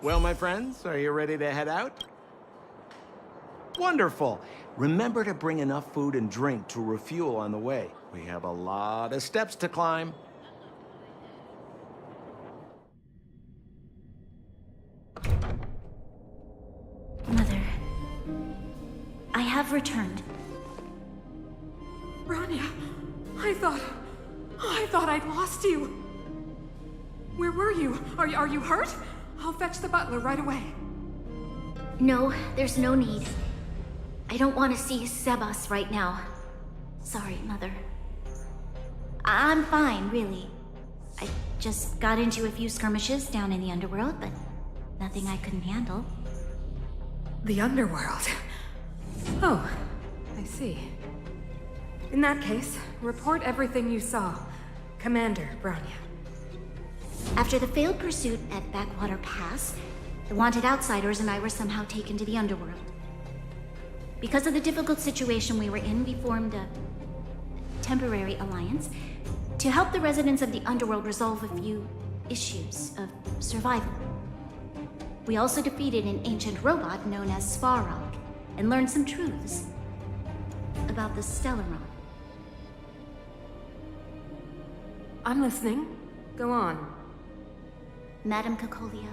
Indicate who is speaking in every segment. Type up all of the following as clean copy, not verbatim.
Speaker 1: Well, my friends, are you ready to head out? Wonderful. Remember to bring enough food and drink to refuel on the way. We have a lot of steps to climb.
Speaker 2: Mother, I have returned.
Speaker 3: Bronya, I thought I'd lost you. Where were you? Are you hurt? I'll fetch the butler right away.
Speaker 2: No, there's no need. I don't want to see Sebas right now. Sorry, Mother. I'm fine, really. I just got into a few skirmishes down in the underworld, but nothing I couldn't handle.
Speaker 3: The underworld? Oh, I see. In that case, report everything you saw. Commander Bronya.
Speaker 2: After the failed pursuit at Backwater Pass, the wanted outsiders and I were somehow taken to the underworld. Because of the difficult situation we were in, we formed a temporary alliance to help the residents of the underworld resolve a few issues of survival. We also defeated an ancient robot known as Svarog and learned some truths about the Stellaron.
Speaker 3: I'm listening. Go on.
Speaker 2: Madam Cacolia,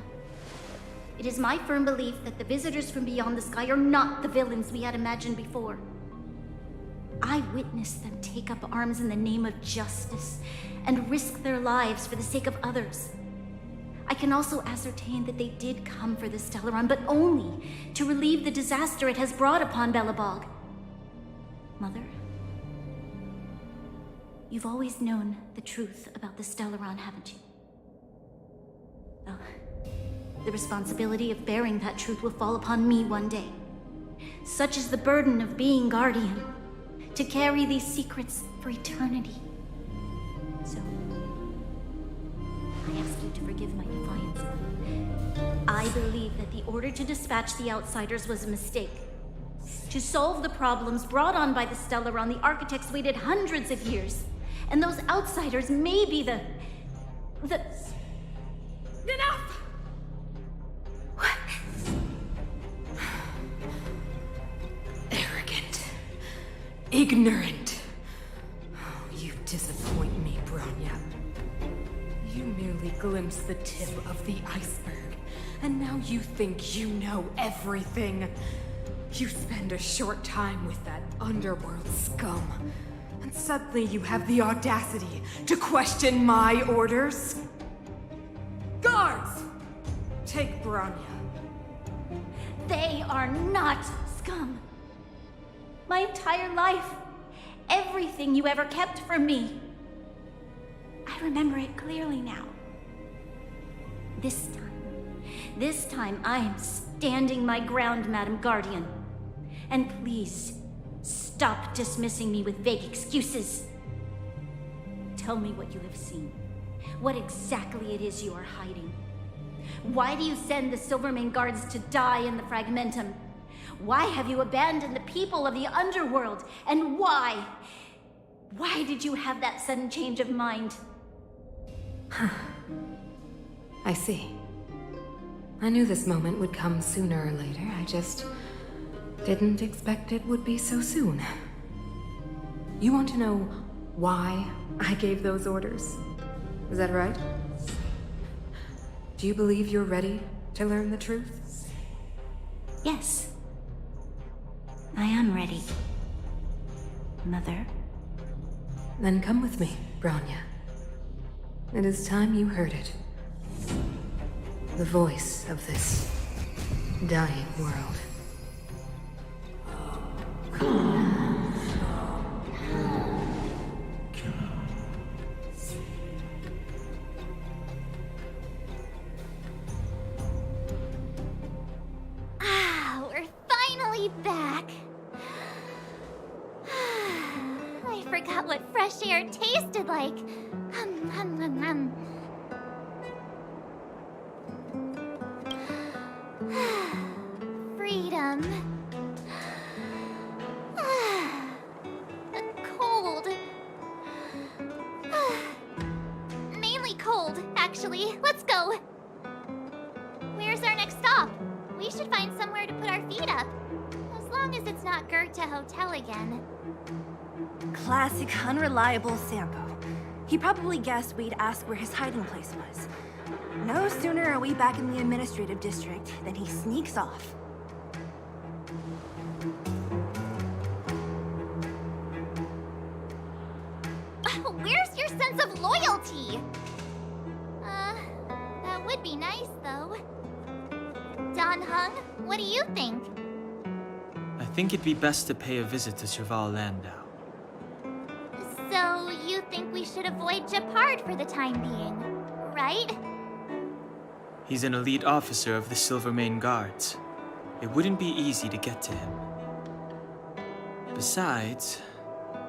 Speaker 2: it is my firm belief that the visitors from beyond the sky are not the villains we had imagined before. I witnessed them take up arms in the name of justice and risk their lives for the sake of others. I can also ascertain that they did come for the Stellaron, but only to relieve the disaster it has brought upon Belobog. Mother, you've always known the truth about the Stellaron, haven't you? Well, the responsibility of bearing that truth will fall upon me one day. Such is the burden of being Guardian, to carry these secrets for eternity. So, I ask you to forgive my defiance. I believe that the order to dispatch the outsiders was a mistake. To solve the problems brought on by the Stellaron, the architects waited hundreds of years. And those outsiders may be the...
Speaker 3: Enough! Arrogant. Ignorant. Oh, you disappoint me, Bronya. You merely glimpsed the tip of the iceberg, and now you think you know everything. You spend a short time with that underworld scum, and suddenly you have the audacity to question my orders? Guards! Take Bronya.
Speaker 2: They are not scum. My entire life, everything you ever kept from me. I remember it clearly now. This time I am standing my ground, Madam Guardian. And please, stop dismissing me with vague excuses. Tell me what you have seen. What exactly it is you are hiding. Why do you send the Silvermane guards to die in the Fragmentum? Why have you abandoned the people of the underworld? And why? Why did you have that sudden change of mind?
Speaker 3: I see. I knew this moment would come sooner or later. I just didn't expect it would be so soon. You want to know why I gave those orders? Is that right? Do you believe you're ready to learn the truth?
Speaker 2: Yes. I am ready. Mother?
Speaker 3: Then come with me, Bronya. It is time you heard it. The voice of this dying world.
Speaker 4: We're finally back. I forgot what fresh air tasted like. Hum, hum, hum, hum. Freedom. Cold. Mainly cold, actually. Let's go. Where's our next it's not Goethe Hotel again.
Speaker 5: Classic unreliable Sampo. He probably guessed we'd ask where his hiding place was. No sooner are we back in the administrative district than he sneaks off.
Speaker 4: Where's your sense of loyalty? That would be nice, though. Don Hung, what do you think?
Speaker 6: I think it'd be best to pay a visit to Serval Landau.
Speaker 4: So, you think we should avoid Japard for the time being, right?
Speaker 6: He's an elite officer of the Silvermane Guards. It wouldn't be easy to get to him. Besides,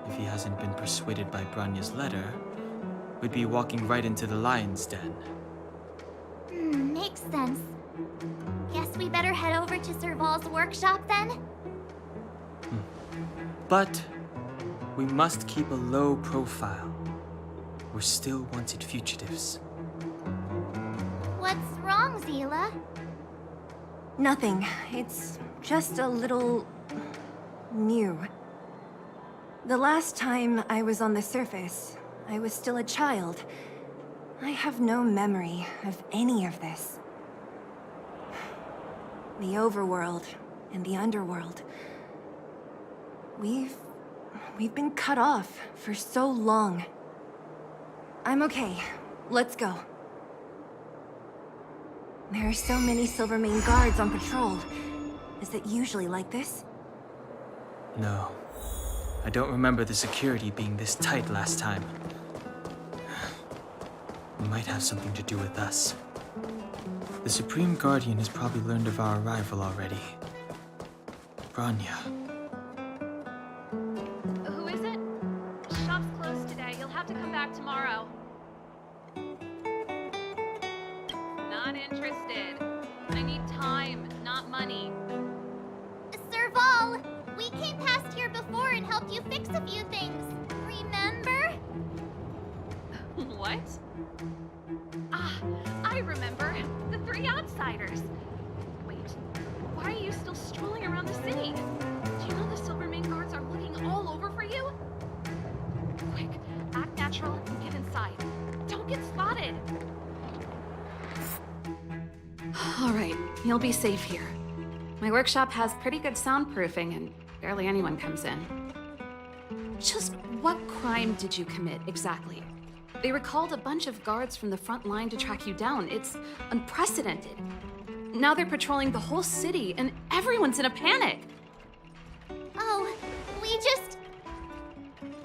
Speaker 6: if he hasn't been persuaded by Branya's letter, we'd be walking right into the lion's den.
Speaker 4: Makes sense. Guess we better head over to Serval's workshop then?
Speaker 6: But we must keep a low profile. We're still wanted fugitives.
Speaker 4: What's wrong, Zila?
Speaker 5: Nothing. It's just a little... new. The last time I was on the surface, I was still a child. I have no memory of any of this. The overworld and the underworld. We've been cut off for so long. I'm okay. Let's go. There are so many Silvermane guards on patrol. Is it usually like this?
Speaker 6: No. I don't remember the security being this tight last time. It might have something to do with us. The Supreme Guardian has probably learned of our arrival already. Branya.
Speaker 7: Who is it? Shop's closed today. You'll have to come back tomorrow. Not interested. I need time, not money.
Speaker 4: Serval! We came past here before and helped you fix a few things. Remember?
Speaker 7: What? Ah, I remember. The three outsiders. Wait, why are you still strolling around the city? Do you know the Silvermane guards are looking all over for you? Quick, act natural and get inside. Don't get spotted.
Speaker 8: All right, you'll be safe here. My workshop has pretty good soundproofing and barely anyone comes in. Just what crime did you commit exactly? They recalled a bunch of guards from the front line to track you down. It's unprecedented. Now they're patrolling the whole city and everyone's in a panic.
Speaker 4: Oh, we just...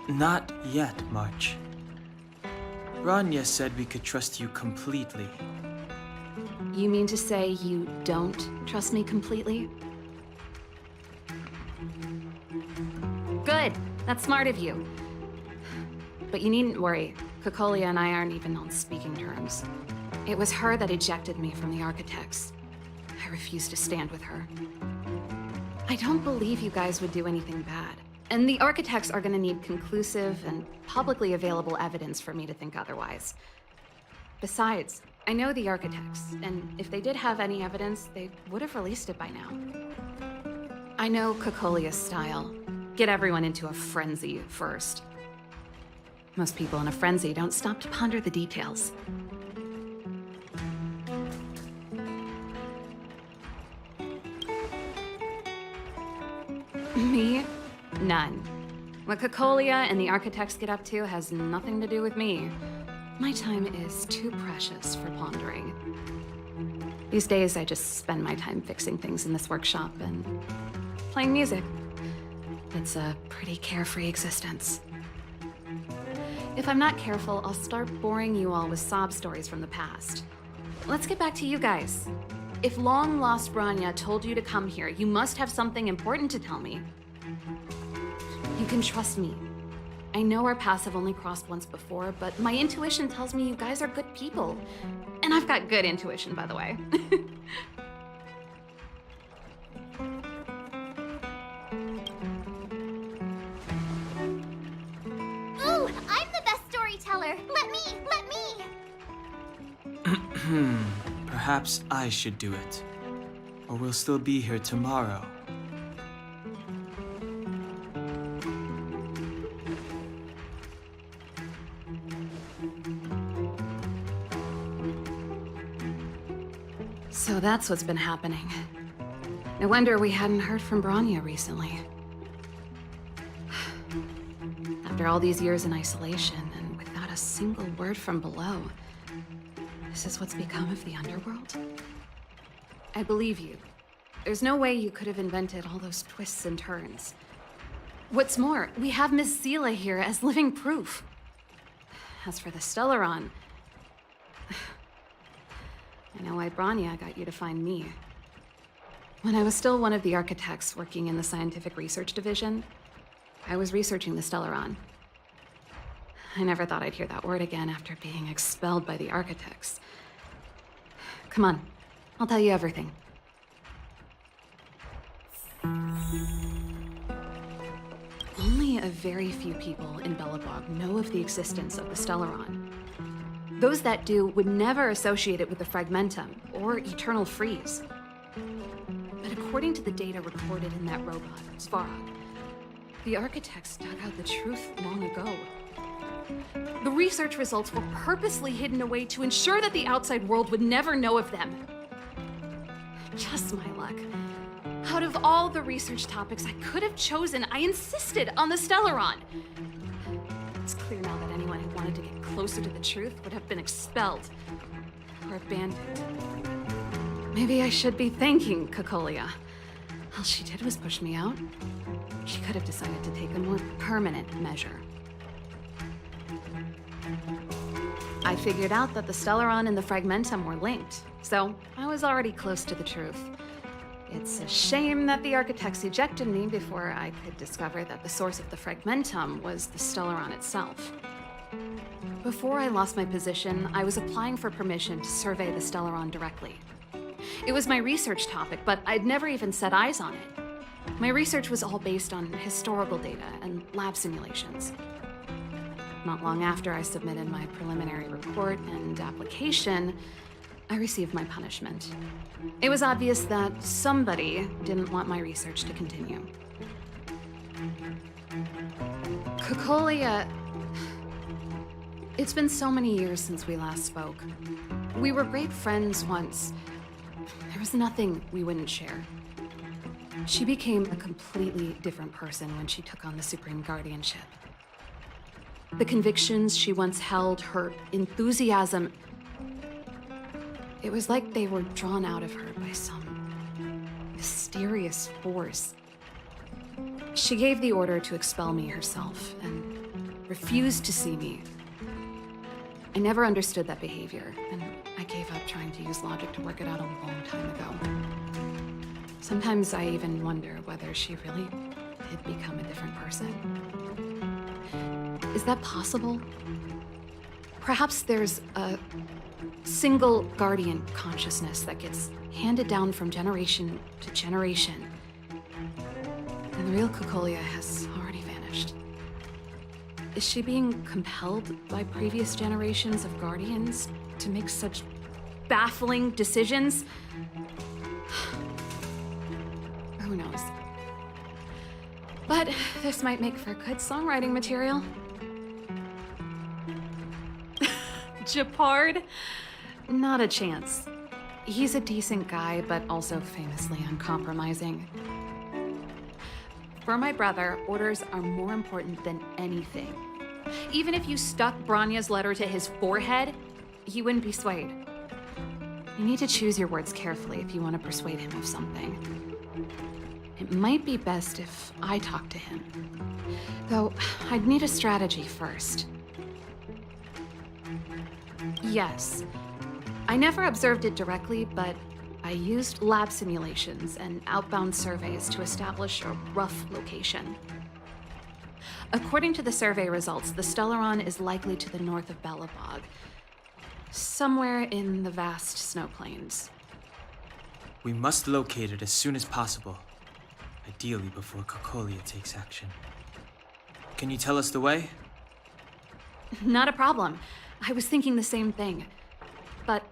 Speaker 6: Not yet, March. Branya said we could trust you completely.
Speaker 8: You mean to say you don't trust me completely? Good. That's smart of you. But you needn't worry. Kokolia and I aren't even on speaking terms. It was her that ejected me from the Architects. I refuse to stand with her. I don't believe you guys would do anything bad. And the Architects are gonna need conclusive and publicly available evidence for me to think otherwise. Besides, I know the Architects, and if they did have any evidence, they would have released it by now. I know Kokolia's style. Get everyone into a frenzy first. Most people in a frenzy don't stop to ponder the details. Me? None. What Kokolia and the Architects get up to has nothing to do with me. My time is too precious for pondering. These days, I just spend my time fixing things in this workshop and playing music. It's a pretty carefree existence. If I'm not careful, I'll start boring you all with sob stories from the past. Let's get back to you guys. If long-lost Branya told you to come here, you must have something important to tell me. You can trust me. I know our paths have only crossed once before, but my intuition tells me you guys are good people. And I've got good intuition, by the way.
Speaker 4: Ooh, I'm the best storyteller! Let me!
Speaker 6: Perhaps I should do it. Or we'll still be here tomorrow.
Speaker 8: So that's what's been happening. No wonder we hadn't heard from Bronya recently. After all these years in isolation, and without a single word from below, this is what's become of the underworld? I believe you. There's no way you could have invented all those twists and turns. What's more, we have Miss Zila here as living proof. As for the Stellaron, I know why Bronya got you to find me. When I was still one of the architects working in the scientific research division, I was researching the Stellaron. I never thought I'd hear that word again after being expelled by the architects. Come on, I'll tell you everything. Only a very few people in Belobog know of the existence of the Stellaron. Those that do would never associate it with the Fragmentum or Eternal Freeze. But according to the data recorded in that robot, Svarog, the architects dug out the truth long ago. The research results were purposely hidden away to ensure that the outside world would never know of them. Just my luck. Out of all the research topics I could have chosen, I insisted on the Stellaron. It's clear now that anyone who wanted to get closer to the truth would have been expelled or abandoned. Maybe I should be thanking Cocolia. All she did was push me out. She could have decided to take a more permanent measure. I figured out that the Stellaron and the Fragmentum were linked, so I was already close to the truth. It's a shame that the architects ejected me before I could discover that the source of the Fragmentum was the Stellaron itself. Before I lost my position, I was applying for permission to survey the Stellaron directly. It was my research topic, but I'd never even set eyes on it. My research was all based on historical data and lab simulations. Not long after I submitted my preliminary report and application, I received my punishment. It was obvious that somebody didn't want my research to continue. Cocolia... It's been so many years since we last spoke. We were great friends once. There was nothing we wouldn't share. She became a completely different person when she took on the Supreme Guardianship. The convictions she once held, her enthusiasm, it was like they were drawn out of her by some mysterious force. She gave the order to expel me herself and refused to see me. I never understood that behavior, and I gave up trying to use logic to work it out a long time ago. Sometimes I even wonder whether she really did become a different person. Is that possible? Perhaps there's a single guardian consciousness that gets handed down from generation to generation, and the real Cocolia has already vanished. Is she being compelled by previous generations of guardians to make such baffling decisions? Who knows? But this might make for good songwriting material. Japard? Not a chance. He's a decent guy, but also famously uncompromising. For my brother, orders are more important than anything. Even if you stuck Bronya's letter to his forehead, he wouldn't be swayed. You need to choose your words carefully if you want to persuade him of something. It might be best if I talk to him. Though, I'd need a strategy first. Yes. I never observed it directly, but I used lab simulations and outbound surveys to establish a rough location. According to the survey results, the Stellaron is likely to the north of Belobog, somewhere in the vast snow plains.
Speaker 6: We must locate it as soon as possible, ideally before Cocolia takes action. Can you tell us the way?
Speaker 8: Not a problem. I was thinking the same thing, but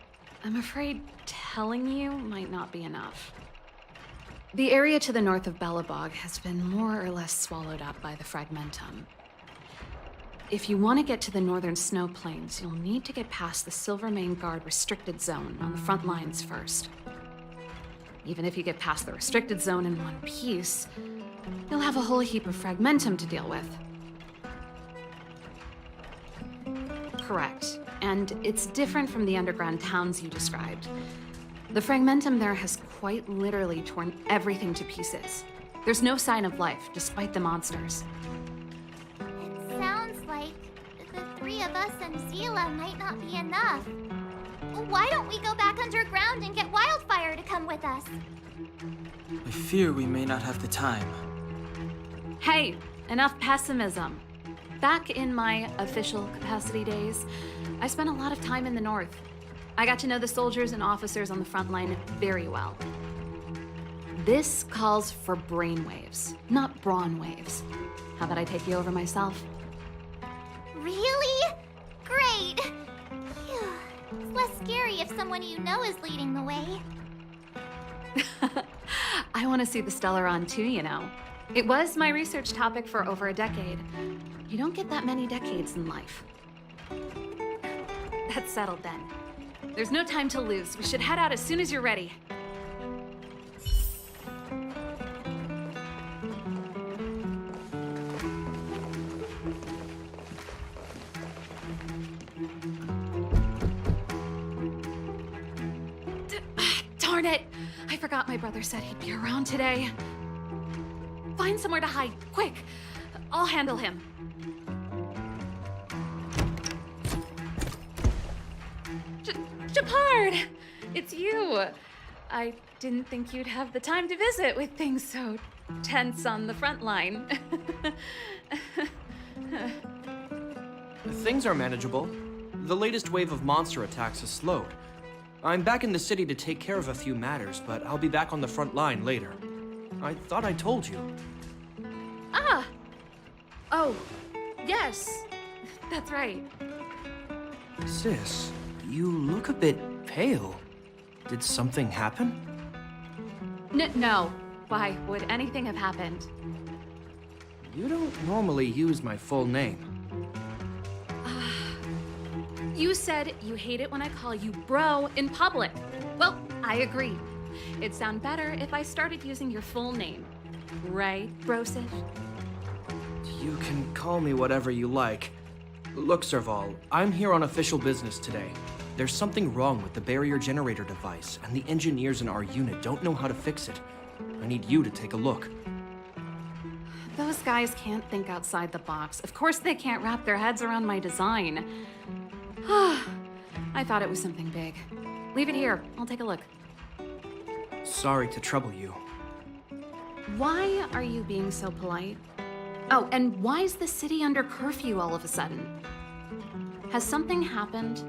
Speaker 8: I'm afraid telling you might not be enough. The area to the north of Belobog has been more or less swallowed up by the Fragmentum. If you want to get to the northern snow plains, you'll need to get past the Silvermane Guard restricted zone on the front lines first. Even if you get past the restricted zone in one piece, you'll have a whole heap of fragmentum to deal with. Correct. And it's different from the underground towns you described. The fragmentum there has quite literally torn everything to pieces. There's no sign of life, despite the monsters.
Speaker 4: It sounds like the three of us and Zila might not be enough. Why don't we go back underground and get Wildfire to come with us?
Speaker 6: I fear we may not have the time.
Speaker 8: Hey, enough pessimism. Back in my official capacity days, I spent a lot of time in the north. I got to know the soldiers and officers on the front line very well. This calls for brainwaves, not brawn waves. How about I take you over myself?
Speaker 4: Really? Great! Phew. It's less scary if someone you know is leading the way.
Speaker 8: I want to see the Stellaron too, you know. It was my research topic for over a decade. You don't get that many decades in life. That's settled then. There's no time to lose. We should head out as soon as you're ready. Darn it! I forgot my brother said he'd be around today. Find somewhere to hide, quick! I'll handle him. Shepard! It's you! I didn't think you'd have the time to visit with things so tense on the front line.
Speaker 9: Things are manageable. The latest wave of monster attacks has slowed. I'm back in the city to take care of a few matters, but I'll be back on the front line later. I thought I told you.
Speaker 8: Ah! Oh, yes. That's right.
Speaker 9: Sis, you look a bit pale. Did something happen?
Speaker 8: No. Why would anything have happened?
Speaker 9: You don't normally use my full name.
Speaker 8: You said you hate it when I call you bro in public. Well, I agree. It'd sound better if I started using your full name. Right, Brosif?
Speaker 9: You can call me whatever you like. Look, Serval, I'm here on official business today. There's something wrong with the barrier generator device, and the engineers in our unit don't know how to fix it. I need you to take a look.
Speaker 8: Those guys can't think outside the box. Of course they can't wrap their heads around my design. I thought it was something big. Leave it here. I'll take a look.
Speaker 9: Sorry to trouble you.
Speaker 8: Why are you being so polite? Oh, and why is the city under curfew all of a sudden? Has something happened?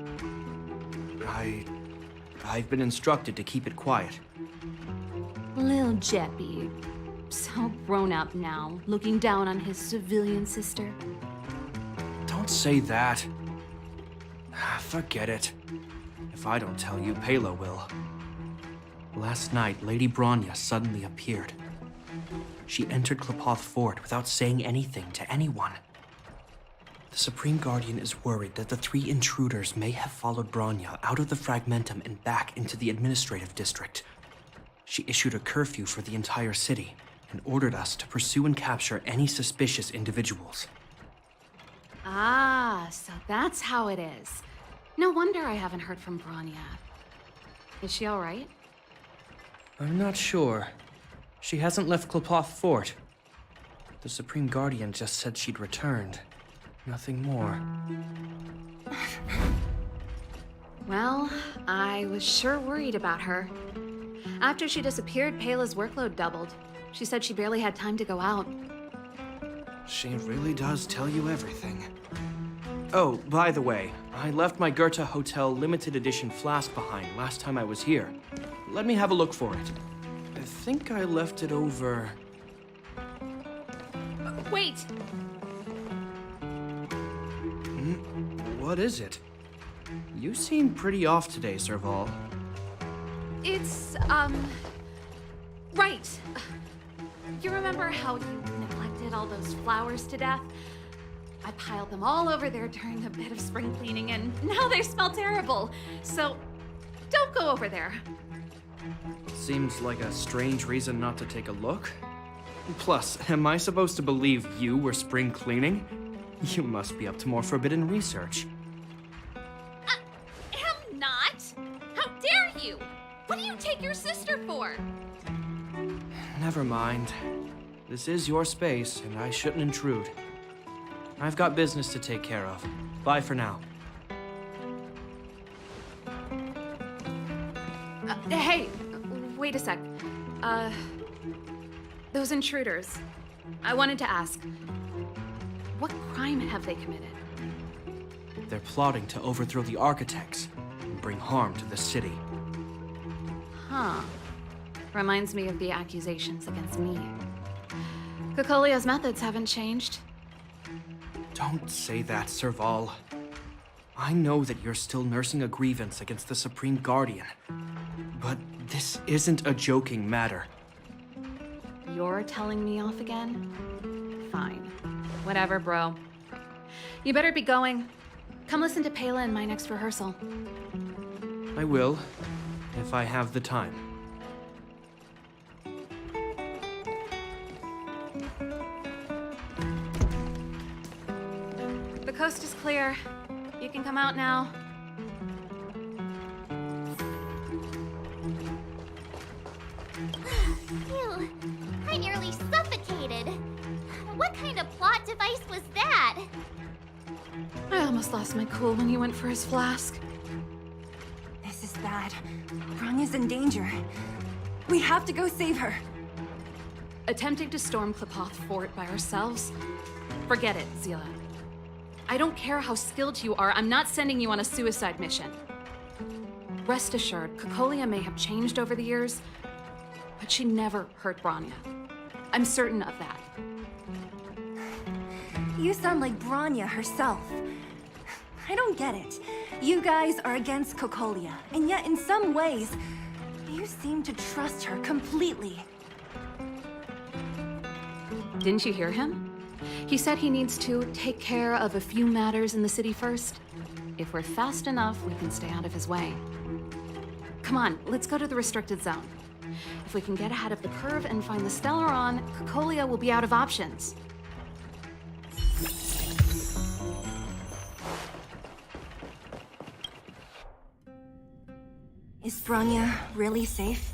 Speaker 9: I've been instructed to keep it quiet.
Speaker 8: Lil Jeppy. So grown up now, looking down on his civilian sister.
Speaker 9: Don't say that. Forget it. If I don't tell you, Pela will. Last night, Lady Bronya suddenly appeared. She entered Klapoth Fort without saying anything to anyone. The Supreme Guardian is worried that the three intruders may have followed Bronya out of the Fragmentum and back into the administrative district. She issued a curfew for the entire city and ordered us to pursue and capture any suspicious individuals.
Speaker 8: Ah, so that's how it is. No wonder I haven't heard from Bronya. Is she all right?
Speaker 9: I'm not sure. She hasn't left Klapoth Fort. The Supreme Guardian just said she'd returned. Nothing more.
Speaker 8: Well, I was sure worried about her. After she disappeared, Pela's workload doubled. She said she barely had time to go out.
Speaker 9: She really does tell you everything. Oh, by the way, I left my Goethe Hotel limited edition flask behind last time I was here. Let me have a look for it. I think I left it over...
Speaker 8: Wait!
Speaker 9: What is it? You seem pretty off today, Serval.
Speaker 8: It's, right. You remember how you neglected all those flowers to death? I piled them all over there during a bit of spring cleaning, and now they smell terrible. So, don't go over there.
Speaker 9: Seems like a strange reason not to take a look. Plus, am I supposed to believe you were spring cleaning? You must be up to more forbidden research.
Speaker 7: Am not! How dare you! What do you take your sister for?
Speaker 9: Never mind. This is your space, and I shouldn't intrude. I've got business to take care of. Bye for now.
Speaker 8: Hey, wait a sec. Those intruders. I wanted to ask, what crime have they committed?
Speaker 9: They're plotting to overthrow the Architects and bring harm to the city.
Speaker 8: Huh. Reminds me of the accusations against me. Kokolia's methods haven't changed.
Speaker 9: Don't say that, Serval. I know that you're still nursing a grievance against the Supreme Guardian. But this isn't a joking matter.
Speaker 8: You're telling me off again? Fine. Whatever, bro. You better be going. Come listen to Pela in my next rehearsal.
Speaker 9: I will, if I have the time.
Speaker 8: The coast is clear. You can come out now.
Speaker 4: Phew, I nearly suffocated. What kind of plot device was that?
Speaker 8: I almost lost my cool when you went for his flask.
Speaker 5: This is bad. Bronya's in danger. We have to go save her.
Speaker 8: Attempting to storm Klipoth Fort by ourselves? Forget it, Zila. I don't care how skilled you are, I'm not sending you on a suicide mission. Rest assured, Kokolia may have changed over the years, but she never hurt Bronya. I'm certain of that.
Speaker 5: You sound like Bronya herself. I don't get it. You guys are against Kokolia, and yet in some ways, you seem to trust her completely.
Speaker 8: Didn't you hear him? He said he needs to take care of a few matters in the city first. If we're fast enough, we can stay out of his way. Come on, let's go to the restricted zone. If we can get ahead of the curve and find the Stellaron, Kokolia will be out of options.
Speaker 5: Is Bronya really safe?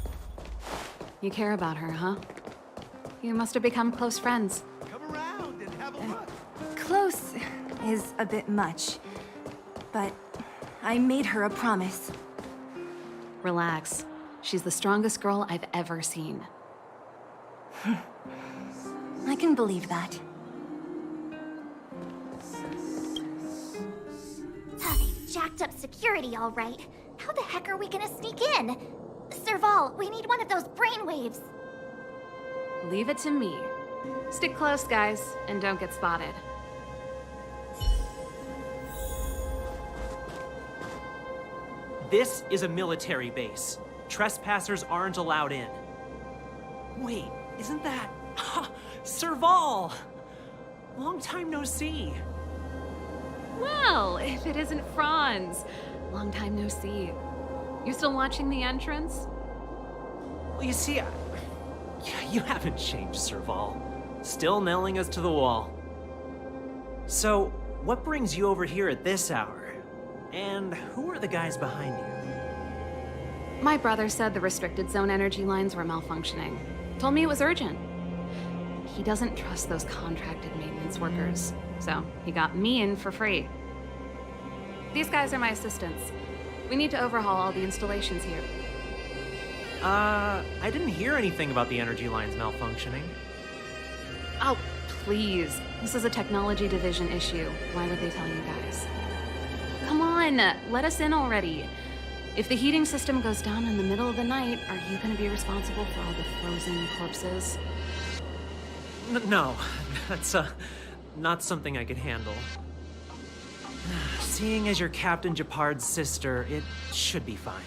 Speaker 8: You care about her, huh? You must have become close friends.
Speaker 1: Come around and have a look.
Speaker 5: Close is a bit much, but I made her a promise.
Speaker 8: Relax. She's the strongest girl I've ever seen.
Speaker 5: I can believe that.
Speaker 4: They've jacked up security, all right. How the heck are we gonna sneak in? Serval, we need one of those brainwaves.
Speaker 8: Leave it to me. Stick close, guys, and don't get spotted.
Speaker 10: This is a military base. Trespassers aren't allowed in. Wait, isn't that... Serval! Long time no see.
Speaker 8: Well, if it isn't Franz. Long time no see. You still watching the entrance?
Speaker 10: Well, you see, you haven't changed, Serval. Still nailing us to the wall. So, what brings you over here at this hour? And who are the guys behind you?
Speaker 8: My brother said the restricted zone energy lines were malfunctioning. Told me it was urgent. He doesn't trust those contracted maintenance workers, so he got me in for free. These guys are my assistants. We need to overhaul all the installations here.
Speaker 10: I didn't hear anything about the energy lines malfunctioning.
Speaker 8: Oh, please. This is a technology division issue. Why would they tell you guys? Come on, let us in already. If the heating system goes down in the middle of the night, are you going to be responsible for all the frozen corpses?
Speaker 10: No, that's not something I could handle. Seeing as you're Captain Japard's sister, it should be fine.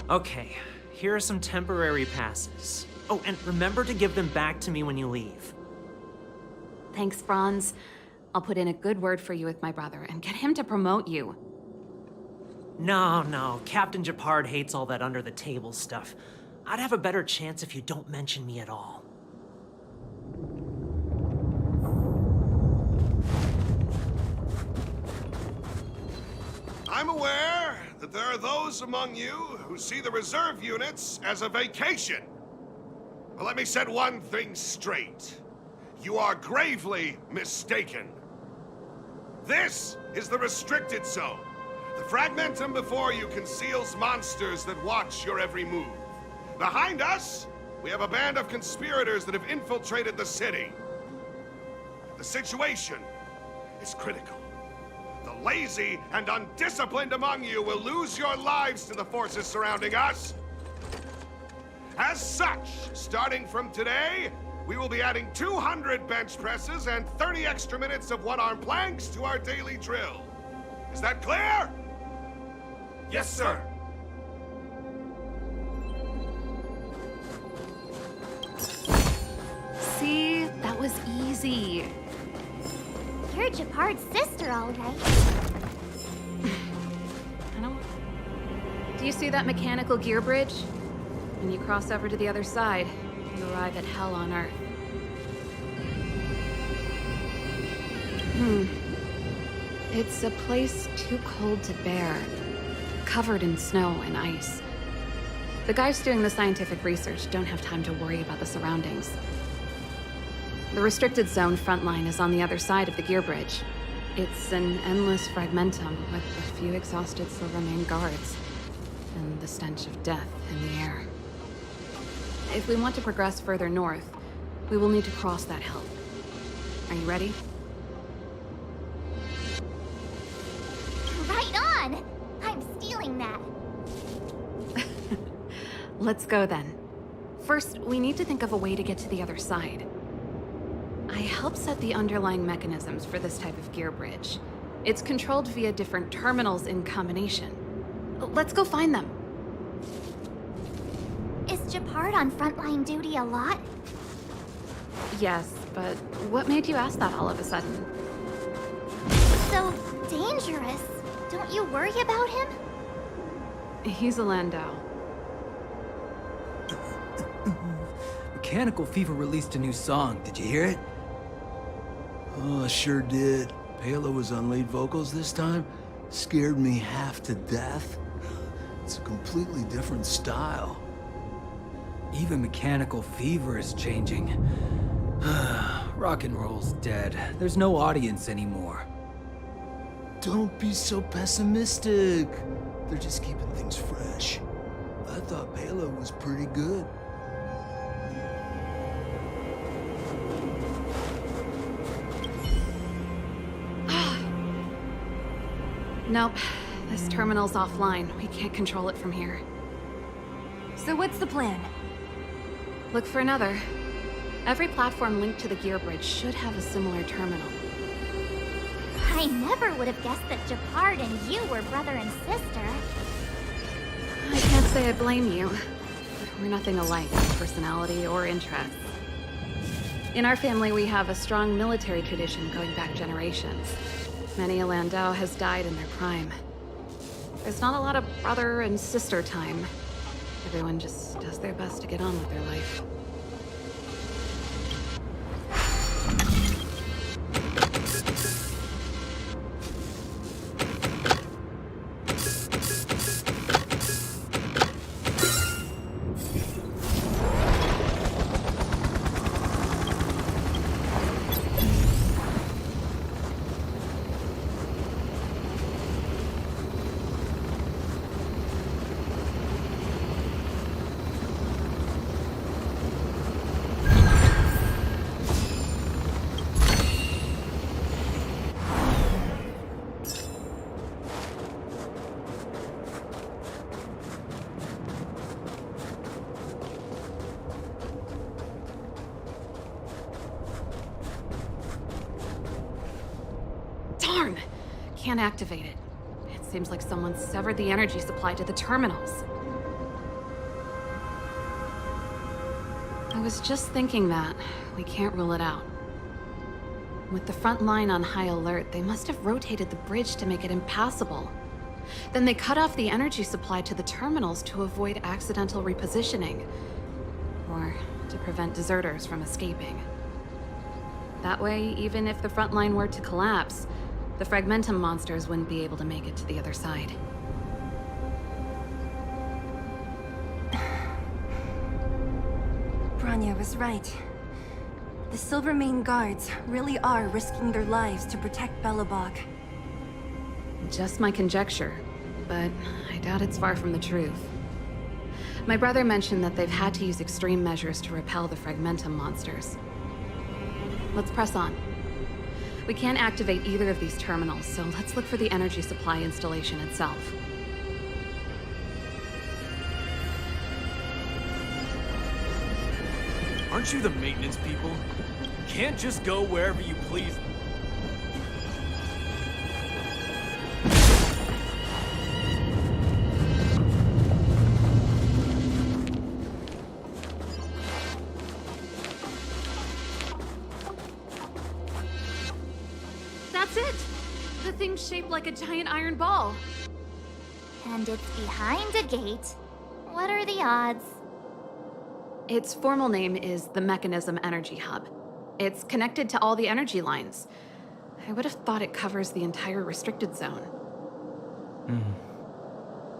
Speaker 10: Okay, here are some temporary passes. Oh, and remember to give them back to me when you leave.
Speaker 8: Thanks, Franz. I'll put in a good word for you with my brother and get him to promote you.
Speaker 10: No, Captain Japard hates all that under-the-table stuff. I'd have a better chance if you don't mention me at all.
Speaker 11: I'm aware that there are those among you who see the reserve units as a vacation. But let me set one thing straight. You are gravely mistaken. This is the restricted zone. The fragmentum before you conceals monsters that watch your every move. Behind us, we have a band of conspirators that have infiltrated the city. The situation is critical. The lazy and undisciplined among you will lose your lives to the forces surrounding us. As such, starting from today, we will be adding 200 bench presses and 30 extra minutes of one-arm planks to our daily drill. Is that clear? Yes, sir.
Speaker 8: See? That was easy.
Speaker 4: You're Japard's sister, all right.
Speaker 8: I don't... Do you see that mechanical gear bridge? When you cross over to the other side, you arrive at Hell on Earth. It's a place too cold to bear, covered in snow and ice. The guys doing the scientific research don't have time to worry about the surroundings. The restricted zone frontline is on the other side of the gear bridge. It's an endless fragmentum with a few exhausted Silvermane guards, and the stench of death in the air. If we want to progress further north, we will need to cross that hill. Are you ready?
Speaker 4: Right on! I'm stealing that.
Speaker 8: Let's go then. First, we need to think of a way to get to the other side. I helped set the underlying mechanisms for this type of gear bridge. It's controlled via different terminals in combination. Let's go find them.
Speaker 4: Is Japard on frontline duty a lot?
Speaker 8: Yes, but what made you ask that all of a sudden?
Speaker 4: So dangerous. Don't you worry about him?
Speaker 8: He's a Landau.
Speaker 12: Mechanical Fever released a new song. Did you hear it?
Speaker 1: Oh, I sure did. Palo was on lead vocals this time. Scared me half to death. It's a completely different style.
Speaker 12: Even Mechanical Fever is changing. Rock and roll's dead. There's no audience anymore.
Speaker 1: Don't be so pessimistic. They're just keeping things fresh. I thought Palo was pretty good.
Speaker 8: Nope. This terminal's offline. We can't control it from here.
Speaker 5: So what's the plan?
Speaker 8: Look for another. Every platform linked to the gear bridge should have a similar terminal.
Speaker 4: I never would have guessed that Japard and you were brother and sister.
Speaker 8: I can't say I blame you. We're nothing alike in personality or interests. In our family, we have a strong military tradition going back generations. Many a Landau has died in their prime. There's not a lot of brother and sister time. Everyone just does their best to get on with their life. Darn! Can't activate it. It seems like someone severed the energy supply to the terminals. I was just thinking that. We can't rule it out. With the front line on high alert, they must have rotated the bridge to make it impassable. Then they cut off the energy supply to the terminals to avoid accidental repositioning, or to prevent deserters from escaping. That way, even if the front line were to collapse, the Fragmentum monsters wouldn't be able to make it to the other side.
Speaker 5: Bronya was right. The Silvermane guards really are risking their lives to protect Belobog.
Speaker 8: Just my conjecture, but I doubt it's far from the truth. My brother mentioned that they've had to use extreme measures to repel the Fragmentum monsters. Let's press on. We can't activate either of these terminals, so let's look for the energy supply installation itself.
Speaker 13: Aren't you the maintenance people? Can't just go wherever you please.
Speaker 8: That's it! The thing's shaped like a giant iron ball.
Speaker 4: And it's behind a gate. What are the odds?
Speaker 8: Its formal name is the Mechanism Energy Hub. It's connected to all the energy lines. I would have thought it covers the entire restricted zone.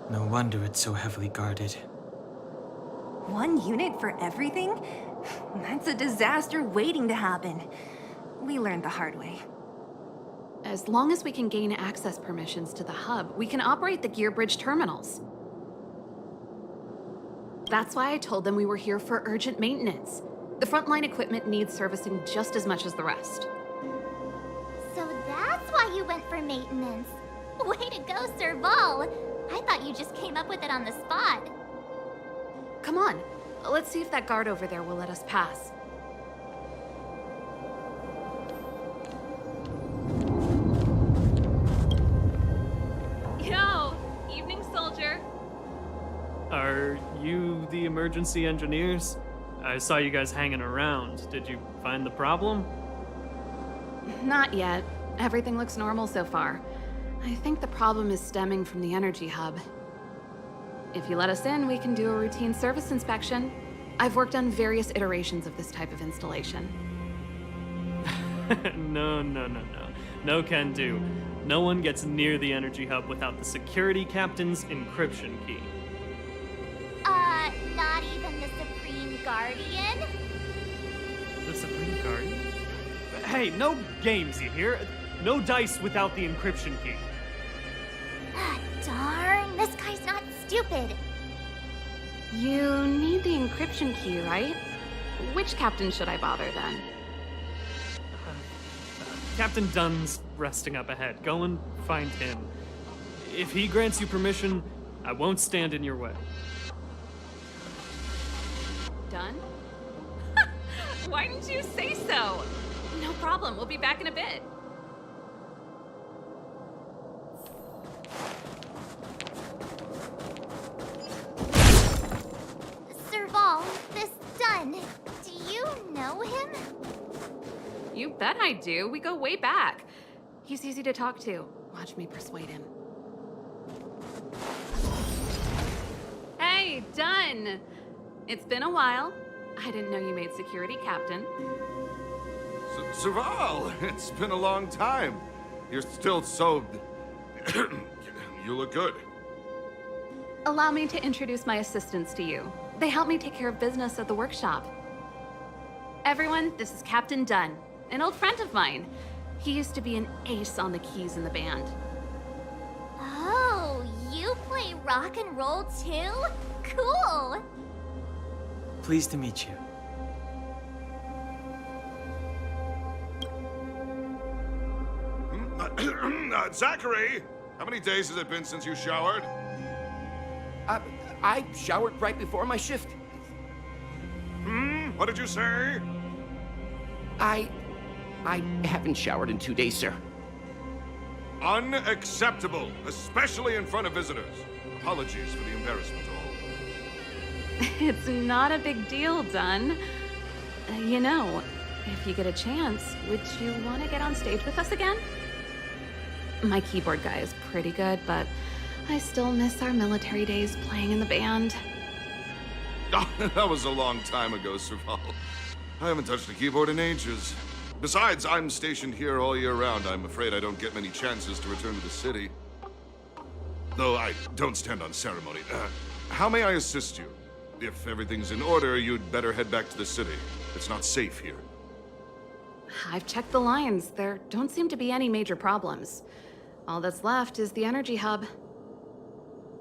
Speaker 6: No wonder it's so heavily guarded.
Speaker 5: One unit for everything? That's a disaster waiting to happen. We learned the hard way.
Speaker 8: As long as we can gain access permissions to the hub, we can operate the gear bridge terminals. That's why I told them we were here for urgent maintenance. The frontline equipment needs servicing just as much as the rest.
Speaker 4: So that's why you went for maintenance. Way to go, Serval. I thought you just came up with it on the spot.
Speaker 8: Come on, let's see if that guard over there will let us pass. Yo, evening soldier.
Speaker 14: Are you the emergency engineers? I saw you guys hanging around. Did you find the problem?
Speaker 8: Not yet. Everything looks normal so far. I think the problem is stemming from the energy hub. If you let us in, we can do a routine service inspection. I've worked on various iterations of this type of installation.
Speaker 14: No. No can do. No one gets near the energy hub without the security captain's encryption key.
Speaker 4: Not even the Supreme Guardian?
Speaker 14: The Supreme Guardian? Hey, no games, you hear? No dice without the encryption key.
Speaker 4: Ah, darn, this guy's not stupid.
Speaker 8: You need the encryption key, right? Which captain should I bother then?
Speaker 14: Captain Dunn's resting up ahead. Go and find him. If he grants you permission, I won't stand in your way.
Speaker 8: Done? Why didn't you say so? No problem, we'll be back in a bit.
Speaker 4: Serval, this Dunn, do you know him?
Speaker 8: You bet I do. We go way back. He's easy to talk to. Watch me persuade him. Hey, Dunn! It's been a while. I didn't know you made security captain.
Speaker 11: Serval, it's been a long time. You're still so... You look good.
Speaker 8: Allow me to introduce my assistants to you. They help me take care of business at the workshop. Everyone, this is Captain Dunn, an old friend of mine. He used to be an ace on the keys in the band.
Speaker 4: Oh, you play rock and roll too? Cool!
Speaker 6: Pleased to meet you.
Speaker 11: Zachary, how many days has it been since you showered?
Speaker 15: I showered right before my shift.
Speaker 11: What did you say?
Speaker 15: I haven't showered in 2 days, sir.
Speaker 11: Unacceptable, especially in front of visitors. Apologies for the embarrassment, all.
Speaker 8: It's not a big deal, Dunn. You know, if you get a chance, would you want to get on stage with us again? My keyboard guy is pretty good, but I still miss our military days playing in the band.
Speaker 11: Oh, that was a long time ago, Serval. I haven't touched a keyboard in ages. Besides, I'm stationed here all year round. I'm afraid I don't get many chances to return to the city. Though I don't stand on ceremony. How may I assist you? If everything's in order, you'd better head back to the city. It's not safe here.
Speaker 8: I've checked the lines. There don't seem to be any major problems. All that's left is the energy hub.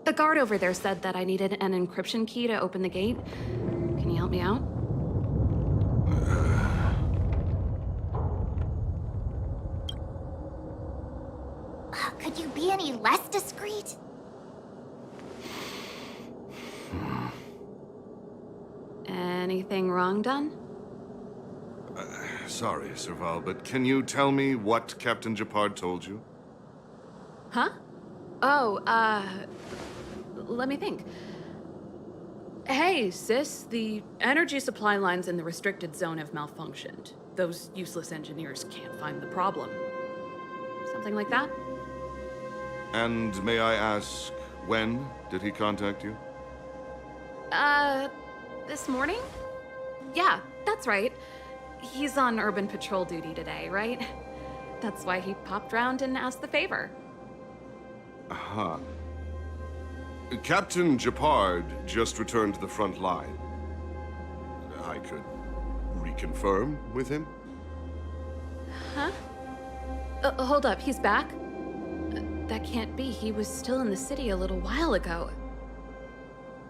Speaker 8: The guard over there said that I needed an encryption key to open the gate. Can you help me out?
Speaker 4: Could you be any less discreet?
Speaker 8: Anything wrong done?
Speaker 11: Sorry, Serval, but can you tell me what Captain Japard told you?
Speaker 8: Huh? Oh, let me think. Hey, sis, the energy supply lines in the restricted zone have malfunctioned. Those useless engineers can't find the problem. Something like that?
Speaker 11: And may I ask, when did he contact you?
Speaker 8: This morning? Yeah, that's right. He's on urban patrol duty today, right? That's why he popped round and asked the favor.
Speaker 11: Aha. Captain Japard just returned to the front line. I could reconfirm with him?
Speaker 8: Huh? Hold up, he's back? That can't be. He was still in the city a little while ago.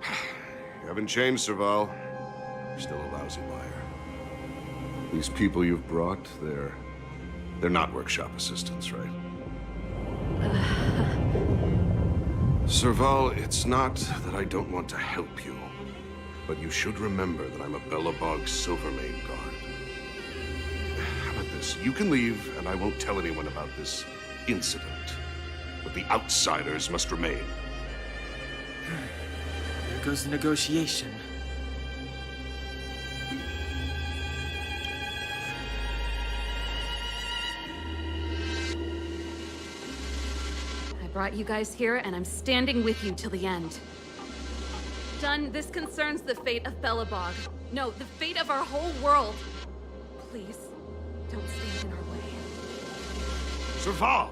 Speaker 11: You haven't changed, Serval. You're still a lousy liar. These people you've brought, they're not workshop assistants, right? Serval, it's not that I don't want to help you, but you should remember that I'm a Belobog Silvermane guard. How about this? You can leave, and I won't tell anyone about this incident. But the outsiders must remain.
Speaker 6: There goes the negotiation.
Speaker 8: I brought you guys here, and I'm standing with you till the end. Done. This concerns the fate of Belobog. No, the fate of our whole world. Please, don't stand in our way.
Speaker 11: Serval!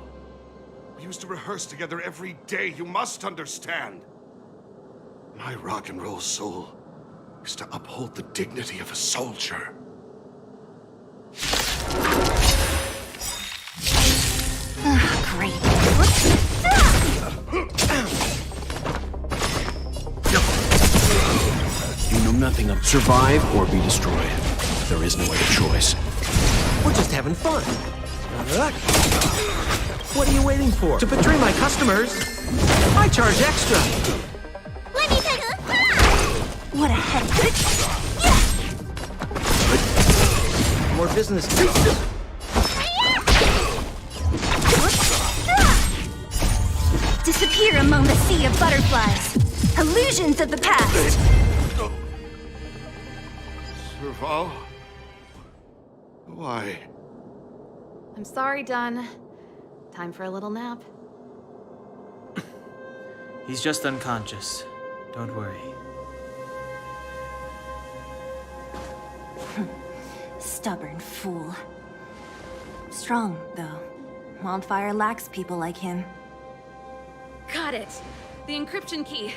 Speaker 11: We used to rehearse together every day. You must understand. My rock and roll soul is to uphold the dignity of a soldier.
Speaker 4: Great.
Speaker 15: You know nothing of survive or be destroyed. There is no other choice.
Speaker 10: We're just having fun. What are you waiting for? To betray my customers? I charge extra.
Speaker 4: Let me take a...
Speaker 5: What a head.
Speaker 10: More business.
Speaker 5: Disappear among the sea of butterflies. Illusions of the past.
Speaker 11: Serval? Why?
Speaker 8: I'm sorry, Dunn. Time for a little nap.
Speaker 6: He's just unconscious. Don't worry.
Speaker 5: Stubborn fool. Strong, though. Wildfire lacks people like him.
Speaker 8: Got it. The encryption key.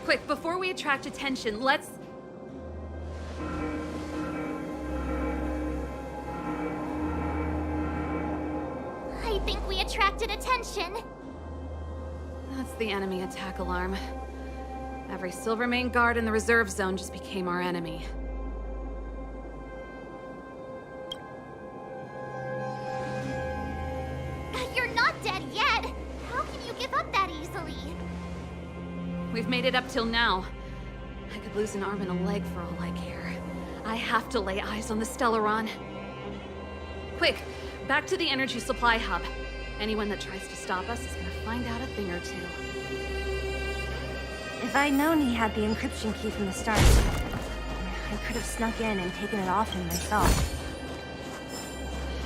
Speaker 8: Quick, before we attract attention, let's...
Speaker 4: I think we attracted attention.
Speaker 8: That's the enemy attack alarm. Every Silvermane guard in the reserve zone just became our enemy.
Speaker 4: You're not dead yet. How can you give up that easily?
Speaker 8: We've made it up till now. I could lose an arm and a leg for all I care. I have to lay eyes on the Stellaron. Quick, back to the energy supply hub. Anyone that tries to stop us is gonna find out a thing or two.
Speaker 5: If I'd known he had the encryption key from the start, I could have snuck in and taken it off him myself.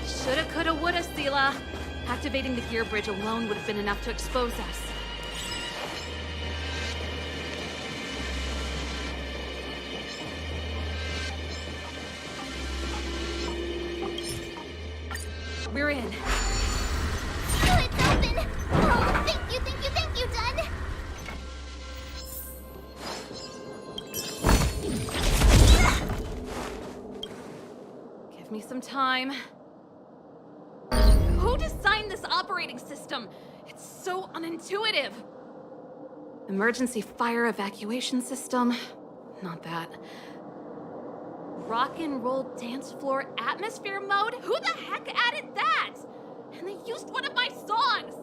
Speaker 8: Shoulda, coulda, woulda, Sela. Activating the gear bridge alone would have been enough to expose us.
Speaker 3: We're in.
Speaker 4: Oh, it's open! Oh, thank you, Dun!
Speaker 8: Give me some time. Who designed this operating system? It's so unintuitive. Emergency fire evacuation system? Not that. Rock and roll dance floor atmosphere mode? Who the heck added that? And they used one of my songs!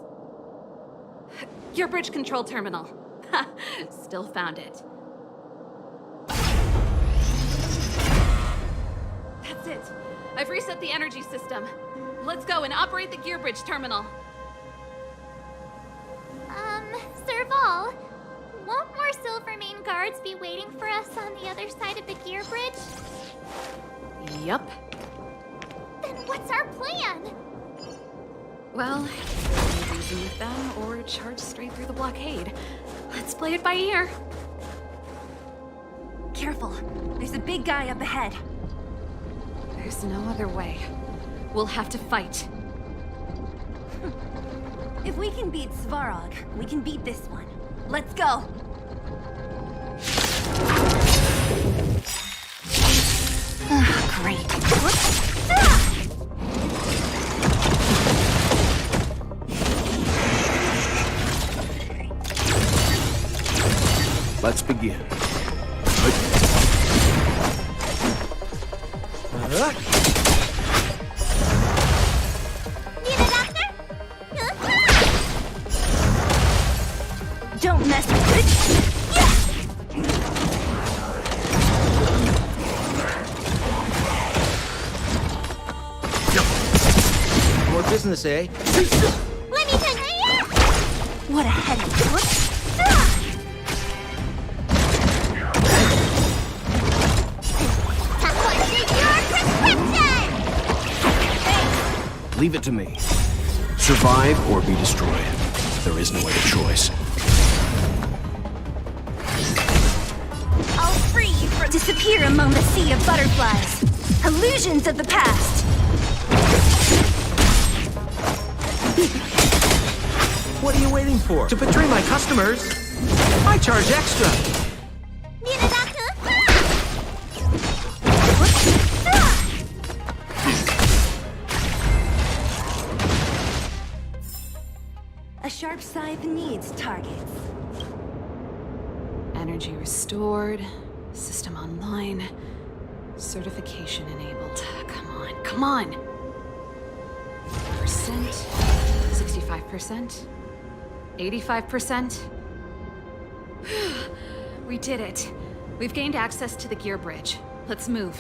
Speaker 8: Your bridge control terminal. Still found it. That's it. I've reset the energy system. Let's go and operate the gear bridge terminal.
Speaker 4: Serval, won't more Silvermane guards be waiting for us on the other side of the gear bridge?
Speaker 8: Yup.
Speaker 4: Then what's our plan?
Speaker 8: Well, either reason with them or charge straight through the blockade. Let's play it by ear.
Speaker 5: Careful. There's a big guy up ahead.
Speaker 8: There's no other way. We'll have to fight.
Speaker 5: If we can beat Svarog, we can beat this one. Let's go! Great.
Speaker 15: Let's begin.
Speaker 5: Don't mess with it!
Speaker 1: More business, eh?
Speaker 4: Let me tell you!
Speaker 5: What a headache!
Speaker 15: Leave it to me. Survive or be destroyed. There is no other choice.
Speaker 5: I'll free you from disappear among the sea of butterflies. Illusions of the past.
Speaker 9: What are you waiting for? To betray my customers? I charge extra.
Speaker 5: A sharp scythe needs targets.
Speaker 8: Energy restored. System online. Certification enabled. Come on, come on! Percent. 65%. 85%. We did it. We've gained access to the gear bridge. Let's move.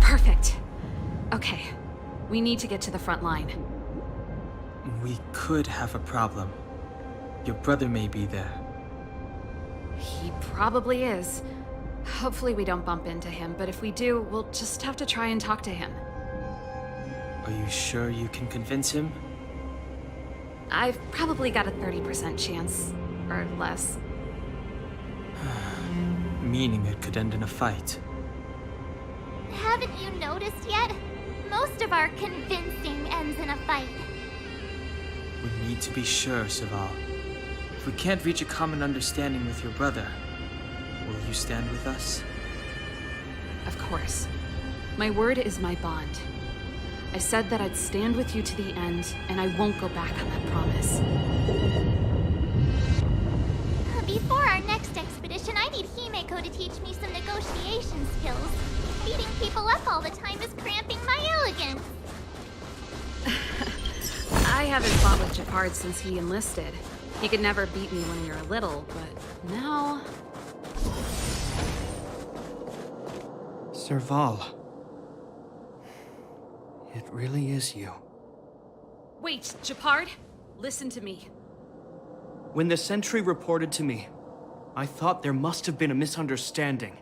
Speaker 8: Perfect. Okay. We need to get to the front line.
Speaker 6: We could have a problem. Your brother may be there.
Speaker 8: He probably is. Hopefully we don't bump into him, but if we do, we'll just have to try and talk to him.
Speaker 6: Are you sure you can convince him?
Speaker 8: I've probably got a 30% chance, or less.
Speaker 6: Meaning it could end in a fight.
Speaker 4: Haven't you noticed yet? Most of our convincing ends in a fight.
Speaker 6: We need to be sure, Serval. If we can't reach a common understanding with your brother, will you stand with us?
Speaker 8: Of course. My word is my bond. I said that I'd stand with you to the end, and I won't go back on that promise.
Speaker 4: Before our next expedition, I need Himeko to teach me some negotiation skills. Beating people up all the time is cramping my elegance.
Speaker 8: I haven't fought with Japard since he enlisted. He could never beat me when we were little, but now...
Speaker 9: Serval. It really is you.
Speaker 8: Wait, Japard? Listen to me.
Speaker 9: When the sentry reported to me, I thought there must have been a misunderstanding.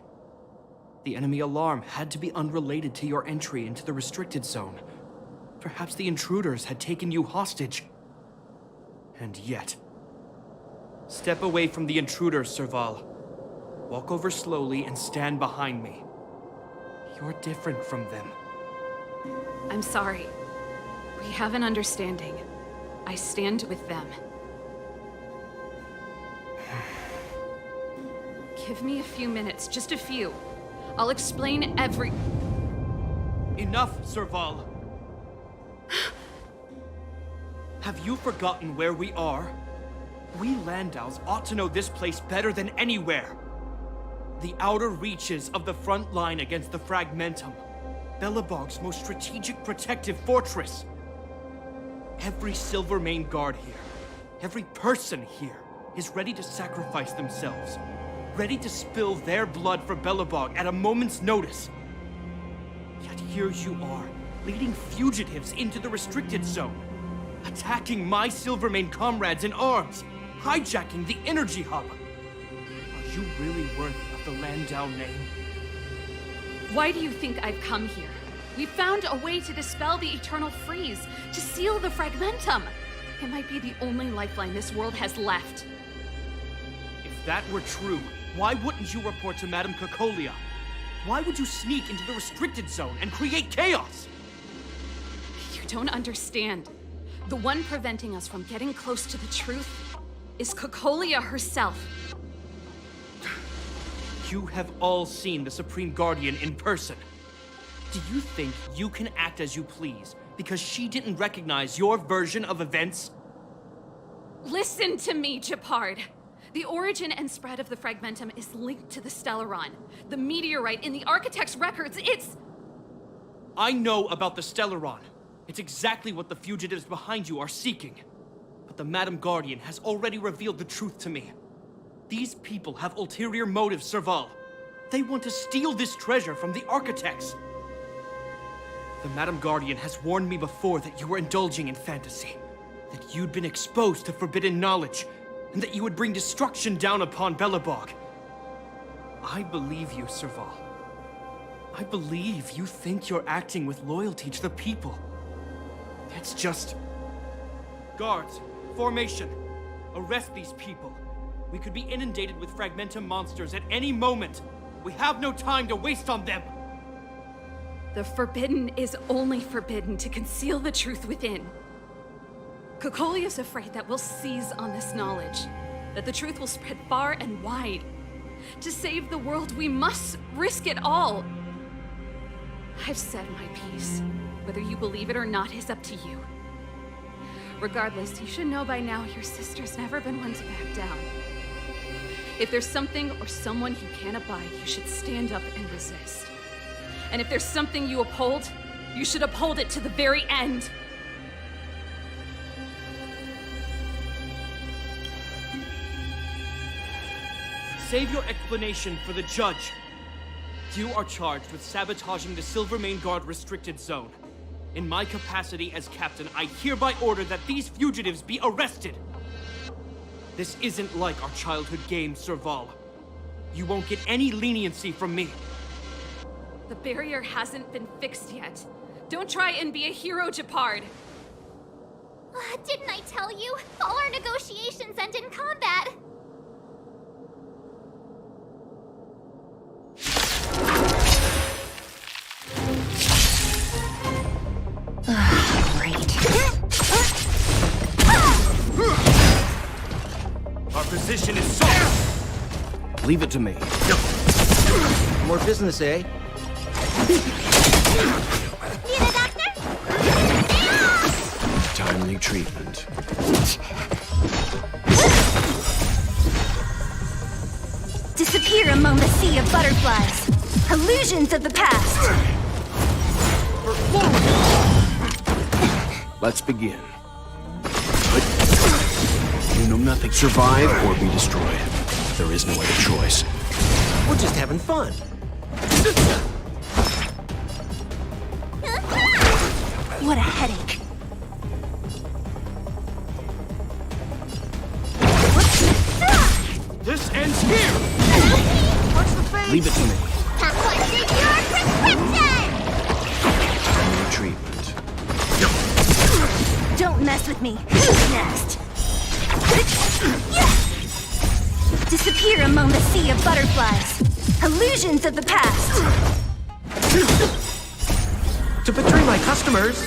Speaker 9: The enemy alarm had to be unrelated to your entry into the restricted zone. Perhaps the intruders had taken you hostage. And yet... Step away from the intruders, Serval. Walk over slowly and stand behind me. You're different from them.
Speaker 8: I'm sorry. We have an understanding. I stand with them. Give me a few minutes, just a few. I'll explain every...
Speaker 9: Enough, Serval. Have you forgotten where we are? We Landaus ought to know this place better than anywhere. The outer reaches of the front line against the Fragmentum. Belobog's most strategic protective fortress. Every Silvermane guard here, every person here, is ready to sacrifice themselves. Ready to spill their blood for Belobog at a moment's notice. Yet here you are, leading fugitives into the restricted zone. Attacking my Silvermane comrades in arms. Hijacking the energy hub. Are you really worthy of the Landau name?
Speaker 8: Why do you think I've come here? We found a way to dispel the eternal freeze, to seal the Fragmentum. It might be the only lifeline this world has left.
Speaker 9: If that were true, why wouldn't you report to Madame Cocolia? Why would you sneak into the restricted zone and create chaos?
Speaker 8: You don't understand. The one preventing us from getting close to the truth is Cocolia herself.
Speaker 9: You have all seen the Supreme Guardian in person. Do you think you can act as you please because she didn't recognize your version of events?
Speaker 8: Listen to me, Gepard. The origin and spread of the Fragmentum is linked to the Stellaron. The meteorite in the Architect's records, it's...
Speaker 9: I know about the Stellaron. It's exactly what the fugitives behind you are seeking. But the Madam Guardian has already revealed the truth to me. These people have ulterior motives, Serval. They want to steal this treasure from the Architects. The Madam Guardian has warned me before that you were indulging in fantasy. That you'd been exposed to forbidden knowledge, and that you would bring destruction down upon Belobog. I believe you, Serval. I believe you think you're acting with loyalty to the people. It's just... Guards, formation. Arrest these people. We could be inundated with Fragmentum monsters at any moment. We have no time to waste on them.
Speaker 8: The forbidden is only forbidden to conceal the truth within. Cocolia's afraid that we'll seize on this knowledge, that the truth will spread far and wide. To save the world, we must risk it all. I've said my piece. Whether you believe it or not is up to you. Regardless, you should know by now your sister's never been one to back down. If there's something or someone you can't abide, you should stand up and resist. And if there's something you uphold, you should uphold it to the very end.
Speaker 9: Save your explanation for the judge. You are charged with sabotaging the Silvermane Guard restricted zone. In my capacity as captain, I hereby order that these fugitives be arrested. This isn't like our childhood game, Serval. You won't get any leniency from me.
Speaker 8: The barrier hasn't been fixed yet. Don't try and be a hero, Gepard.
Speaker 4: Didn't I tell you? All our negotiations end in combat.
Speaker 9: Our position is solid.
Speaker 15: Leave it to me.
Speaker 16: More business, eh?
Speaker 4: Need a doctor?
Speaker 15: Timely treatment.
Speaker 5: Disappear among the sea of butterflies. Illusions of the past.
Speaker 15: Let's begin. You know nothing. Survive or be destroyed. There is no other choice.
Speaker 16: We're just having fun.
Speaker 5: What a headache.
Speaker 9: This ends here!
Speaker 16: Watch the face!
Speaker 15: Leave it to me.
Speaker 4: What's your prescription?
Speaker 15: Timely treatment.
Speaker 5: Don't mess with me. Who's next? disappear among the sea of butterflies. Illusions of the past.
Speaker 16: To betray my customers,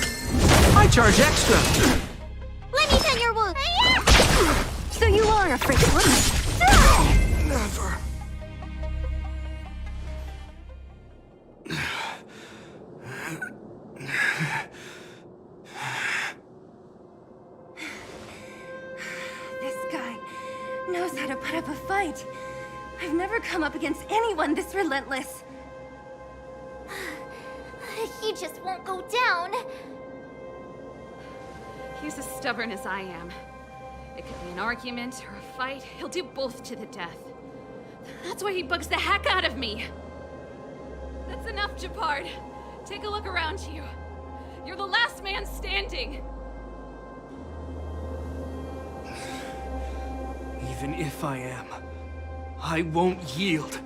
Speaker 16: I charge extra.
Speaker 4: Let me tend your wound.
Speaker 5: So you are afraid of women.
Speaker 16: Never.
Speaker 5: This guy knows how to put up a fight. I've never come up against anyone this relentless.
Speaker 4: He just won't go down.
Speaker 8: He's as stubborn as I am. It could be an argument or a fight. He'll do both to the death. That's why he bugs the heck out of me. That's enough, Japard. Take a look around you. You're the last man standing.
Speaker 9: Even if I am, I won't yield.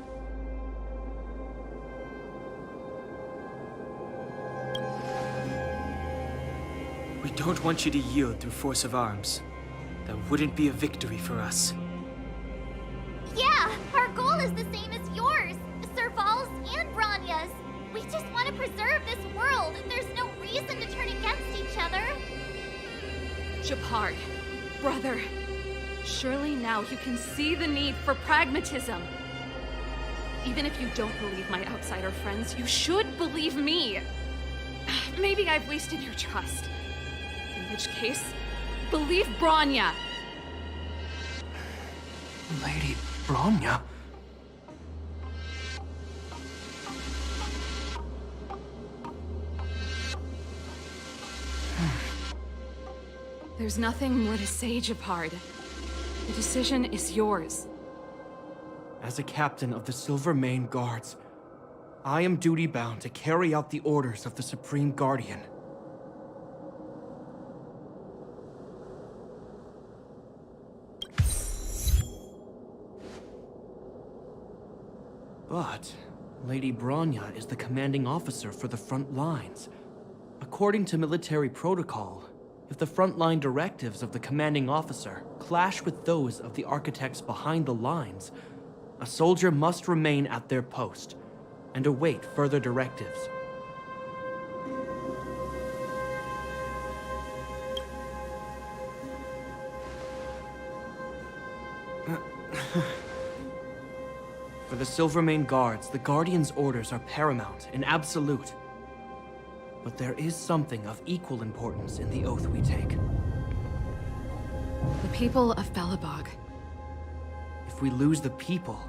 Speaker 6: We don't want you to yield through force of arms. That wouldn't be a victory for us.
Speaker 4: Yeah, our goal is the same as yours, Serval's and Bronya's. We just want to preserve this world. There's no reason to turn against each other.
Speaker 8: Japard, brother, surely now you can see the need for pragmatism. Even if you don't believe my outsider friends, you should believe me. Maybe I've wasted your trust. In which case, believe Bronya.
Speaker 9: Lady Bronya?
Speaker 8: There's nothing more to say, Japard. The decision is yours.
Speaker 9: As a captain of the Silvermane Guards, I am duty-bound to carry out the orders of the Supreme Guardian. But Lady Bronya is the commanding officer for the front lines. According to military protocol, if the frontline directives of the commanding officer clash with those of the architects behind the lines, a soldier must remain at their post and await further directives. For the Silvermane Guards, the Guardian's orders are paramount and absolute. But there is something of equal importance in the oath we take.
Speaker 8: The people of Belobog.
Speaker 9: If we lose the people,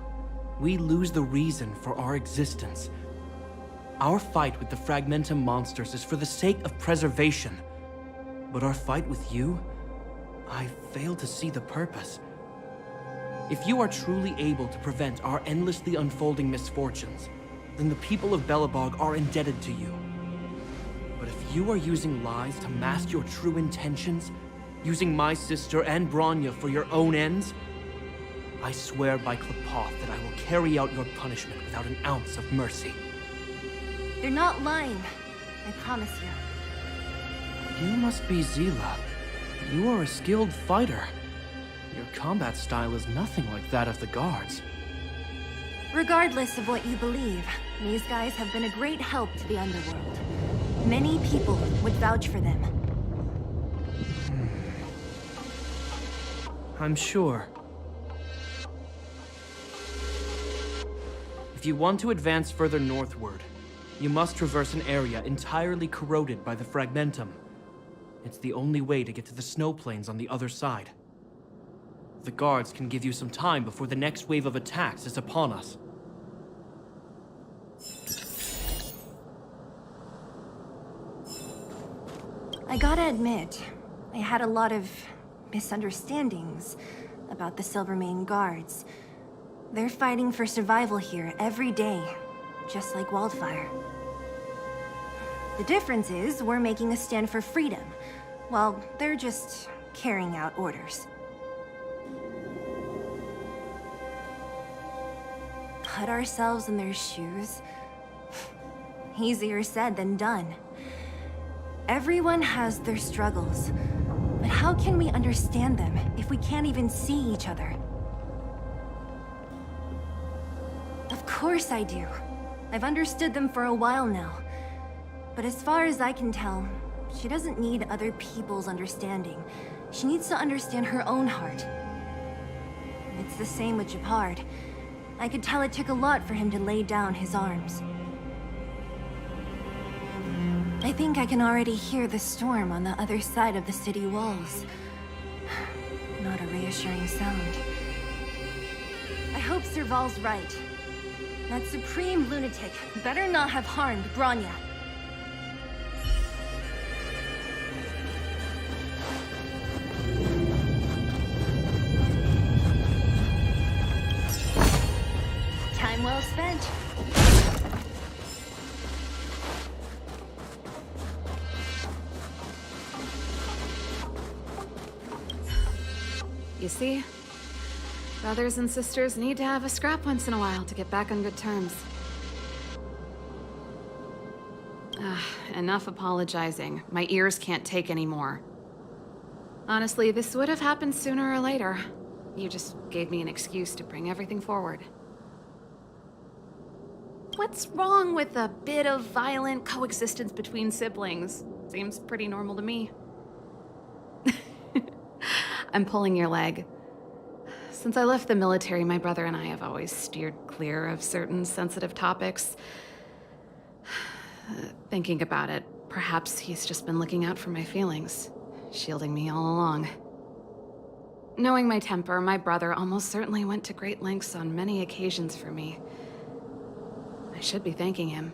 Speaker 9: we lose the reason for our existence. Our fight with the Fragmentum monsters is for the sake of preservation. But our fight with you, I fail to see the purpose. If you are truly able to prevent our endlessly unfolding misfortunes, then the people of Belobog are indebted to you. But if you are using lies to mask your true intentions, using my sister and Bronya for your own ends, I swear by Klepoth that I will carry out your punishment without an ounce of mercy.
Speaker 5: You're not lying. I promise you.
Speaker 9: You must be Zila. You are a skilled fighter. Your combat style is nothing like that of the guards.
Speaker 5: Regardless of what you believe, these guys have been a great help to the underworld. Many people would vouch for them.
Speaker 9: I'm sure. If you want to advance further northward, you must traverse an area entirely corroded by the Fragmentum. It's the only way to get to the snow plains on the other side. The guards can give you some time before the next wave of attacks is upon us.
Speaker 5: I gotta admit, I had a lot of misunderstandings about the Silvermane Guards. They're fighting for survival here every day, just like Wildfire. The difference is we're making a stand for freedom, while they're just carrying out orders. Put ourselves in their shoes. Easier said than done. Everyone has their struggles, but how can we understand them if we can't even see each other? Of course I do. I've understood them for a while now. But as far as I can tell, she doesn't need other people's understanding. She needs to understand her own heart. It's the same with Japard. I could tell it took a lot for him to lay down his arms. I think I can already hear the storm on the other side of the city walls. Not a reassuring sound. I hope Serval's right. That supreme lunatic better not have harmed Bronya. Time well spent.
Speaker 8: You see? Brothers and sisters need to have a scrap once in a while to get back on good terms. Enough apologizing. My ears can't take anymore. Honestly, this would have happened sooner or later. You just gave me an excuse to bring everything forward. What's wrong with a bit of violent coexistence between siblings? Seems pretty normal to me. I'm pulling your leg. Since I left the military, my brother and I have always steered clear of certain sensitive topics. Thinking about it, perhaps he's just been looking out for my feelings, shielding me all along. Knowing my temper, my brother almost certainly went to great lengths on many occasions for me. I should be thanking him.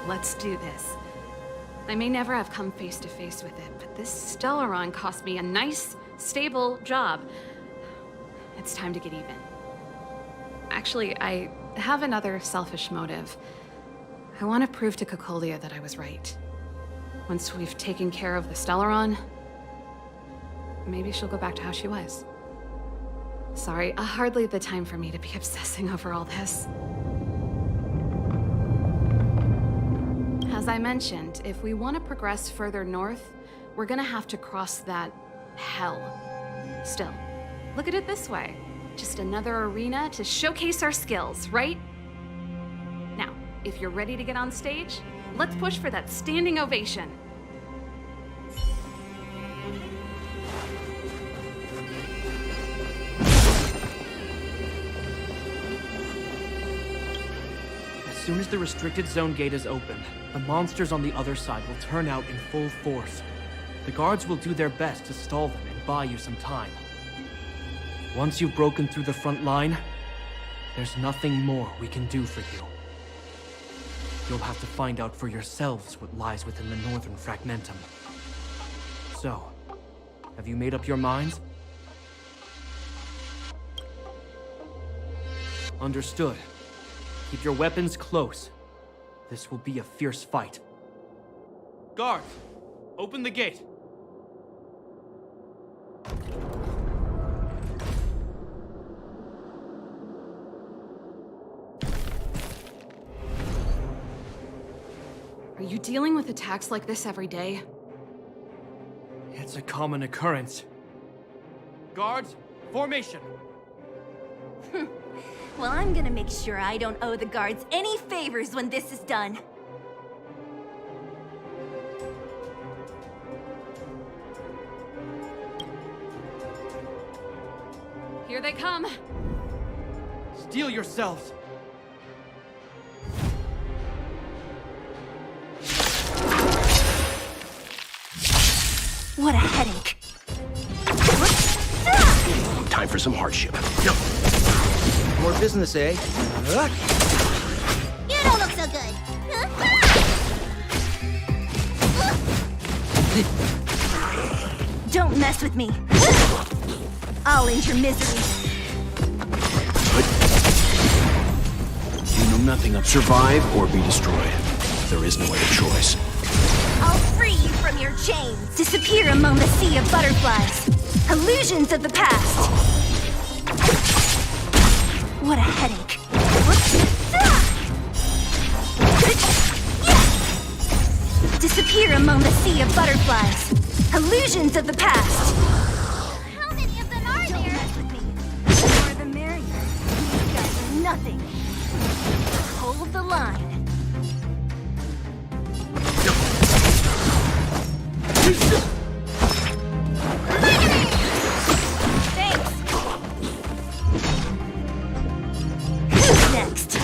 Speaker 8: Let's do this. I may never have come face to face with it, but this Stellaron cost me a nice, stable job. It's time to get even. Actually, I have another selfish motive. I want to prove to Cocolia that I was right. Once we've taken care of the Stellaron, maybe she'll go back to how she was. Sorry, hardly the time for me to be obsessing over all this. As I mentioned, if we want to progress further north, we're gonna have to cross that hell. Still, look at it this way. Just another arena to showcase our skills, right? Now, if you're ready to get on stage, let's push for that standing ovation.
Speaker 9: As soon as the restricted zone gate is open, the monsters on the other side will turn out in full force. The guards will do their best to stall them and buy you some time. Once you've broken through the front line, there's nothing more we can do for you. You'll have to find out for yourselves what lies within the northern fragmentum. So, have you made up your minds? Understood. Keep your weapons close. This will be a fierce fight. Guards, open the gate.
Speaker 8: Are you dealing with attacks like this every day?
Speaker 9: It's a common occurrence. Guards, formation.
Speaker 5: Well, I'm gonna make sure I don't owe the guards any favors when this is done.
Speaker 8: Here they come.
Speaker 9: Steel yourselves.
Speaker 5: What a headache.
Speaker 16: Time for some hardship.
Speaker 1: More business, eh?
Speaker 4: You don't look so good.
Speaker 5: Don't mess with me. I'll end your misery.
Speaker 16: You know nothing of survive or be destroyed. There is no other choice.
Speaker 5: I'll free you from your chains. Disappear among the sea of butterflies. Illusions of the past. What a headache. Disappear among the sea of butterflies. Illusions of the past.
Speaker 4: How many
Speaker 5: nothing. Hold the line. Thanks. Who's next?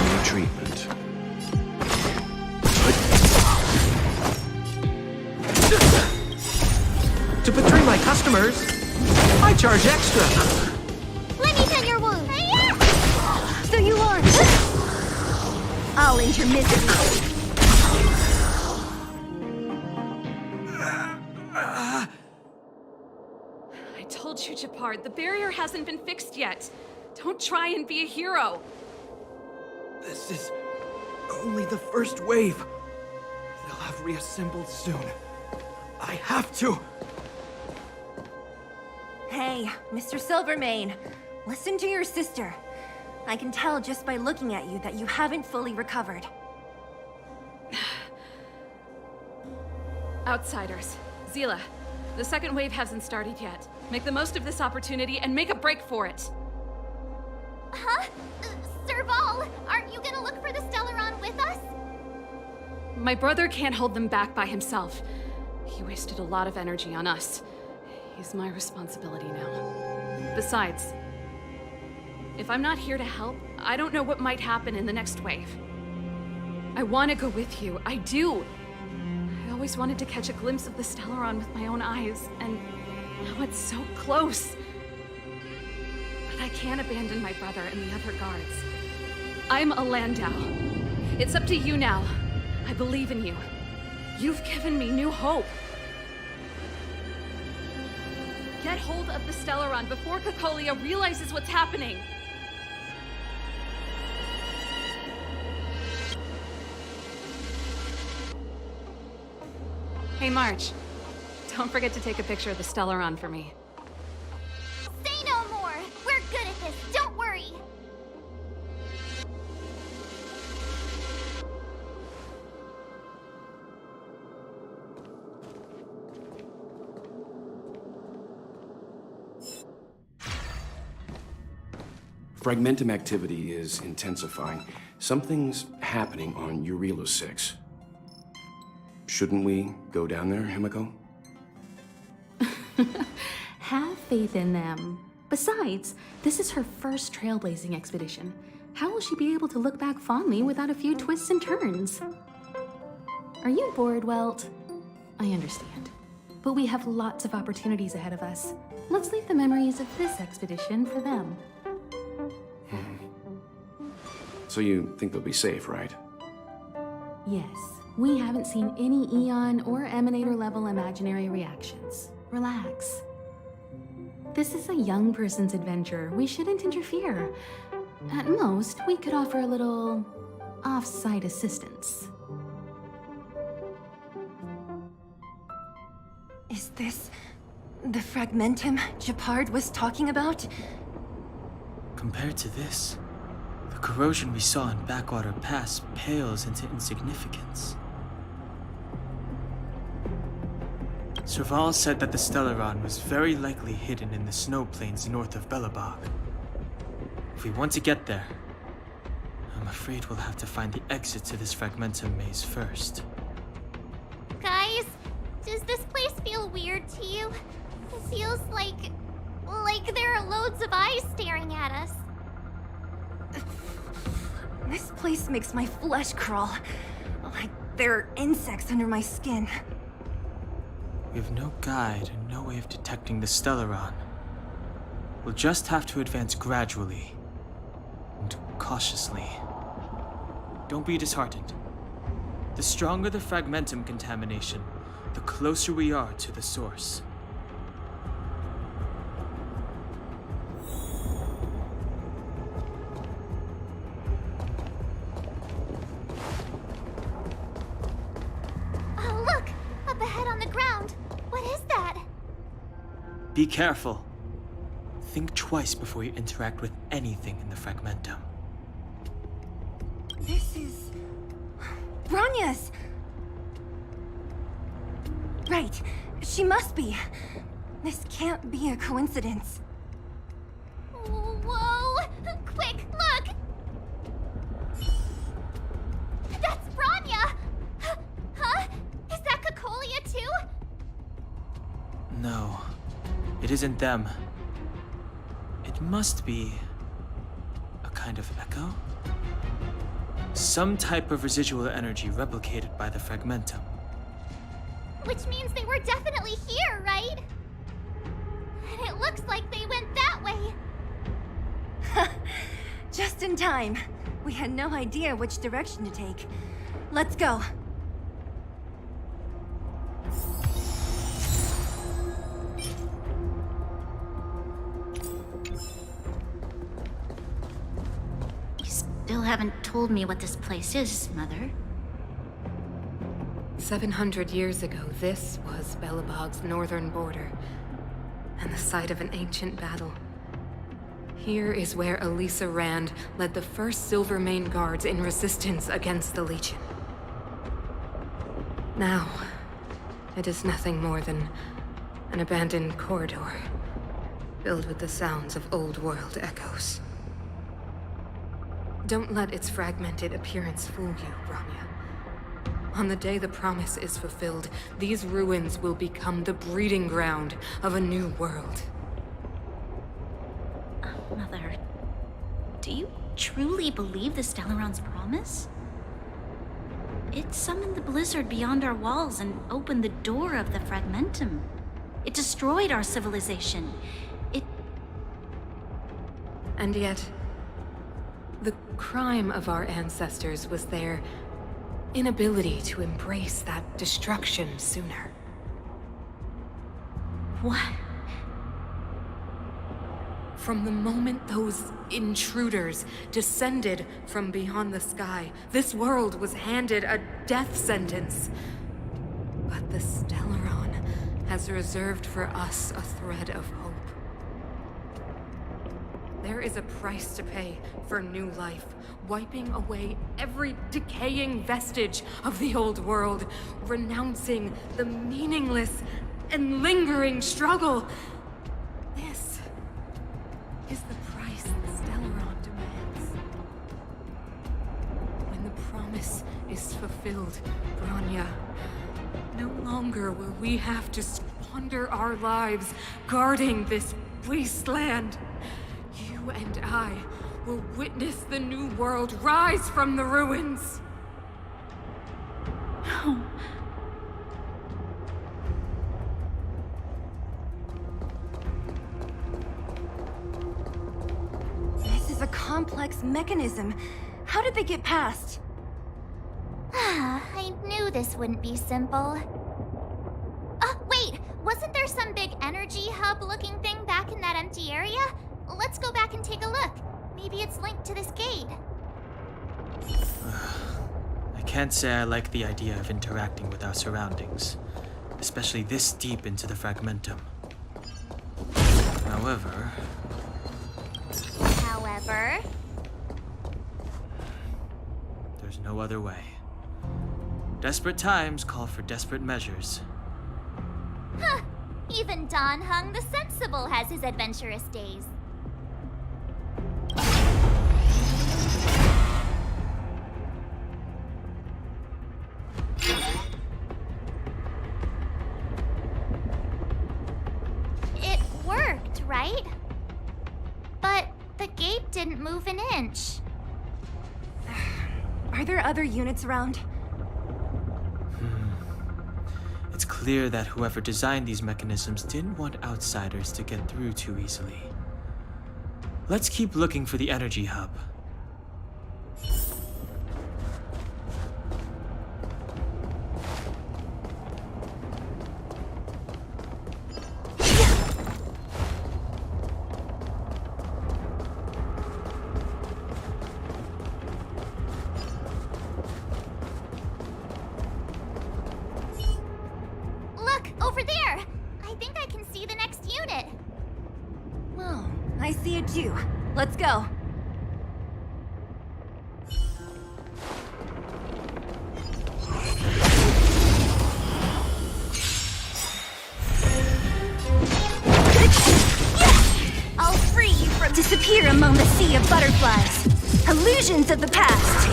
Speaker 11: New treatment.
Speaker 16: To betray my customers, I charge extra.
Speaker 4: Let me tend your wound.
Speaker 5: So you are. I'll end your misery.
Speaker 8: I told you, Japard, the barrier hasn't been fixed yet. Don't try and be a hero.
Speaker 12: This is only the first wave. They'll have reassembled soon. I have to.
Speaker 5: Hey, Mr. Silvermane, listen to your sister. I can tell just by looking at you that you haven't fully recovered.
Speaker 8: Outsiders. Zila, the second wave hasn't started yet. Make the most of this opportunity and make a break for it.
Speaker 4: Huh? Serval, aren't you gonna look for the Stellaron with us?
Speaker 8: My brother can't hold them back by himself. He wasted a lot of energy on us. He's my responsibility now. Besides, if I'm not here to help, I don't know what might happen in the next wave. I want to go with you. I do. I always wanted to catch a glimpse of the Stellaron with my own eyes, and now it's so close. But I can't abandon my brother and the other guards. I'm a Landau. It's up to you now. I believe in you. You've given me new hope. Get hold of the Stellaron before Cocolia realizes what's happening. Hey, March. Don't forget to take a picture of the Stellaron for me.
Speaker 4: Say no more! We're good at this, don't worry!
Speaker 15: Fragmentum activity is intensifying. Something's happening on Eurilo 6. Shouldn't we go down there, Himiko?
Speaker 17: Have faith in them. Besides, this is her first trailblazing expedition. How will she be able to look back fondly without a few twists and turns? Are you bored, Welt? I understand. But we have lots of opportunities ahead of us. Let's leave the memories of this expedition for them.
Speaker 15: So you think they'll be safe, right?
Speaker 17: Yes, we haven't seen any Eon or Emanator level imaginary reactions. Relax. This is a young person's adventure. We shouldn't interfere. At most, we could offer a little off-site assistance.
Speaker 5: Is this the Fragmentum Japard was talking about?
Speaker 6: Compared to this, the corrosion we saw in Backwater Pass pales into insignificance. Serval said that the Stellaron was very likely hidden in the snow plains north of Belobog. If we want to get there, I'm afraid we'll have to find the exit to this Fragmentum maze first.
Speaker 4: Guys, does this place feel weird to you? It feels like there are loads of eyes staring at us.
Speaker 5: This place makes my flesh crawl. Like there are insects under my skin.
Speaker 6: We have no guide and no way of detecting the Stellaron. We'll just have to advance gradually and cautiously. Don't be disheartened. The stronger the Fragmentum contamination, the closer we are to the source.
Speaker 4: Oh, look! Up ahead on the ground! What is that?
Speaker 6: Be careful. Think twice before you interact with anything in the Fragmentum.
Speaker 5: This is... Bronya's! Right. She must be. This can't be a coincidence.
Speaker 4: Whoa! Quick, look! That's Bronya! Huh? Is that Cacolia too?
Speaker 6: No, it isn't them. It must be a kind of echo? Some type of residual energy replicated by the fragmentum.
Speaker 4: Which means they were definitely here, right? And it looks like they went that way.
Speaker 5: Just in time. We had no idea which direction to take. Let's go.
Speaker 2: You still haven't told me what this place is, Mother.
Speaker 3: 700 years ago, this was Belobog's northern border, and the site of an ancient battle. Here is where Elisa Rand led the first Silvermane Guards in resistance against the Legion. Now, it is nothing more than an abandoned corridor, filled with the sounds of old-world echoes. Don't let its fragmented appearance fool you, Bronya. On the day the promise is fulfilled, these ruins will become the breeding ground of a new world.
Speaker 2: Mother, do you truly believe the Stellaron's promise? It summoned the blizzard beyond our walls and opened the door of the fragmentum. It destroyed our civilization.
Speaker 3: And yet, the crime of our ancestors was their inability to embrace that destruction sooner.
Speaker 2: What?
Speaker 3: From the moment those intruders descended from beyond the sky, this world was handed a death sentence. But the Stellaron has reserved for us a thread of hope. There is a price to pay for new life, wiping away every decaying vestige of the old world, renouncing the meaningless and lingering struggle. This is the price the Stellaron demands. When the promise is fulfilled, Bronya, no longer will we have to squander our lives guarding this wasteland. You and I will witness the new world rise from the ruins.
Speaker 2: No.
Speaker 5: This is a complex mechanism. How did they get past?
Speaker 4: I knew this wouldn't be simple. Wait! Wasn't there some big energy hub-looking thing back in that empty area? Let's go back and take a look. Maybe it's linked to this gate.
Speaker 6: I can't say I like the idea of interacting with our surroundings, especially this deep into the fragmentum. However... there's no other way. Desperate times call for desperate measures.
Speaker 4: Huh. Even Don Hung the Sensible has his adventurous days. It worked, right? But the gate didn't move an inch.
Speaker 5: Are there other units around?
Speaker 6: It's clear that whoever designed these mechanisms didn't want outsiders to get through too easily. Let's keep looking for the energy hub.
Speaker 4: Over there! I think I can see the next unit.
Speaker 5: Oh, I see it too. Let's go. Disappear among the sea of butterflies. Illusions of the past.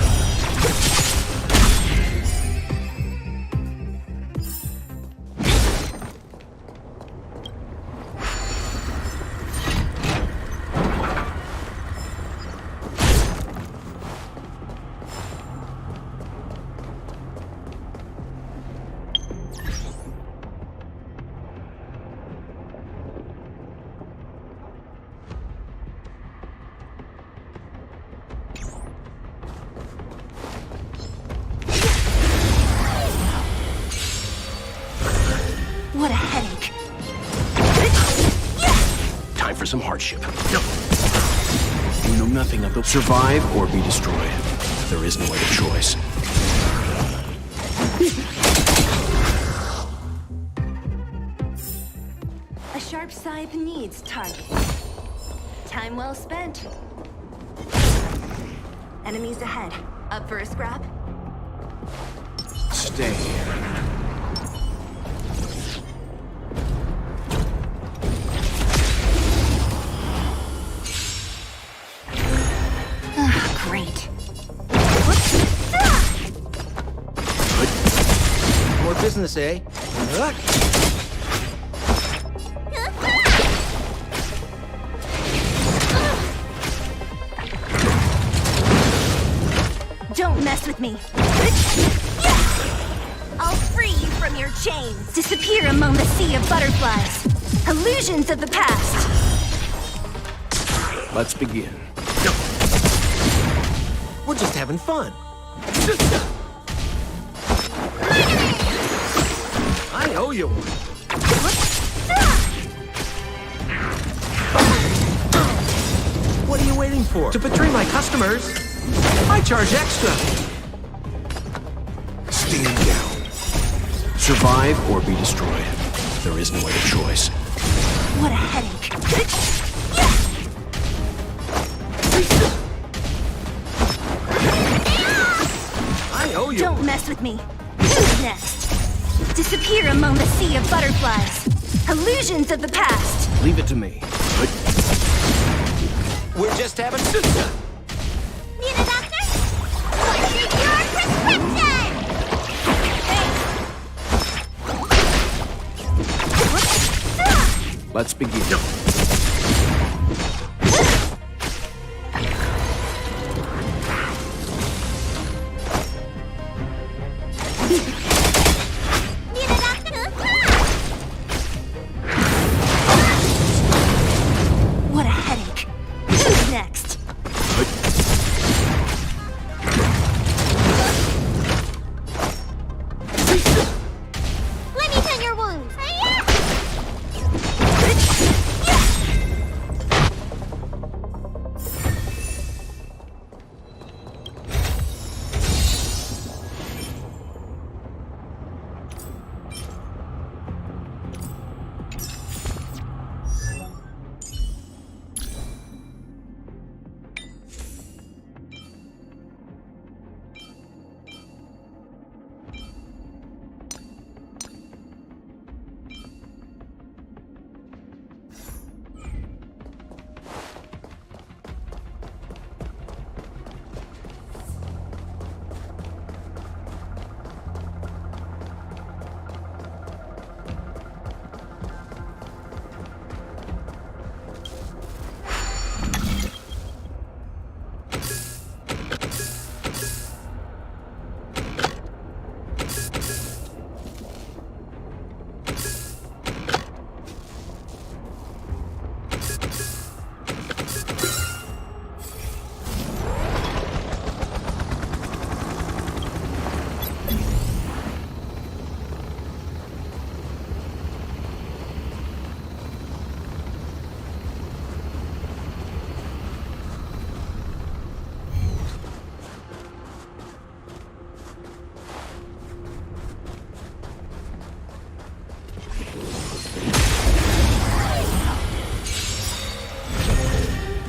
Speaker 5: What a headache.
Speaker 15: Time for some hardship. No. You know nothing of the survive or be destroyed. There is no other choice.
Speaker 5: A sharp scythe needs target. Time well spent. Enemies ahead. Up for a scrap?
Speaker 15: Stay here.
Speaker 5: Great.
Speaker 1: More business, eh?
Speaker 5: Don't mess with me. I'll free you from your chains. Disappear among the sea of butterflies. Illusions of the past.
Speaker 15: Let's begin.
Speaker 16: We're just having fun. I owe you one. What are you waiting for? To betray my customers? I charge extra.
Speaker 15: Stand down. Survive or be destroyed. There is no other choice.
Speaker 5: What a headache.
Speaker 16: I owe you.
Speaker 5: Don't mess with me. Who's next? Disappear among the sea of butterflies. Illusions of the past.
Speaker 15: Leave it to me.
Speaker 16: We're just having
Speaker 4: Need a doctor? What's your prescription?
Speaker 15: Let's begin.
Speaker 5: What a headache. Who's next?
Speaker 4: Let me tend your wounds.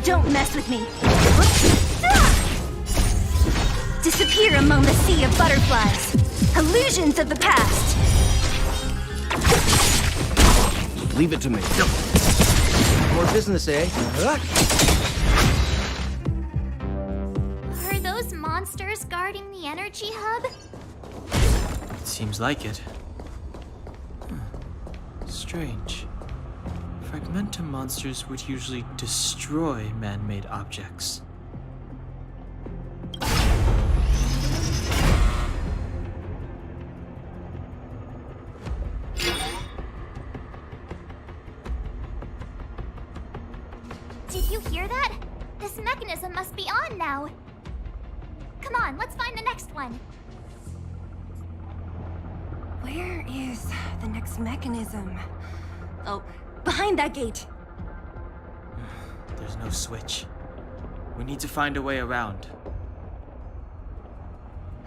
Speaker 5: Don't mess with me. Disappear among the sea of butterflies. Illusions of the past.
Speaker 15: Leave it to me.
Speaker 1: More business, eh?
Speaker 4: monsters guarding the energy hub?
Speaker 6: It seems like it. Strange. Fragmentum monsters would usually destroy man-made objects.
Speaker 4: Did you hear that? This mechanism must be on now. Come on, let's find the next one.
Speaker 5: Where is the next mechanism? Oh, behind that gate.
Speaker 6: There's no switch. We need to find a way around.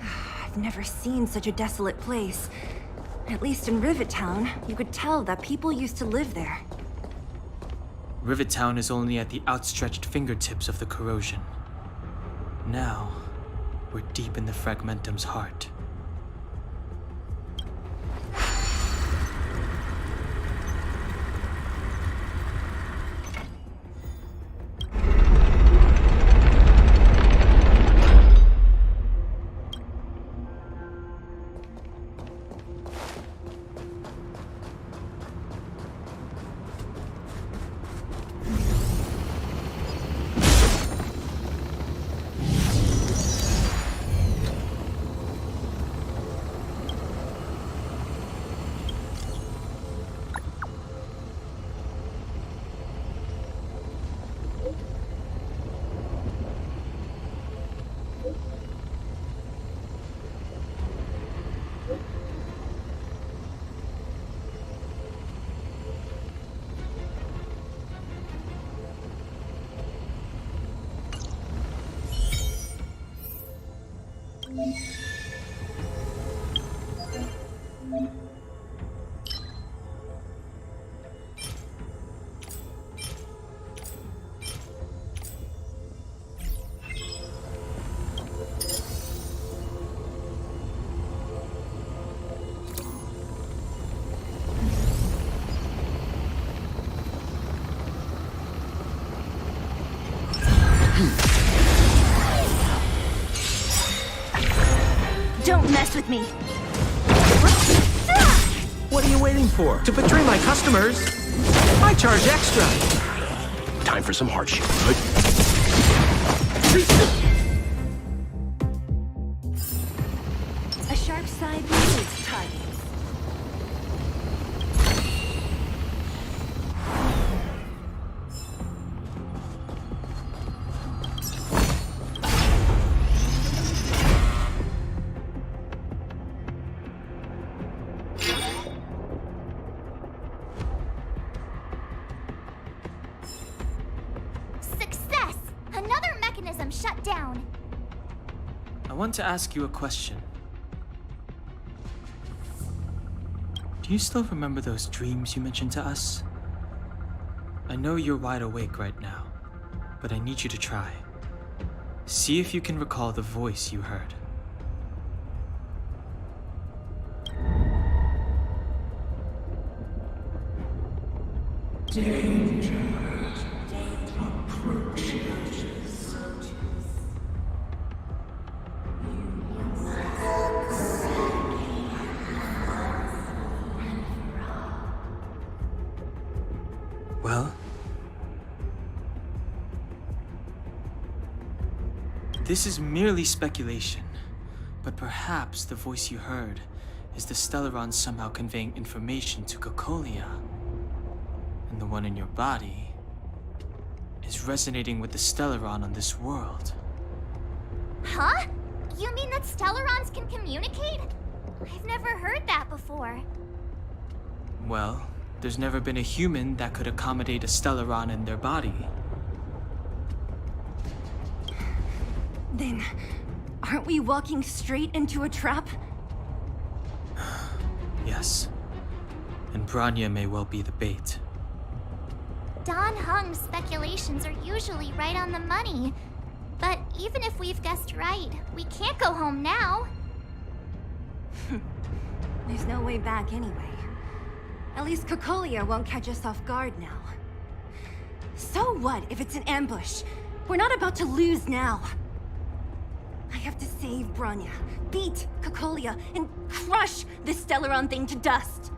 Speaker 5: I've never seen such a desolate place. At least in Rivet Town, you could tell that people used to live there.
Speaker 6: Rivet Town is only at the outstretched fingertips of the corrosion. Now, we're deep in the Fragmentum's heart.
Speaker 5: Don't mess with me!
Speaker 16: What are you waiting for? To betray my customers? I charge extra!
Speaker 15: Time for some hardship, good?
Speaker 5: A sharp side needs targets.
Speaker 4: Success! Another mechanism shut down.
Speaker 6: I want to ask you a question. Do you still remember those dreams you mentioned to us? I know you're wide awake right now, but I need you to try. See if you can recall the voice you heard. Well, this is merely speculation, but perhaps the voice you heard is the Stellaron somehow conveying information to Cocolia. And the one in your body is resonating with the Stellaron on this world.
Speaker 4: Huh? You mean that Stellarons can communicate? I've never heard that before.
Speaker 6: Well, there's never been a human that could accommodate a Stellaron in their body.
Speaker 5: Then, aren't we walking straight into a trap?
Speaker 6: Yes. And Bronya may well be the bait.
Speaker 4: Don Hung's speculations are usually right on the money. But even if we've guessed right, we can't go home now.
Speaker 5: There's no way back anyway. At least Cocolia won't catch us off guard now. So what if it's an ambush? We're not about to lose now. I have to save Bronya, beat Cocolia, and crush this Stellaron thing to dust.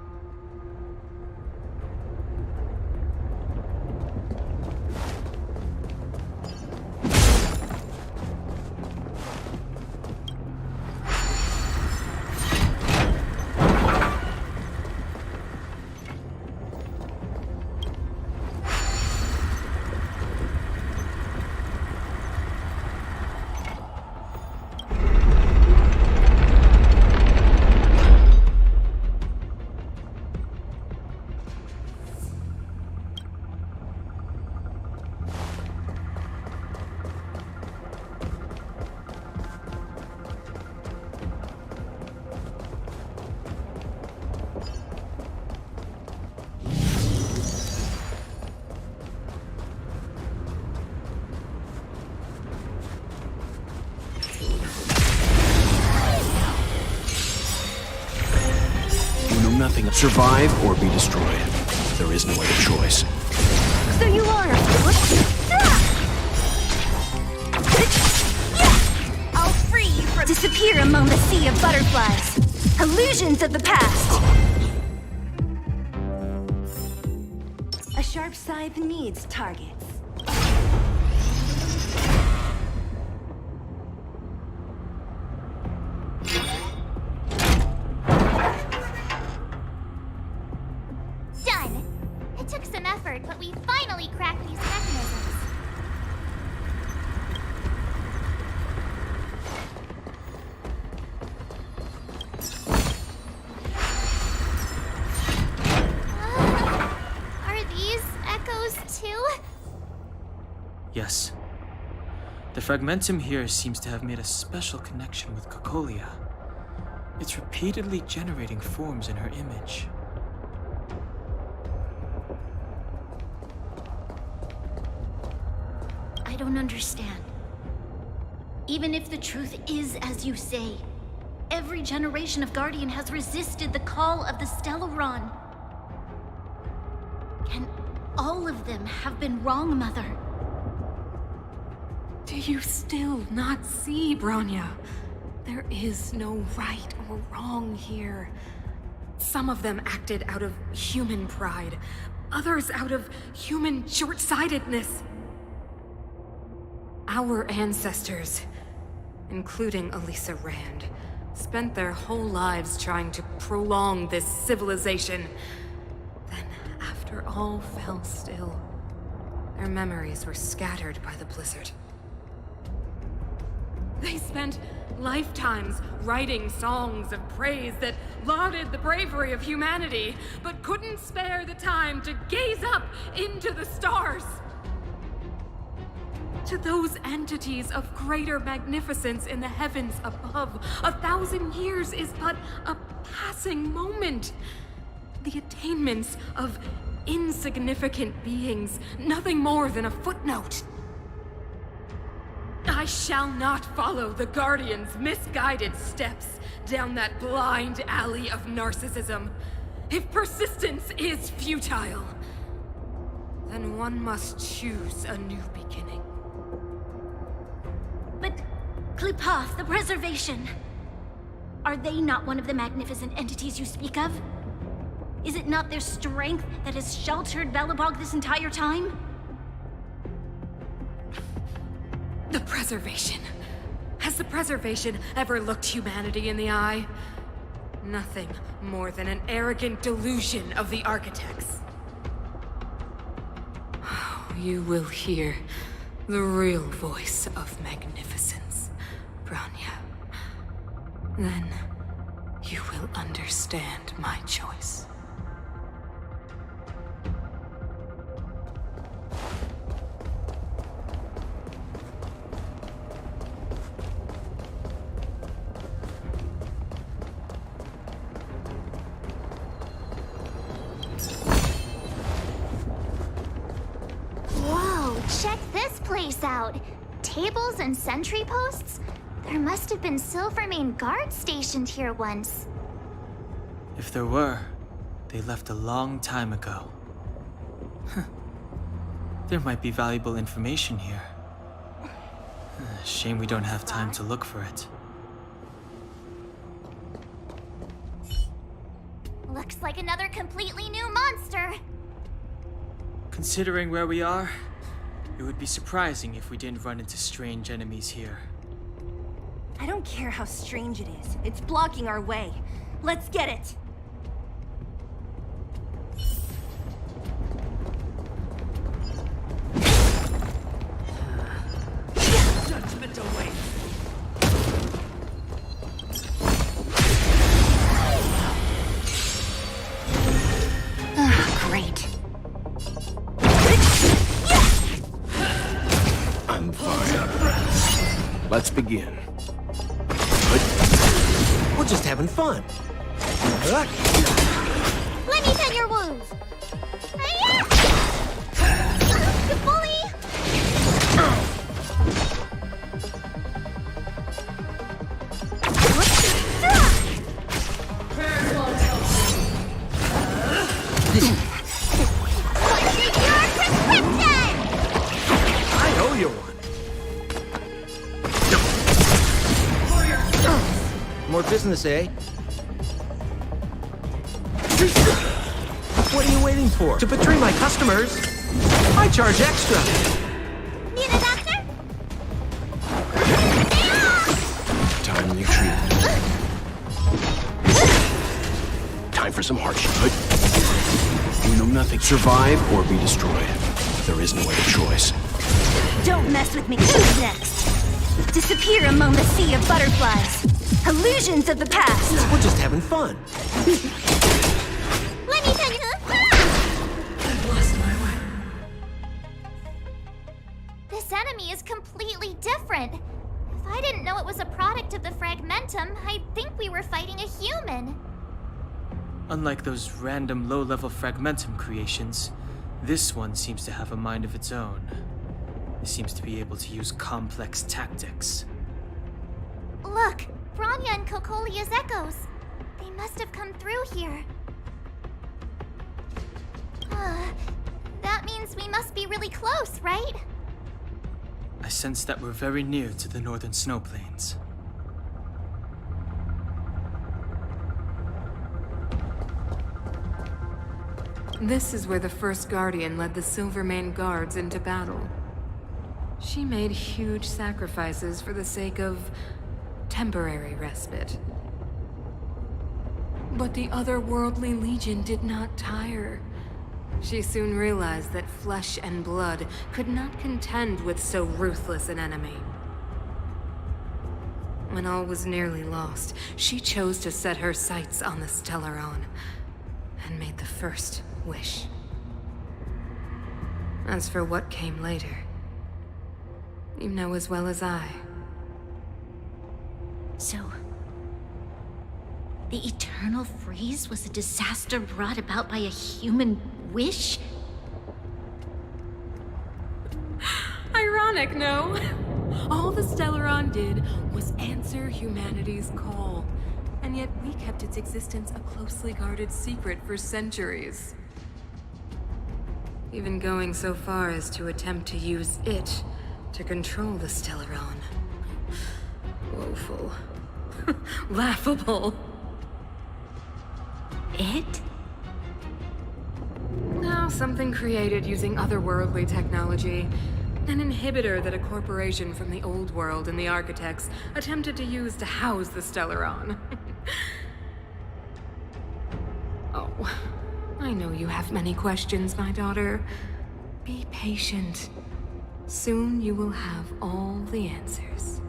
Speaker 15: Nothing. Survive or be destroyed. There is no other choice.
Speaker 5: So you are. I'll free you from disappear among the sea of butterflies. Illusions of the past. A sharp scythe needs targets.
Speaker 4: But we finally cracked these mechanisms. Are these echoes too?
Speaker 6: Yes. The fragmentum here seems to have made a special connection with Cocolia. It's repeatedly generating forms in her image.
Speaker 2: I don't understand. Even if the truth is as you say, every generation of Guardian has resisted the call of the Stellaron. Can all of them have been wrong, Mother?
Speaker 3: Do you still not see, Bronya? There is no right or wrong here. Some of them acted out of human pride, others out of human short-sightedness. Our ancestors, including Elisa Rand, spent their whole lives trying to prolong this civilization. Then, after all fell still, their memories were scattered by the blizzard. They spent lifetimes writing songs of praise that lauded the bravery of humanity, but couldn't spare the time to gaze up into the stars. To those entities of greater magnificence in the heavens above, 1,000 years is but a passing moment. The attainments of insignificant beings, nothing more than a footnote. I shall not follow the Guardian's misguided steps down that blind alley of narcissism. If persistence is futile, then one must choose a new beginning.
Speaker 2: But Klipoth, the Preservation, are they not one of the magnificent entities you speak of? Is it not their strength that has sheltered Belobog this entire time?
Speaker 3: The Preservation. Has the Preservation ever looked humanity in the eye? Nothing more than an arrogant delusion of the Architects. You will hear the real voice of magnificence, Bronya. Then you will understand my choice.
Speaker 4: Check this place out. Tables and sentry posts? There must have been Silvermane guards stationed here once.
Speaker 6: If there were, they left a long time ago. There might be valuable information here. Shame we don't have time to look for it.
Speaker 4: Looks like another completely new monster.
Speaker 6: Considering where we are, it would be surprising if we didn't run into strange enemies here.
Speaker 5: I don't care how strange it is. It's blocking our way. Let's get it!
Speaker 16: Judgment away.
Speaker 4: Great.
Speaker 15: I'm fine. Let's begin.
Speaker 16: We're just having fun.
Speaker 4: Let me tend your wounds. You bully!
Speaker 16: I owe you one. More business, eh? What are you waiting for? To betray my customers? I charge extra.
Speaker 4: Need a doctor?
Speaker 15: Timely treatment. Time for some hardship. You know nothing. Survive or be destroyed. There is no other choice.
Speaker 5: Don't mess with me. Who's next? Disappear among the sea of butterflies. Illusions of the past.
Speaker 16: We're just having fun.
Speaker 4: Let me tend you. This enemy is completely different. If I didn't know it was a product of the Fragmentum, I'd think we were fighting a human.
Speaker 6: Unlike those random low-level Fragmentum creations, this one seems to have a mind of its own. It seems to be able to use complex tactics.
Speaker 4: Look, Bronya and Kokolia's echoes. They must have come through here. That means we must be really close, right?
Speaker 6: I sense that we're very near to the northern snow plains.
Speaker 3: This is where the first Guardian led the Silvermane Guards into battle. She made huge sacrifices for the sake of temporary respite. But the otherworldly Legion did not tire. She soon realized that flesh and blood could not contend with so ruthless an enemy. When all was nearly lost, she chose to set her sights on the Stellaron and made the first wish. As for what came later, you know as well as I.
Speaker 2: So, the eternal freeze was a disaster brought about by a human wish?
Speaker 3: Ironic, no? All the Stellaron did was answer humanity's call, and yet we kept its existence a closely guarded secret for centuries. Even going so far as to attempt to use it to control the Stellaron. Woeful. Laughable.
Speaker 2: It?
Speaker 3: No, something created using otherworldly technology. An inhibitor that a corporation from the old world and the Architects attempted to use to house the Stellaron. Oh, I know you have many questions, my daughter. Be patient. Soon you will have all the answers.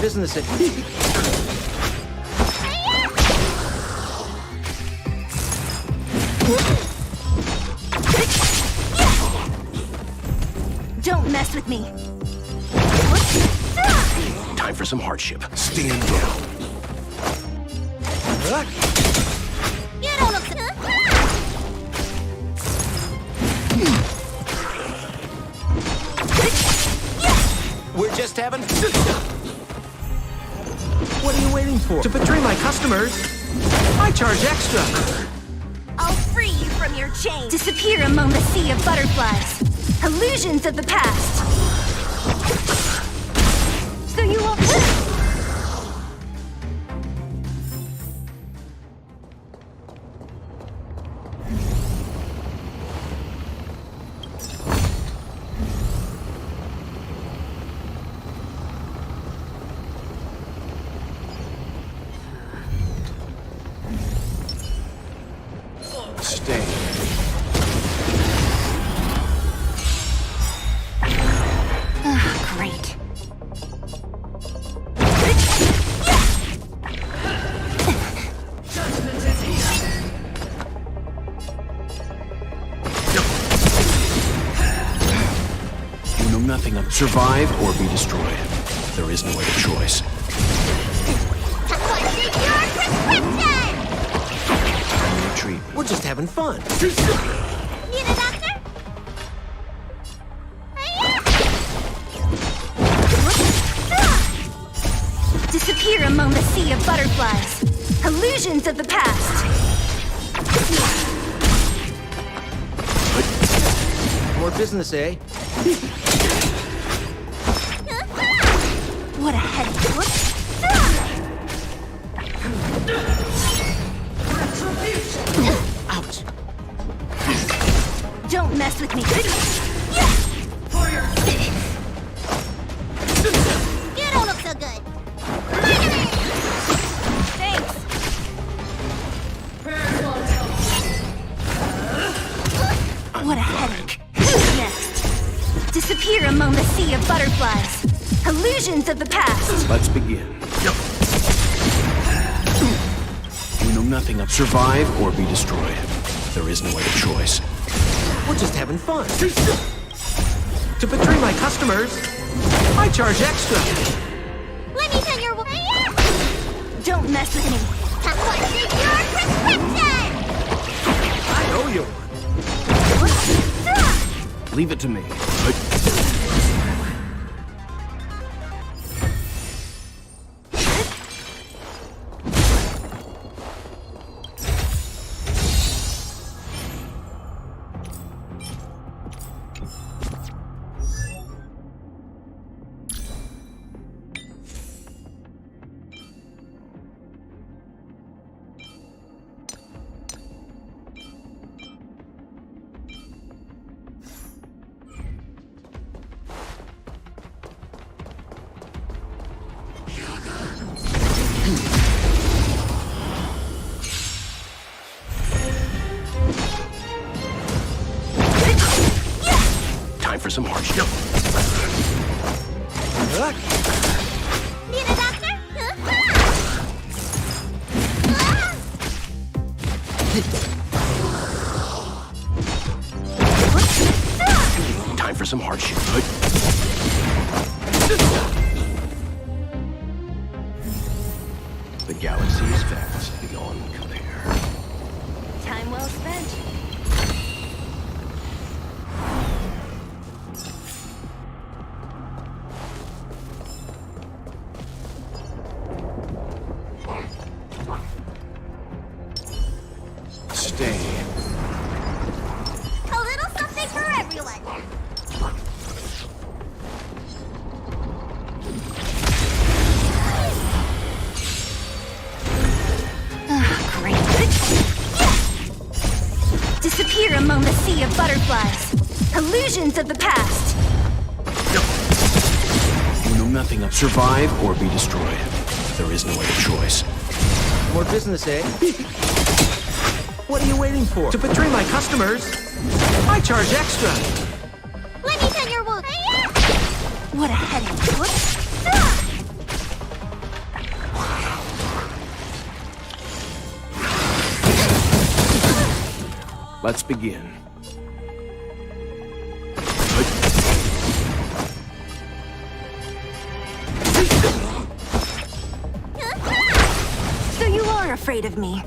Speaker 16: business at...
Speaker 5: Don't mess with me.
Speaker 15: Time for some hardship. Stand down.
Speaker 4: You don't look so...
Speaker 16: We're just having... What are you waiting for? To betray my customers? I charge extra.
Speaker 5: I'll free you from your chains. Disappear among the sea of butterflies. Illusions of the past. So you won't...
Speaker 15: Stay.
Speaker 5: Great.
Speaker 15: You know nothing of survive or be destroyed. There is no other choice. Retreat.
Speaker 16: We're just having fun.
Speaker 4: Need a doctor?
Speaker 5: Disappear among the sea of butterflies. Illusions of the past.
Speaker 16: More business, eh?
Speaker 5: What a headache.
Speaker 16: Ouch.
Speaker 5: Don't mess with me.
Speaker 4: You don't look so good.
Speaker 5: Thanks. What a headache. Who's next? Disappear among the sea of butterflies. Illusions of the past.
Speaker 15: Let's begin. You know nothing of survive or be destroyed. There is no other choice.
Speaker 16: We're just having fun. To betray my customers, I charge extra.
Speaker 4: Let me send your...
Speaker 5: Don't mess with me.
Speaker 4: What's your prescription?
Speaker 16: I owe you.
Speaker 15: Leave it to me. Time for some hardship.
Speaker 4: Need a doctor?
Speaker 15: Time for some hardship. The galaxy is vast beyond compare.
Speaker 5: Time well spent.
Speaker 15: Stay.
Speaker 4: A little something for everyone.
Speaker 5: Great. Disappear among the sea of butterflies. Illusions of the past.
Speaker 15: You know nothing of survive or be destroyed. There is no other choice.
Speaker 16: More business, eh? What are you waiting for? To betray my customers, I charge extra.
Speaker 4: Let me send your wound.
Speaker 5: What a headache.
Speaker 15: Let's begin.
Speaker 5: So you are afraid of me.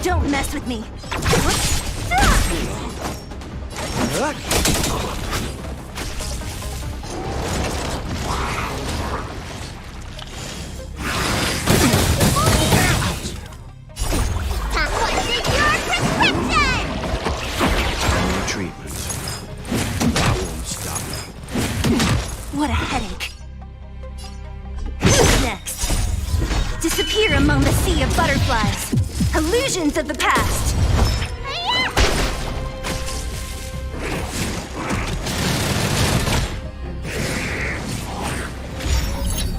Speaker 5: Don't mess with me.
Speaker 15: Treatment. That won't stop me.
Speaker 5: What a headache. Who's next? Disappear among the sea of butterflies. Illusions of the past.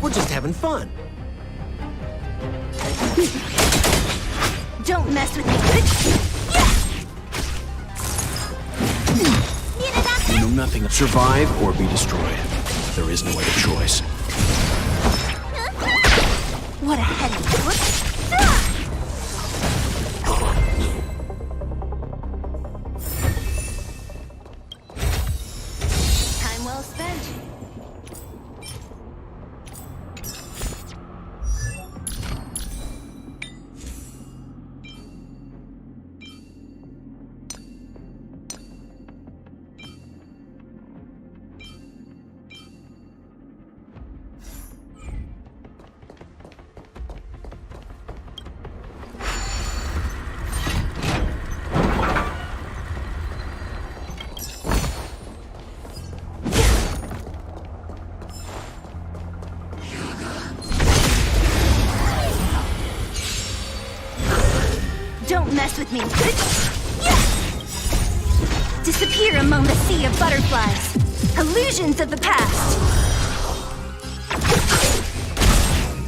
Speaker 16: We're just having fun.
Speaker 5: Don't mess with me.
Speaker 15: You know nothing of survive or be destroyed. There is no other choice.
Speaker 5: What a headache. Time well spent. Don't mess with me. Disappear among the sea of butterflies. Illusions of the past.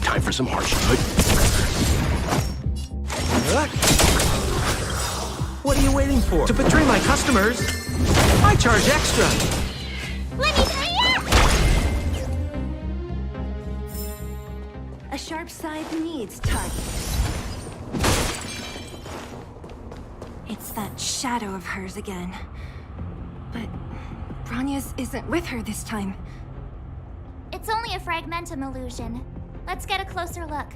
Speaker 15: Time for some hardship.
Speaker 16: What are you waiting for? To betray my customers? I charge extra.
Speaker 4: Let me
Speaker 5: A sharp scythe needs touch. It's that shadow of hers again. But Bronya's isn't with her this time.
Speaker 4: It's only a fragmentum illusion. Let's get a closer look.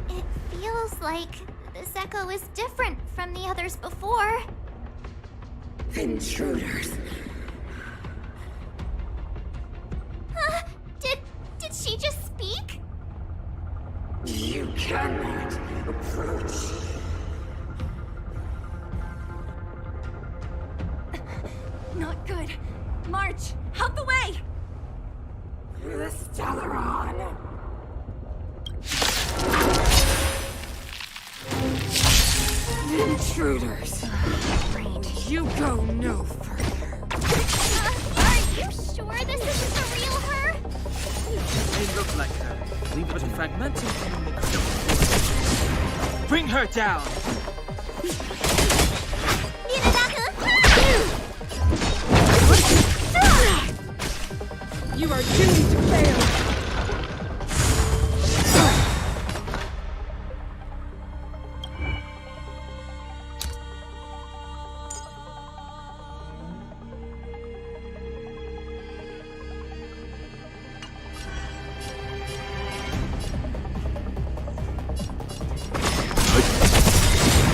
Speaker 4: It feels like this echo is different from the others before.
Speaker 18: Intruders.
Speaker 4: Huh? Did she just speak?
Speaker 18: You cannot approach.
Speaker 5: Not good. March, out the way!
Speaker 18: The Stellaron. Intruders. You go no further.
Speaker 4: Are you sure this isn't the real her?
Speaker 6: They look like her. Leave it to fragmenting. Bring her down!
Speaker 18: You are doomed to fail.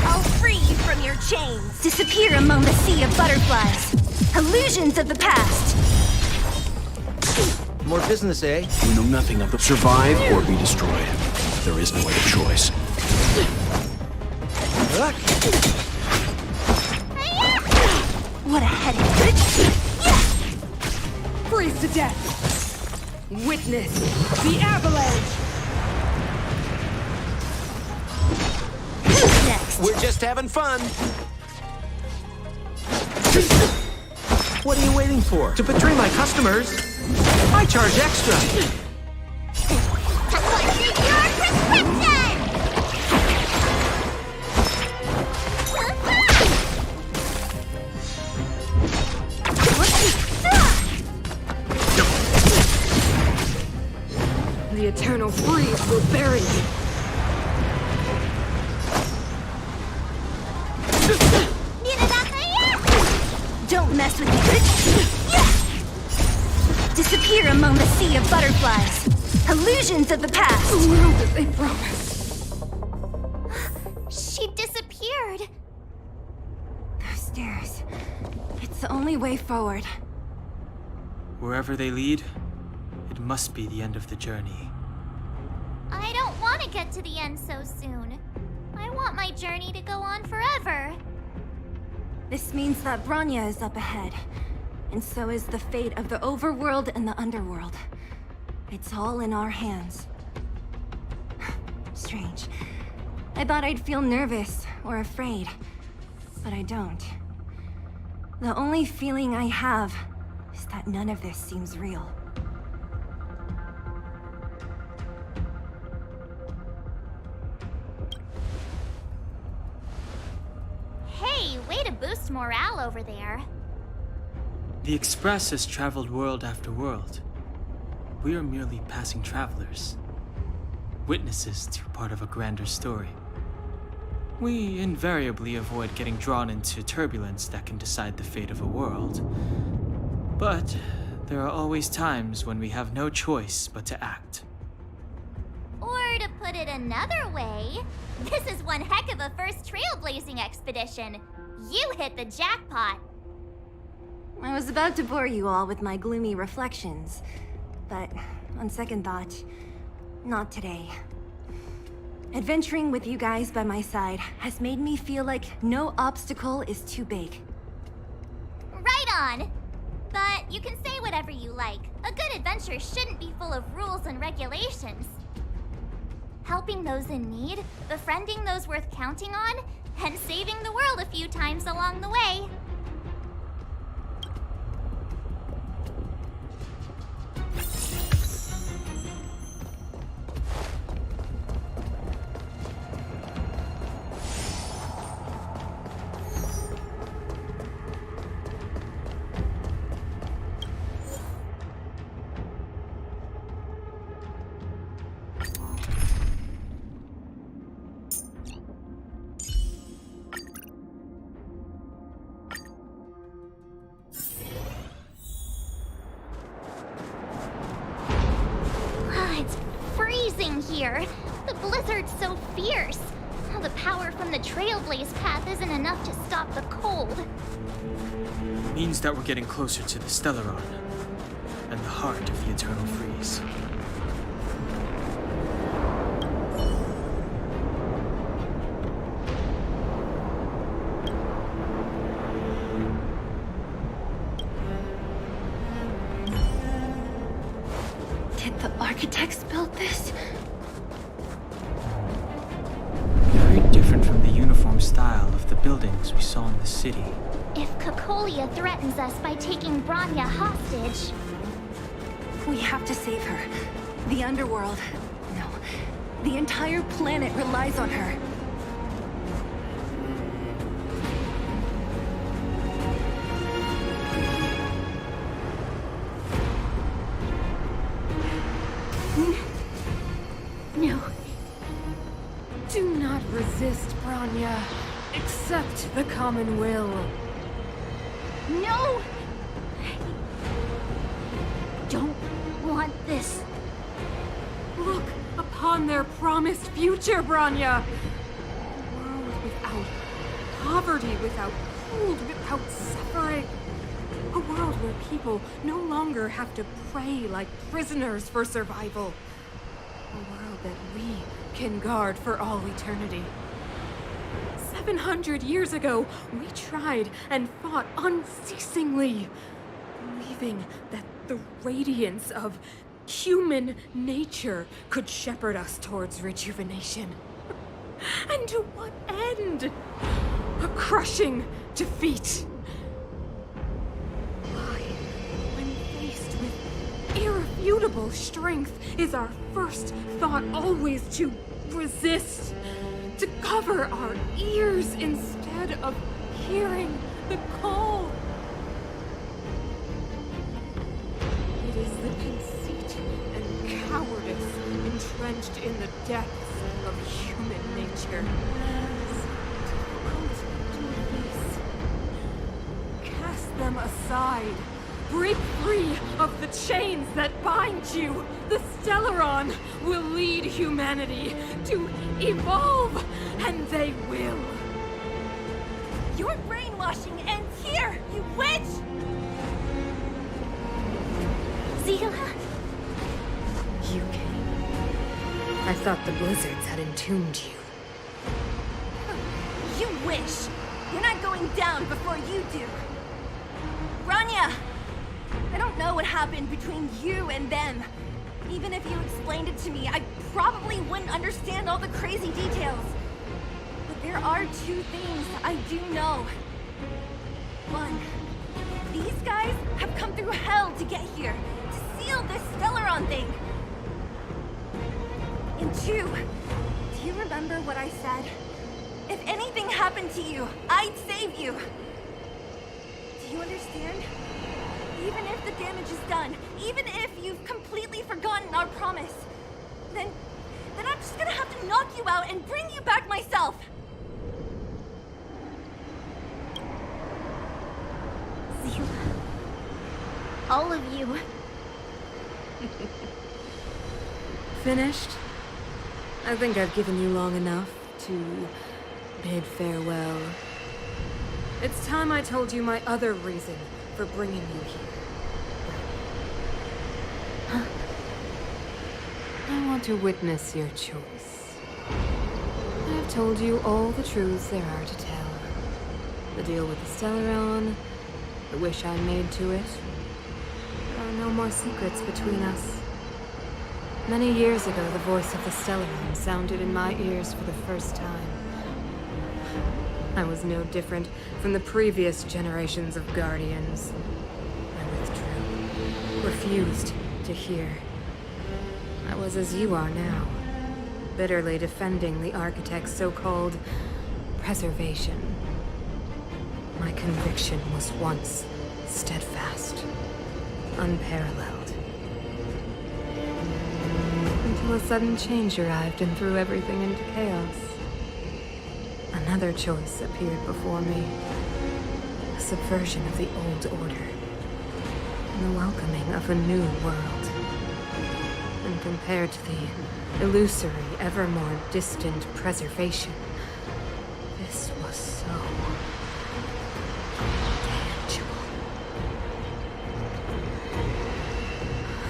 Speaker 5: I'll free you from your chains. Disappear among the sea of butterflies. Illusions of the past.
Speaker 16: More business, eh?
Speaker 15: You know nothing of the survive or be destroyed. There is no other choice.
Speaker 5: What a headache.
Speaker 18: Freeze to death. Witness the avalanche.
Speaker 5: Who's next?
Speaker 16: We're just having fun. What are you waiting for? To betray my customers? I charge extra.
Speaker 3: baby.
Speaker 5: Don't mess with me. Disappear among the sea of butterflies. Illusions of the past.
Speaker 3: The world that they promised.
Speaker 4: She disappeared.
Speaker 5: Those stairs. It's the only way forward.
Speaker 6: Wherever they lead, it must be the end of the journey.
Speaker 4: I don't want to get to the end so soon. I want my journey to go on forever.
Speaker 5: This means that Bronya is up ahead. And so is the fate of the overworld and the underworld. It's all in our hands. Strange. I thought I'd feel nervous or afraid, but I don't. The only feeling I have is that none of this seems real.
Speaker 4: Hey, way to boost morale over there.
Speaker 6: The Express has traveled world after world. We are merely passing travelers, witnesses to part of a grander story. We invariably avoid getting drawn into turbulence that can decide the fate of a world. But there are always times when we have no choice but to act.
Speaker 4: Or to put it another way, this is one heck of a first trailblazing expedition. You hit the jackpot.
Speaker 5: I was about to bore you all with my gloomy reflections, but on second thought, not today. Adventuring with you guys by my side has made me feel like no obstacle is too big.
Speaker 4: Right on. But you can say whatever you like. A good adventure shouldn't be full of rules and regulations. Helping those in need, befriending those worth counting on, and saving the world a few times along the way. Here. The blizzard's so fierce. The power from the Trailblaze path isn't enough to stop the cold.
Speaker 6: Means that we're getting closer to the Stellaron, and the heart of the Eternal Freeze.
Speaker 5: Did the architects build this?
Speaker 6: Different from the uniform style of the buildings we saw in the city.
Speaker 4: If Cocolia threatens us by taking Bronya hostage...
Speaker 5: We have to save her. The underworld... No. The entire planet relies on her.
Speaker 4: No.
Speaker 3: Do not resist, Bronya. Accept the common will.
Speaker 4: No! I don't want this.
Speaker 3: Look upon their promised future, Bronya! A world without poverty, without cold, without suffering. A world where people no longer have to pray like prisoners for survival. A world that we can guard for all eternity. 700 years ago, we tried and fought unceasingly, believing that the radiance of human nature could shepherd us towards rejuvenation. And to what end? A crushing defeat. Why, when faced with irrefutable strength, is our first thought always to resist? To cover our ears instead of hearing the call. It is the conceit and cowardice entrenched in the depths of human nature. So difficult to release. Cast them aside. Break free of the chains that bind you. The Stellaron will lead humanity to evolve, and they will.
Speaker 5: Your brainwashing ends here, you witch!
Speaker 2: Zila?
Speaker 3: You came. I thought the blizzards had entombed you.
Speaker 5: You wish! You're not going down before you do. Rania! I don't know what happened between you and them. Even if you explained it to me, I probably wouldn't understand all the crazy details. But there are two things I do know. One, these guys have come through hell to get here, to seal this Stellaron thing. And two, do you remember what I said? If anything happened to you, I'd save you. Do you understand? Even if the damage is done, even if you've completely forgotten our promise, then I'm just gonna have to knock you out and bring you back myself.
Speaker 2: Zila. All of you.
Speaker 3: Finished? I think I've given you long enough to bid farewell. It's time I told you my other reason for bringing you here.
Speaker 2: Huh?
Speaker 3: I want to witness your choice. I've told you all the truths there are to tell. The deal with the Stellaron, the wish I made to it. There are no more secrets between us. Many years ago, the voice of the Stellaron sounded in my ears for the first time. I was no different from the previous generations of Guardians. I withdrew, refused to hear. I was as you are now, bitterly defending the Architect's so-called preservation. My conviction was once steadfast, unparalleled. Until a sudden change arrived and threw everything into chaos. Another choice appeared before me. A subversion of the old order. And the welcoming of a new world. And compared to the illusory, ever more distant preservation, this was so tangible.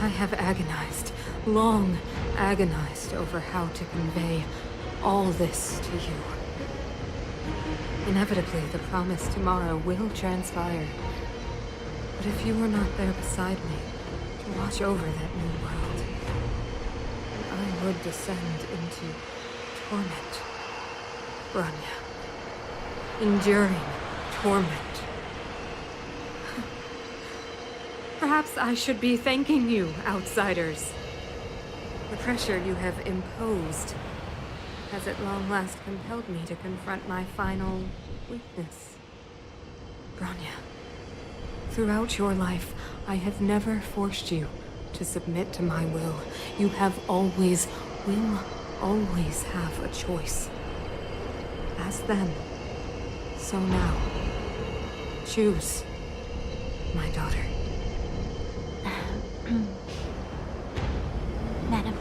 Speaker 3: I have agonized, long agonized over how to convey all this to you. Inevitably, the promise tomorrow will transpire. But if you were not there beside me, to watch over that new world, I would descend into torment. Rania. Enduring torment. Perhaps I should be thanking you, outsiders. The pressure you have imposed has at long last compelled me to confront my final weakness. Rania, throughout your life, I have never forced you to submit to my will. You have always, will always have a choice. As then, so now. Choose, my daughter.
Speaker 2: Madam,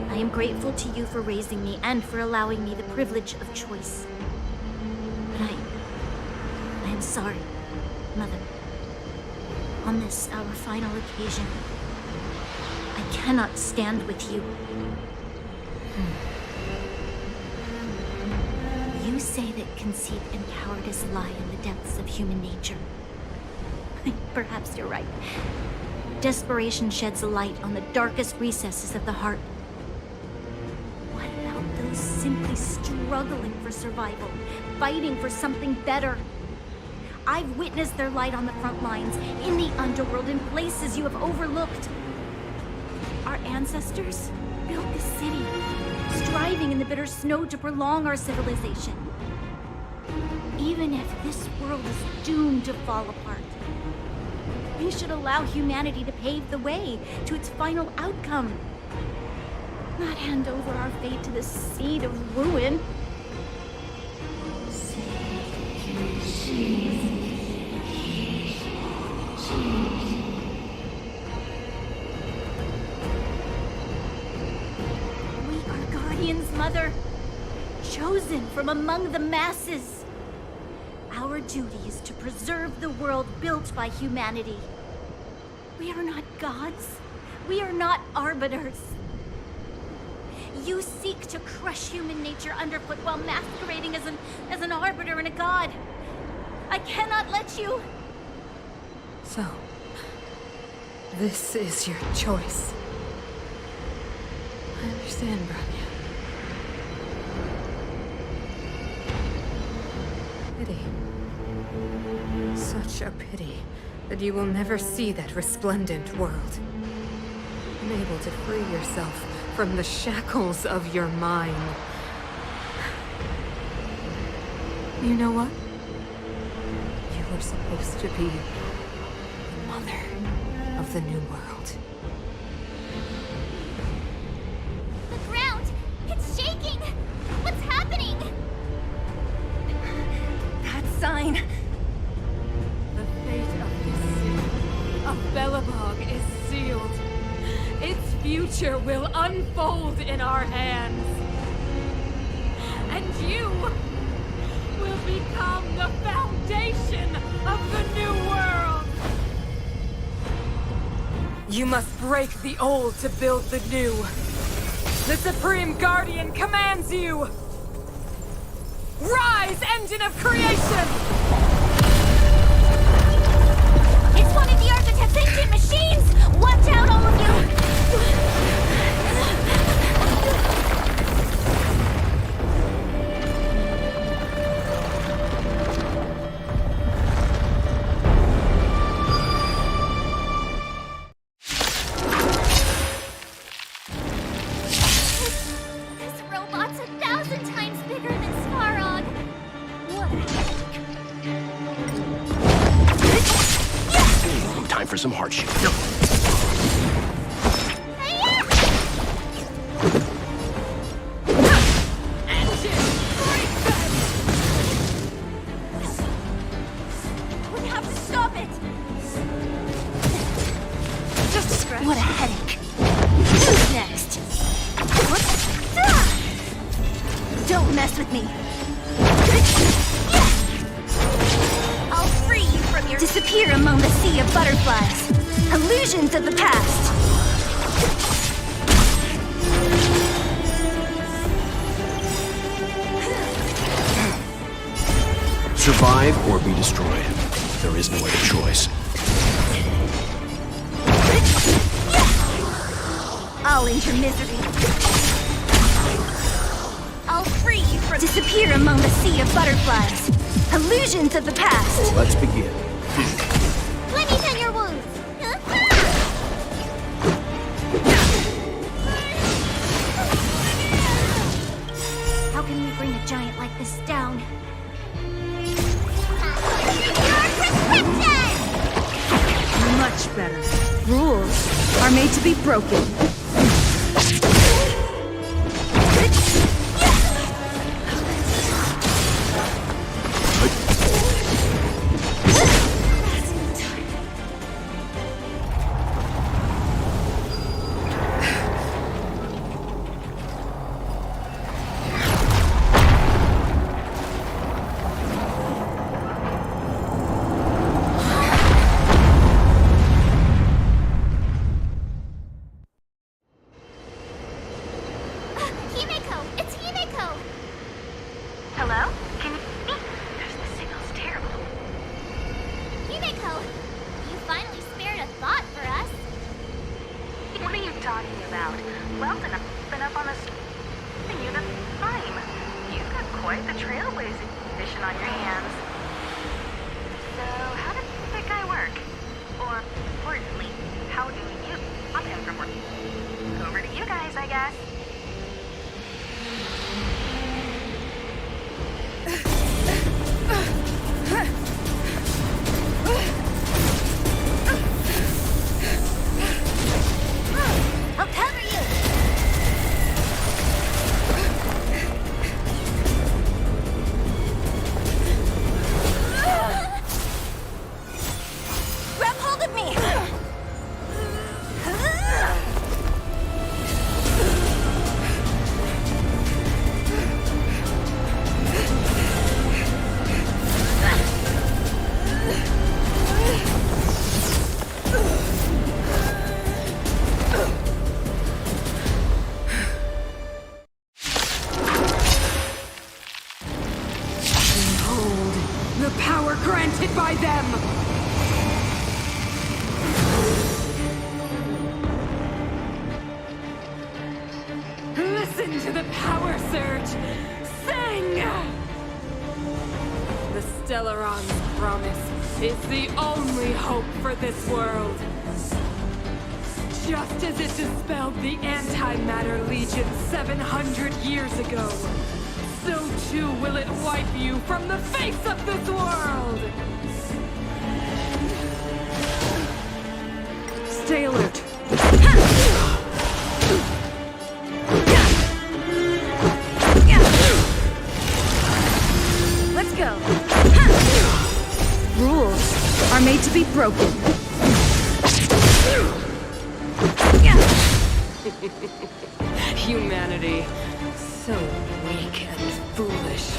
Speaker 2: I am grateful to you for raising me and for allowing me the privilege of choice. But I am sorry, Mother. On this, our final occasion, I cannot stand with you. You say that conceit and cowardice lie in the depths of human nature. Perhaps you're right. Desperation sheds a light on the darkest recesses of the heart. What about those simply struggling for survival, fighting for something better? I've witnessed their light on the front lines, in the underworld, in places you have overlooked. Our ancestors built this city, striving in the bitter snow to prolong our civilization. Even if this world is doomed to fall apart, we should allow humanity to pave the way to its final outcome. not hand over our fate to the seed of ruin. We are Guardian's mother, chosen from among the masses. Our duty is to preserve the world built by humanity. We are not gods. We are not arbiters. You seek to crush human nature underfoot while masquerading as an arbiter and a god. I cannot let you.
Speaker 3: So, this is your choice. I understand, Bronya. Pity. Such a pity that you will never see that resplendent world. Unable to free yourself from the shackles of your mind. You know what? You were supposed to be the mother of the new world.
Speaker 4: The ground! It's shaking! What's happening?
Speaker 5: That sign.
Speaker 3: The fate of this city, of Belobog, is sealed. Its future will unfold in our hands. And you will become the foundation of the new world. You must break the old to build the new. The Supreme Guardian commands you! Rise, engine of creation!
Speaker 2: It's one of the Architect's ancient machines! Watch out, all of you!
Speaker 4: This robot's 1,000 times bigger than Svarog. What
Speaker 15: Time for some hardship.
Speaker 2: We have to stop it! Just a scratch. What a headache. Who's next? What? Don't mess with me. I'll free you from your... Disappear among the sea of butterflies. Illusions of the past.
Speaker 15: Survive or be destroyed. There is no other choice.
Speaker 2: I'll end your misery. I'll free you from... Disappear among the sea of butterflies. Illusions of the past.
Speaker 15: Let's begin.
Speaker 4: Let me tend your wounds.
Speaker 2: How can we bring a giant like this down? Much better. Rules are made to be broken.
Speaker 3: granted by them! Listen to the power surge! Sing! The Stellaron's promise is the only hope for this world. Just as it dispelled the Antimatter Legion 700 years ago, so too will it wipe you from the face of this world! Stay alert.
Speaker 19: Let's go. Rules are made to be broken.
Speaker 3: Humanity. So weak and foolish.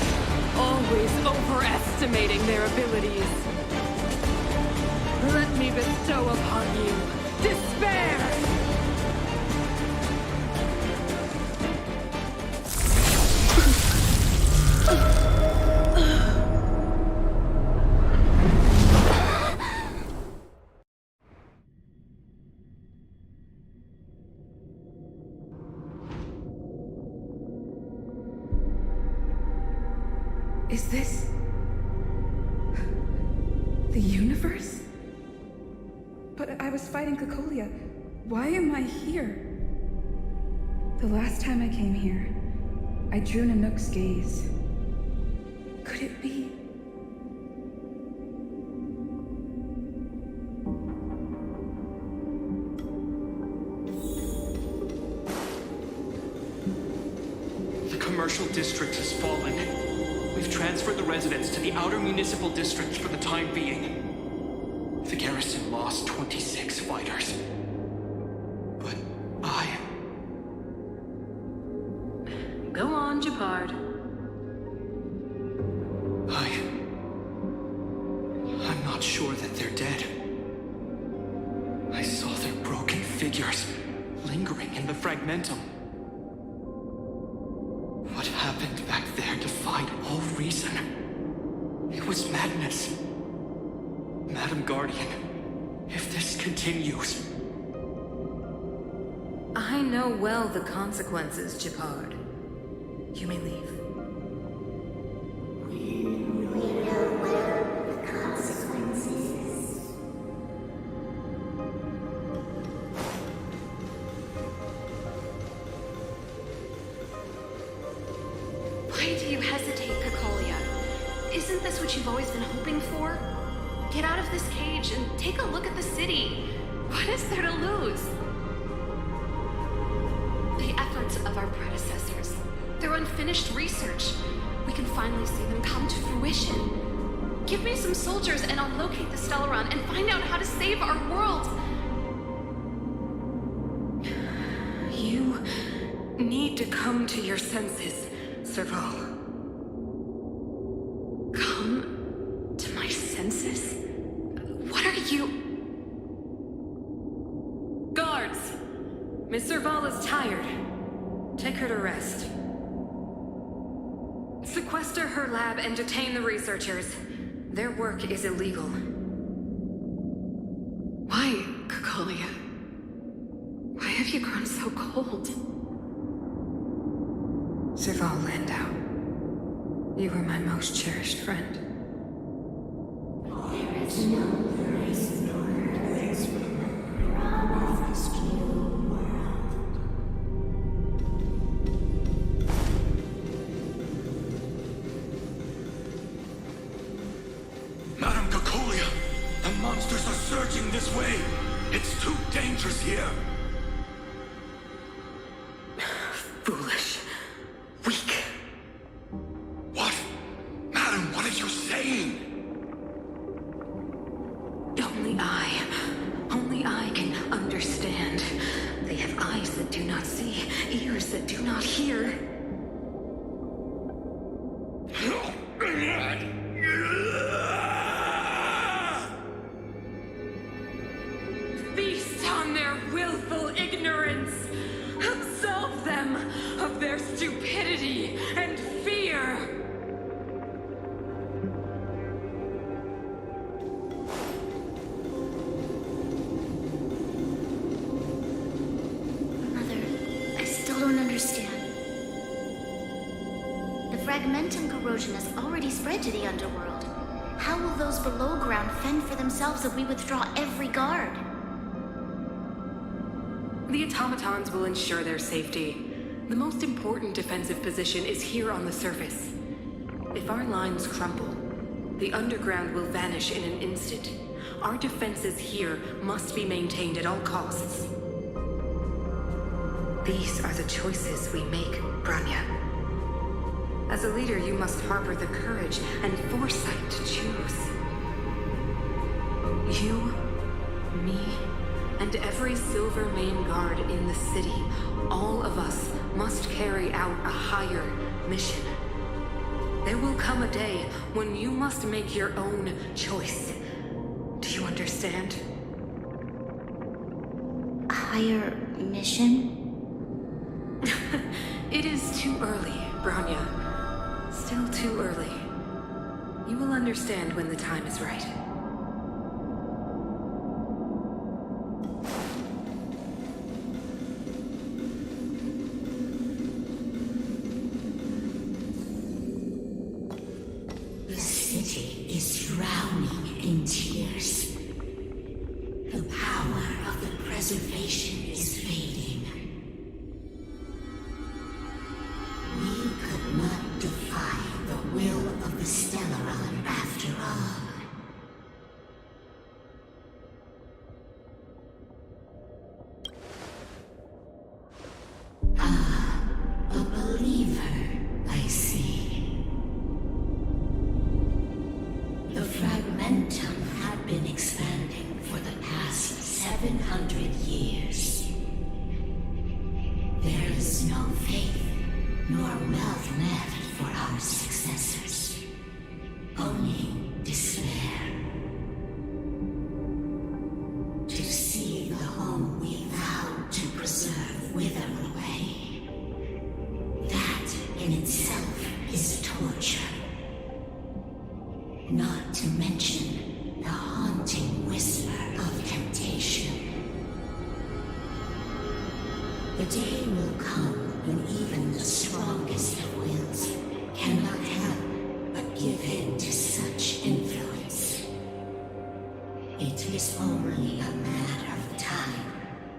Speaker 3: Always overestimating their abilities. Let me bestow upon you despair!
Speaker 20: Is this... the universe? But I was fighting Cocolia. Why am I here? The last time I came here, I drew Nanook's gaze. Could it be?
Speaker 9: The commercial district has fallen. We've transferred the residents to the outer municipal districts for the time being. The garrison lost 26 fighters. But
Speaker 3: Go on, Japard.
Speaker 9: I'm not sure that they're dead. I saw their broken figures lingering in the fragmentum. What happened back there defied all reason. It was madness. Madam Guardian, if this continues...
Speaker 3: I know well the consequences, Japard. You may leave.
Speaker 8: Why do you hesitate, Cocolia? Isn't this what you've always been hoping for? Get out of this cage and take a look at the city. What is there to lose? The efforts of our predecessors, their unfinished research. We can finally see them come to fruition. Give me some soldiers and I'll locate the Stellaron and find out how to save our world.
Speaker 3: You need to come to your senses, Serval.
Speaker 8: Come to my senses? What are you...
Speaker 3: Guards! Miss Serval is tired. Take her to rest. Sequester her lab and detain the researchers. Their work is illegal.
Speaker 8: Why, Cocolia? Why have you grown so cold?
Speaker 3: Serval Landau, you were my most cherished friend.
Speaker 21: There is no place nor place for the rescue world.
Speaker 22: Madam Cocolia, the monsters are surging this way. It's too dangerous here.
Speaker 3: Foolish. Weak.
Speaker 22: What? Madam, what are you saying?
Speaker 3: Only I can understand. They have eyes that do not see, ears that do not hear. Feast on their willful ignorance. Absolve them of their stupidity and fear.
Speaker 2: fragmentum corrosion has already spread to the underworld. How will those below ground fend for themselves if we withdraw every guard?
Speaker 3: The automatons will ensure their safety. The most important defensive position is here on the surface. If our lines crumble, the underground will vanish in an instant. Our defenses here must be maintained at all costs. These are the choices we make, Branya. As a leader, you must harbor the courage and foresight to choose. You, me, and every Silver Main Guard in the city, all of us must carry out a higher mission. There will come a day when you must make your own choice. Do you understand?
Speaker 2: A higher mission?
Speaker 3: It is too early, Branya. Still too early. You will understand when the time is right.
Speaker 7: The city is drowning in tears. The power of the preservation is fading. We could not defy the will of the Stellaron after all. Ah, a believer, I see. The fragmentum had been expanding for the past 700 years. There is no faith nor wealth left for our successors. Only despair. To see the home we vowed to preserve wither away. That in itself is torture. Not to mention the haunting whisper of temptation. The day will come when even the strongest of wills cannot help but give in to such influence. It is only a matter of time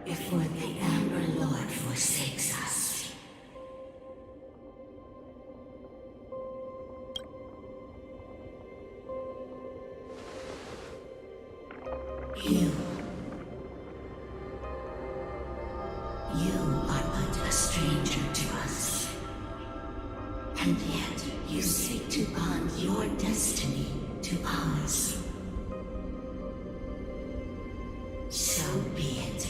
Speaker 7: before the Amber Lord forsakes us. You are but a stranger to us. And yet you seek to bond your destiny to ours. So be it.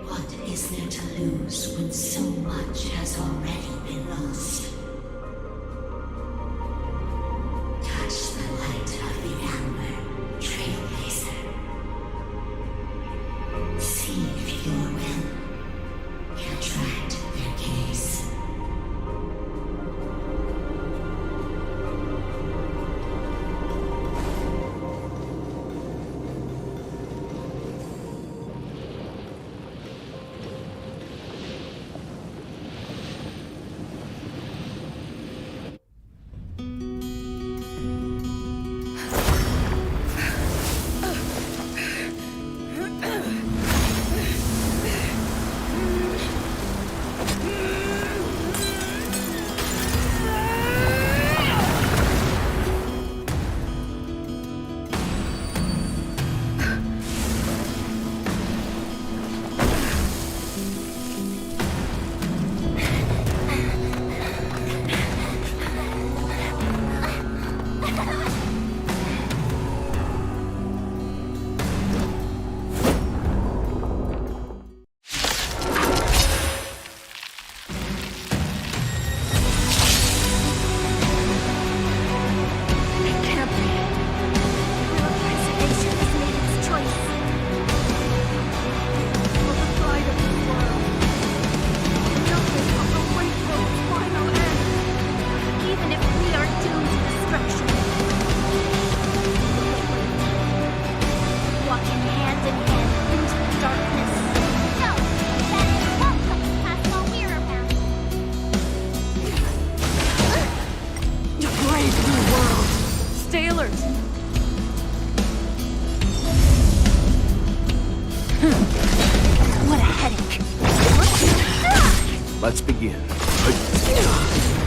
Speaker 7: What is there to lose when so much has already been lost? Touch the light of the Amber, Trailblazer. See if your will can attract their gaze.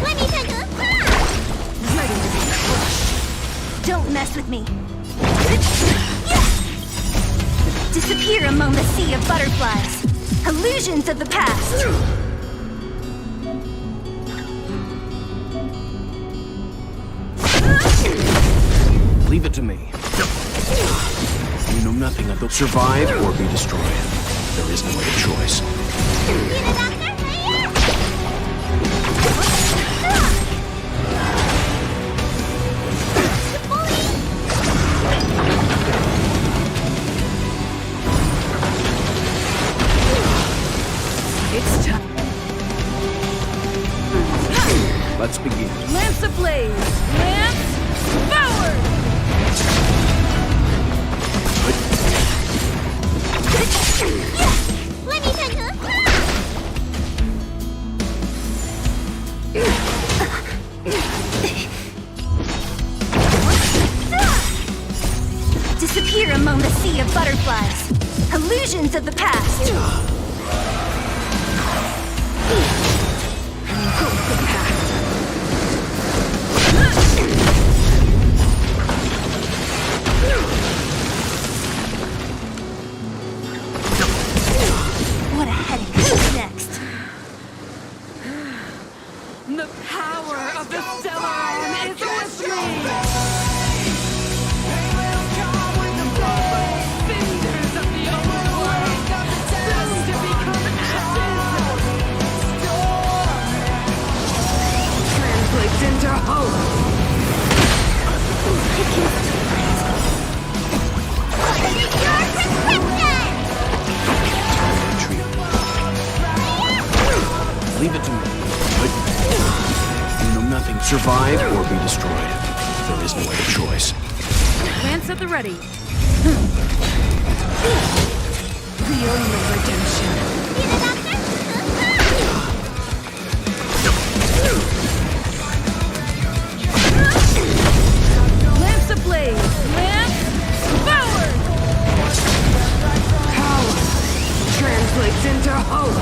Speaker 4: Let me take a
Speaker 19: Ready to be crushed.
Speaker 5: Don't mess with me. Disappear among the sea of butterflies. Illusions of the past.
Speaker 15: Leave it to me. You know nothing of the survive or be destroyed. There is no other choice.
Speaker 19: It's time.
Speaker 15: Let's begin.
Speaker 19: Lance ablaze! Lance forward!
Speaker 4: Let me take a
Speaker 5: Disappear among the sea of butterflies. Illusions of the past. What a headache. Who's next?
Speaker 19: The power of the Stellaron is with me! Cinders of the overflow, soon to become ashes! Translates into hope!
Speaker 15: Leave it to me. You know nothing. Survive or be destroyed. There is no other choice.
Speaker 19: Lance at the ready. The only redemption. Lance ablaze! Lance forward! Power translates into hope!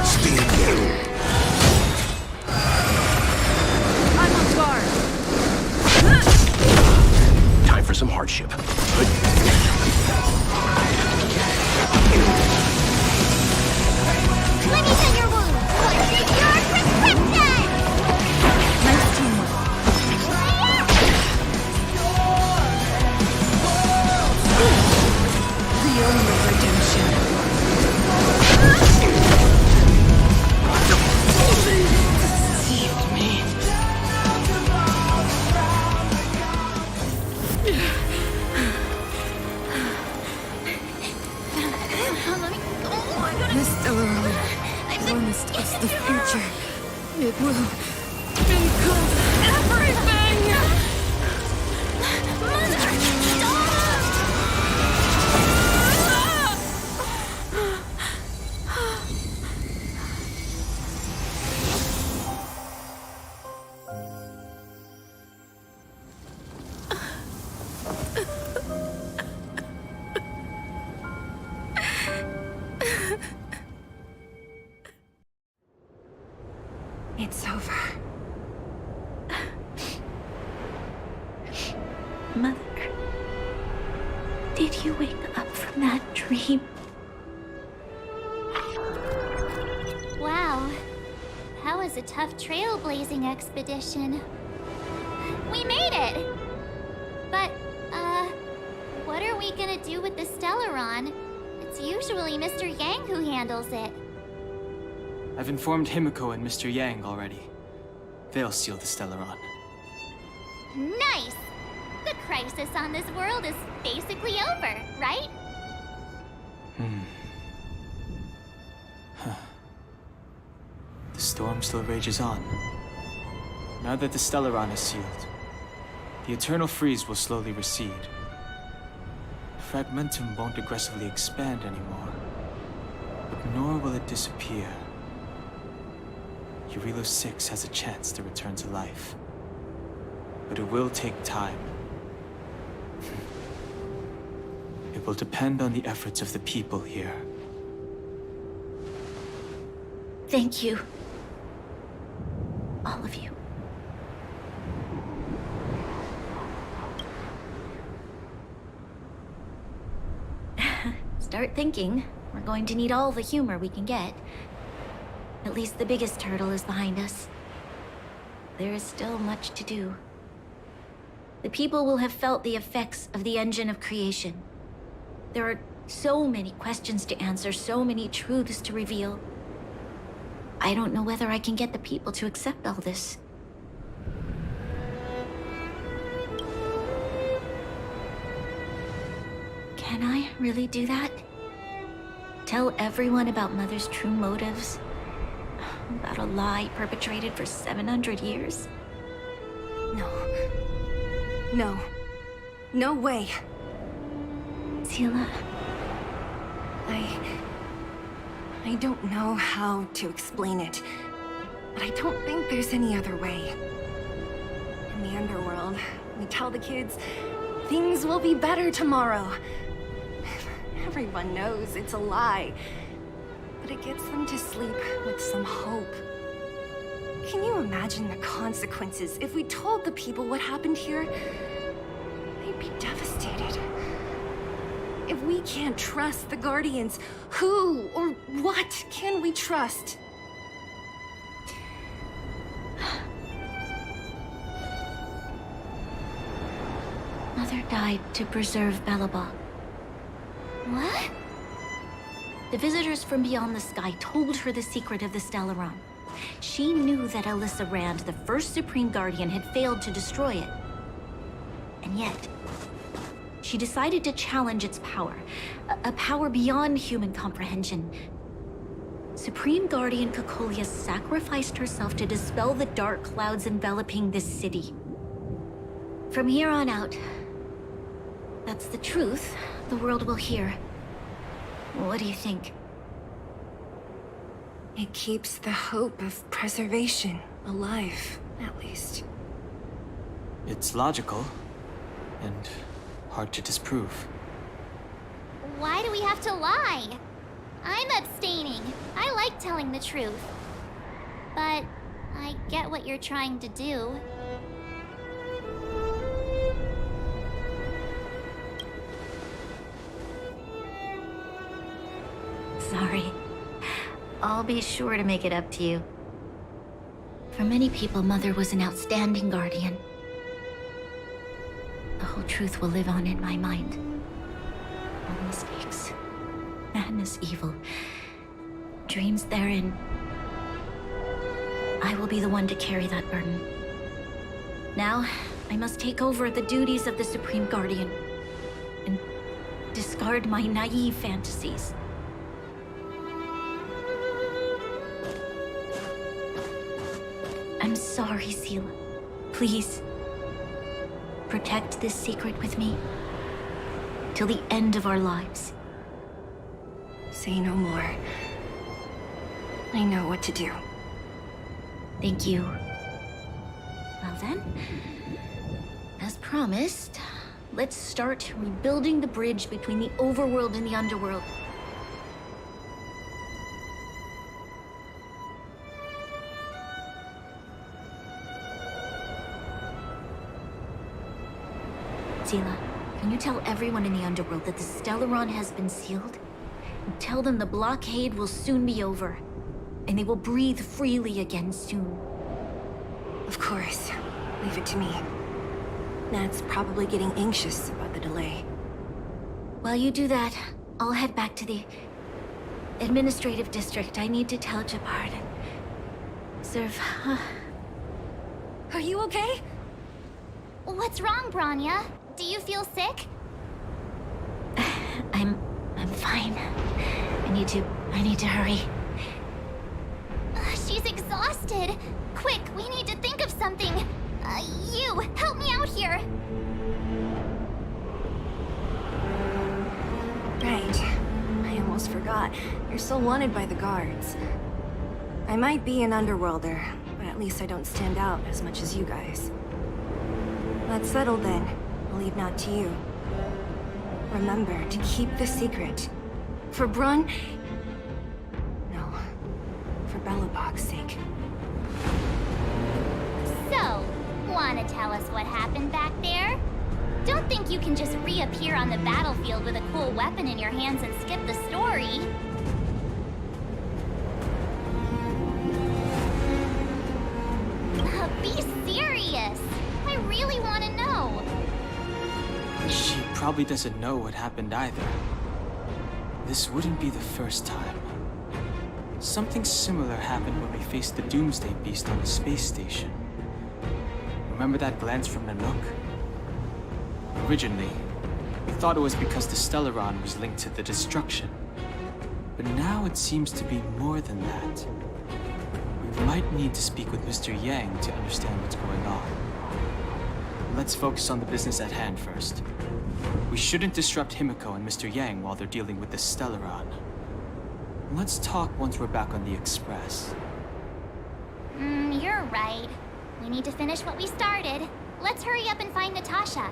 Speaker 15: Stand down.
Speaker 19: I'm on guard.
Speaker 15: Time for some hardship.
Speaker 4: Let me take your wound. Your prescription.
Speaker 5: Nice teamwork.
Speaker 19: The only redemption. Deceived me. This Stellaron promised us the future. It will encompass everything!
Speaker 4: Mother, stop!
Speaker 5: It's over.
Speaker 2: Mother, did you wake up from that dream?
Speaker 4: Wow. That was a tough trailblazing expedition. We made it! But, what are we gonna do with the Stellaron? It's usually Mr. Yang who handles it.
Speaker 6: I've informed Himiko and Mr. Yang already. They'll seal the Stellaron.
Speaker 4: Nice! The crisis on this world is basically over, right?
Speaker 6: The storm still rages on. Now that the Stellaron is sealed, the eternal freeze will slowly recede. Fragmentum won't aggressively expand anymore, but nor will it disappear. Eurilo 6 has a chance to return to life, but it will take time. It will depend on the efforts of the people here.
Speaker 2: Thank you. All of you. Start thinking. We're going to need all the humor we can get. At least the biggest hurdle is behind us. There is still much to do. The people will have felt the effects of the engine of creation. There are so many questions to answer, so many truths to reveal. I don't know whether I can get the people to accept all this. Can I really do that? Tell everyone about Mother's true motives? About a lie perpetrated for 700 years?
Speaker 5: No. No. No way.
Speaker 2: Seele.
Speaker 5: I don't know how to explain it, but I don't think there's any other way. In the underworld, we tell the kids, things will be better tomorrow. Everyone knows it's a lie, but it gets them to sleep with some hope. Can you imagine the consequences if we told the people what happened here? They'd be devastated. If we can't trust the Guardians, who or what can we trust?
Speaker 2: Mother died to preserve Belobog.
Speaker 4: What?
Speaker 2: The visitors from beyond the sky told her the secret of the Stellaron. She knew that Alyssa Rand, the first Supreme Guardian, had failed to destroy it. And yet, she decided to challenge its power. A power beyond human comprehension. Supreme Guardian Cocolia sacrificed herself to dispel the dark clouds enveloping this city. From here on out, that's the truth the world will hear. What do you think?
Speaker 5: It keeps the hope of preservation alive, at least.
Speaker 6: It's logical, and hard to disprove.
Speaker 4: Why do we have to lie? I'm abstaining. I like telling the truth. But I get what you're trying to do.
Speaker 2: Sorry. I'll be sure to make it up to you. For many people, Mother was an outstanding guardian. The whole truth will live on in my mind. All mistakes, madness, evil, dreams therein. I will be the one to carry that burden. Now, I must take over the duties of the Supreme Guardian and discard my naive fantasies. I'm sorry, Seele. Please, protect this secret with me till the end of our lives.
Speaker 5: Say no more. I know what to do.
Speaker 2: Thank you. Well then, as promised, let's start rebuilding the bridge between the overworld and the underworld. Seele, can you tell everyone in the underworld that the Stellaron has been sealed? And tell them the blockade will soon be over, and they will breathe freely again soon.
Speaker 5: Of course. Leave it to me. Nat's probably getting anxious about the delay.
Speaker 2: While you do that, I'll head back to the administrative district. I need to tell Jabard and serve.
Speaker 5: Are you okay?
Speaker 4: What's wrong, Bronya? Do you feel sick?
Speaker 2: I'm fine. I need to hurry.
Speaker 4: She's exhausted. Quick, we need to think of something. You, help me out here.
Speaker 5: Right. I almost forgot. You're still wanted by the guards. I might be an underworlder, but at least I don't stand out as much as you guys. That's settled then. I'll leave Nat to you. Remember to keep the secret. For Brun... No. For Belobog's sake.
Speaker 4: So, wanna tell us what happened back there? Don't think you can just reappear on the battlefield with a cool weapon in your hands and skip the story. Be serious! I really want to know.
Speaker 6: She probably doesn't know what happened either. This wouldn't be the first time. Something similar happened when we faced the Doomsday Beast on the space station. Remember that glance from Nanook? Originally, we thought it was because the Stellaron was linked to the destruction. But now it seems to be more than that. We might need to speak with Mr. Yang to understand what's going on. Let's focus on the business at hand first. We shouldn't disrupt Himiko and Mr. Yang while they're dealing with the Stellaron. Let's talk once we're back on the Express.
Speaker 4: You're right. We need to finish what we started. Let's hurry up and find Natasha.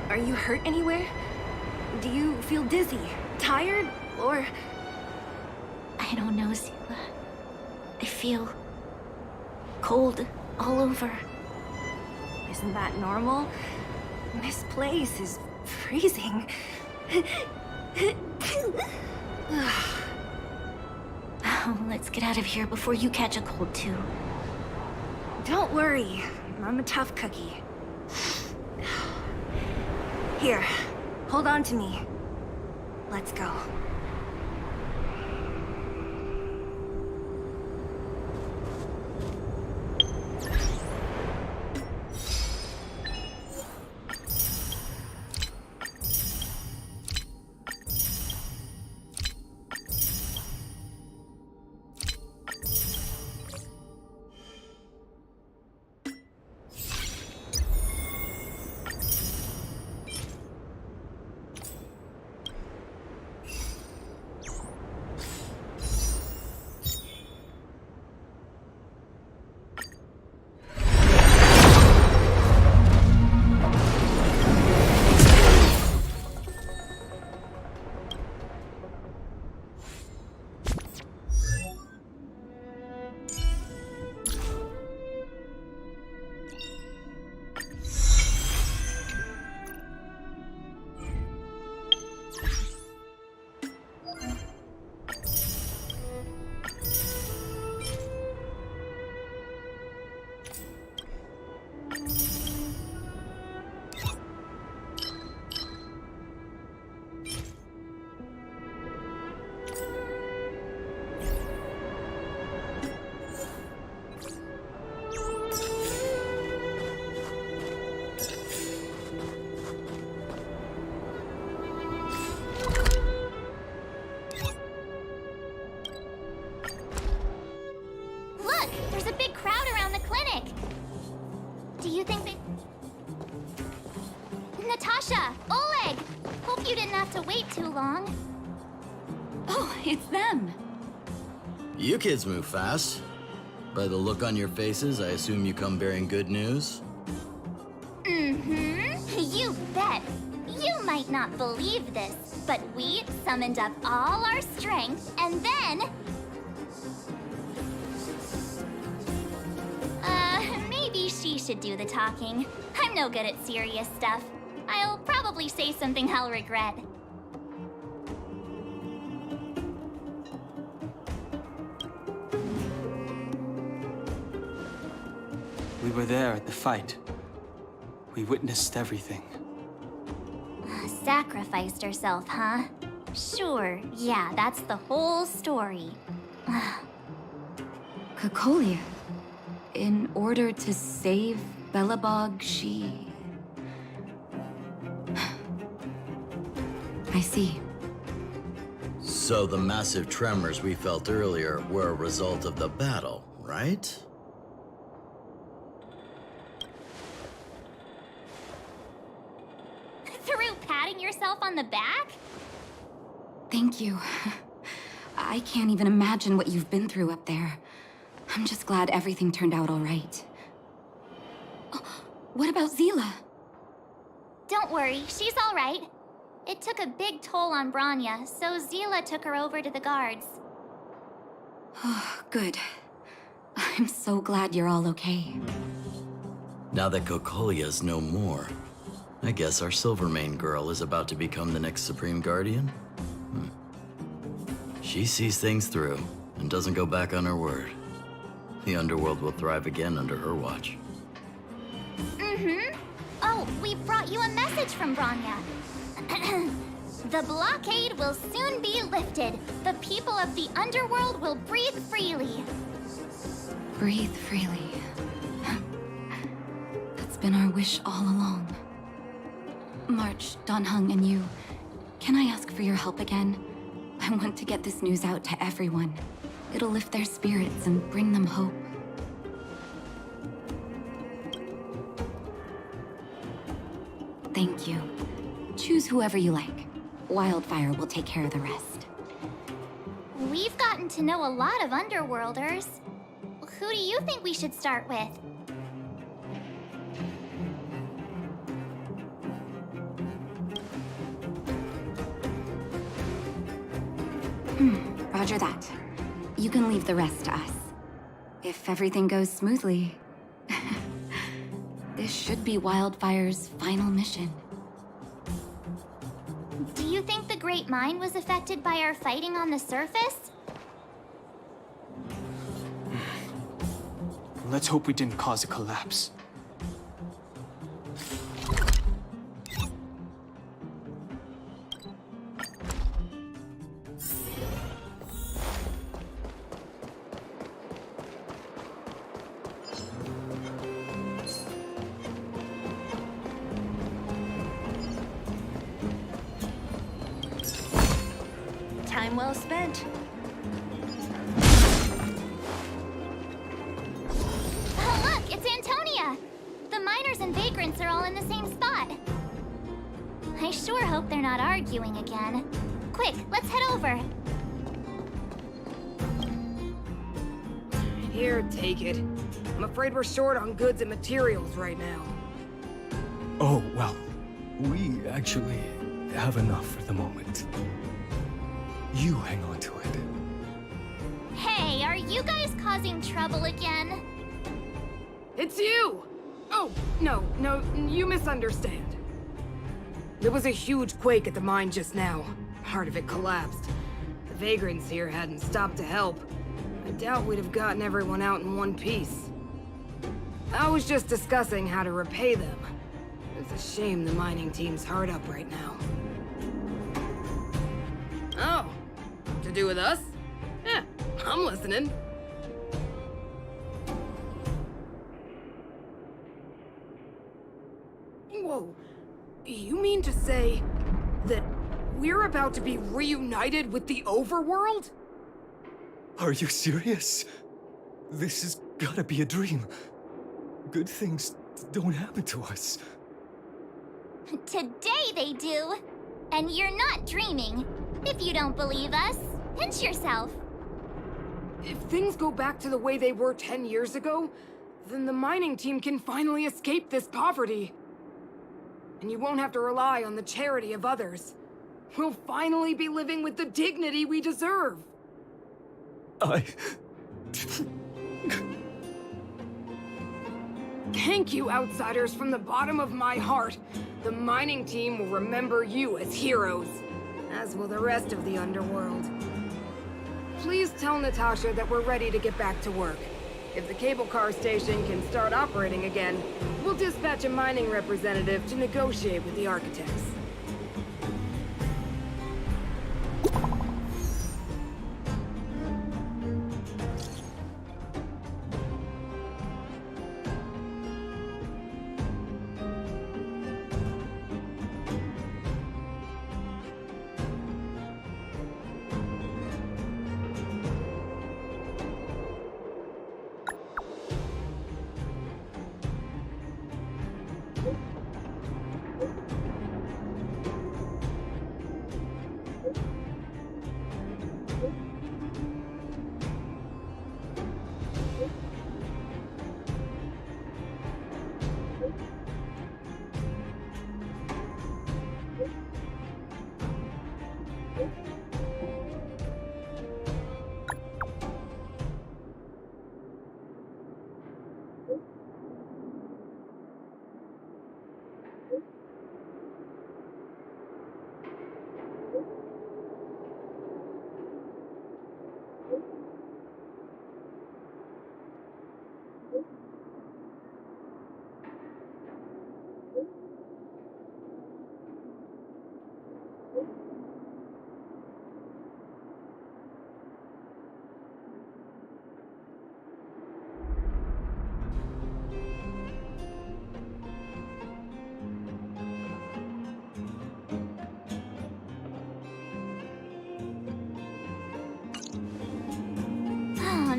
Speaker 5: Are you hurt anywhere? Do you feel dizzy, tired, or...
Speaker 2: I don't know, Seela. I feel... cold all over.
Speaker 5: Isn't that normal? This place is freezing.
Speaker 2: Oh, let's get out of here before you catch a cold, too.
Speaker 5: Don't worry. I'm a tough cookie. Here, hold on to me. Let's go. Natasha! Oleg! Hope you didn't have to wait too long.
Speaker 8: Oh, it's them.
Speaker 13: You kids move fast. By the look on your faces, I assume you come bearing good news?
Speaker 4: Mm-hmm. You bet. You might not believe this, but we summoned up all our strength and then... maybe she should do the talking. I'm no good at serious stuff. I'll probably say something I'll regret.
Speaker 6: We were there at the fight. We witnessed everything.
Speaker 4: Sacrificed herself, huh? Sure, yeah, that's the whole story.
Speaker 3: Cocolia. In order to save Belobog, she... I see.
Speaker 13: So the massive tremors we felt earlier were a result of the battle, right?
Speaker 4: Through patting yourself on the back?
Speaker 3: Thank you. I can't even imagine what you've been through up there. I'm just glad everything turned out all right. Oh, what about Zila?
Speaker 4: Don't worry, she's all right. It took a big toll on Bronya, so Zila took her over to the guards.
Speaker 3: Oh, good. I'm so glad you're all okay.
Speaker 13: Now that Cocolia's no more, I guess our Silvermane girl is about to become the next Supreme Guardian? She sees things through and doesn't go back on her word. The underworld will thrive again under her watch.
Speaker 4: Mm-hmm. Oh, we brought you a message from Bronya. The blockade will soon be lifted. The people of the underworld will breathe freely.
Speaker 3: Breathe freely. That's been our wish all along. March, Donhung, and you, can I ask for your help again? I want to get this news out to everyone. It'll lift their spirits and bring them hope. Thank you. Choose whoever you like. Wildfire will take care of the rest.
Speaker 4: We've gotten to know a lot of Underworlders. Who do you think we should start with?
Speaker 3: Roger that. You can leave the rest to us. If everything goes smoothly. This should be Wildfire's final mission.
Speaker 4: Do you think the Great Mine was affected by our fighting on the surface?
Speaker 6: Let's hope we didn't cause a collapse.
Speaker 5: Time well spent.
Speaker 4: Oh, look, it's Antonia! The miners and vagrants are all in the same spot. I sure hope they're not arguing again. Quick, let's head over.
Speaker 18: Here, take it. I'm afraid we're short on goods and materials right now.
Speaker 10: Oh, well, we actually have enough for the moment. You hang on to it.
Speaker 4: Hey, are you guys causing trouble again?
Speaker 18: It's you! Oh, no, you misunderstand. There was a huge quake at the mine just now. Part of it collapsed. The vagrants here hadn't stopped to help. I doubt we'd have gotten everyone out in one piece. I was just discussing how to repay them. It's a shame the mining team's hard up right now. Oh, to do with us? Yeah, I'm listening. Whoa, you mean to say that we're about to be reunited with the overworld?
Speaker 10: Are you serious? This has gotta be a dream. Good things don't happen to us.
Speaker 4: Today they do. And you're not dreaming. If you don't believe us, pinch yourself.
Speaker 18: If things go back to the way they were 10 years ago, then the mining team can finally escape this poverty. And you won't have to rely on the charity of others. We'll finally be living with the dignity we deserve. Thank you, outsiders, from the bottom of my heart. The mining team will remember you as heroes, as will the rest of the underworld. Please tell Natasha that we're ready to get back to work. If the cable car station can start operating again, we'll dispatch a mining representative to negotiate with the architects.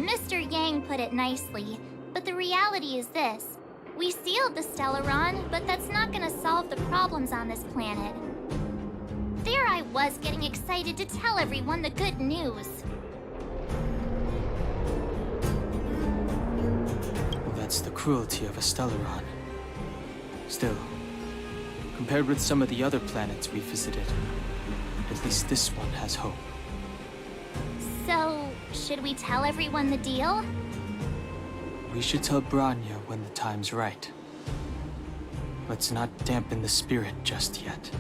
Speaker 4: Mr. Yang put it nicely, but the reality is this. We sealed the Stellaron, but that's not gonna solve the problems on this planet. There I was getting excited to tell everyone the good news.
Speaker 6: Well, that's the cruelty of a Stellaron. Still, compared with some of the other planets we visited, at least this one has hope.
Speaker 4: So, should we tell everyone the deal?
Speaker 6: We should tell Bronya when the time's right. Let's not dampen the spirit just yet.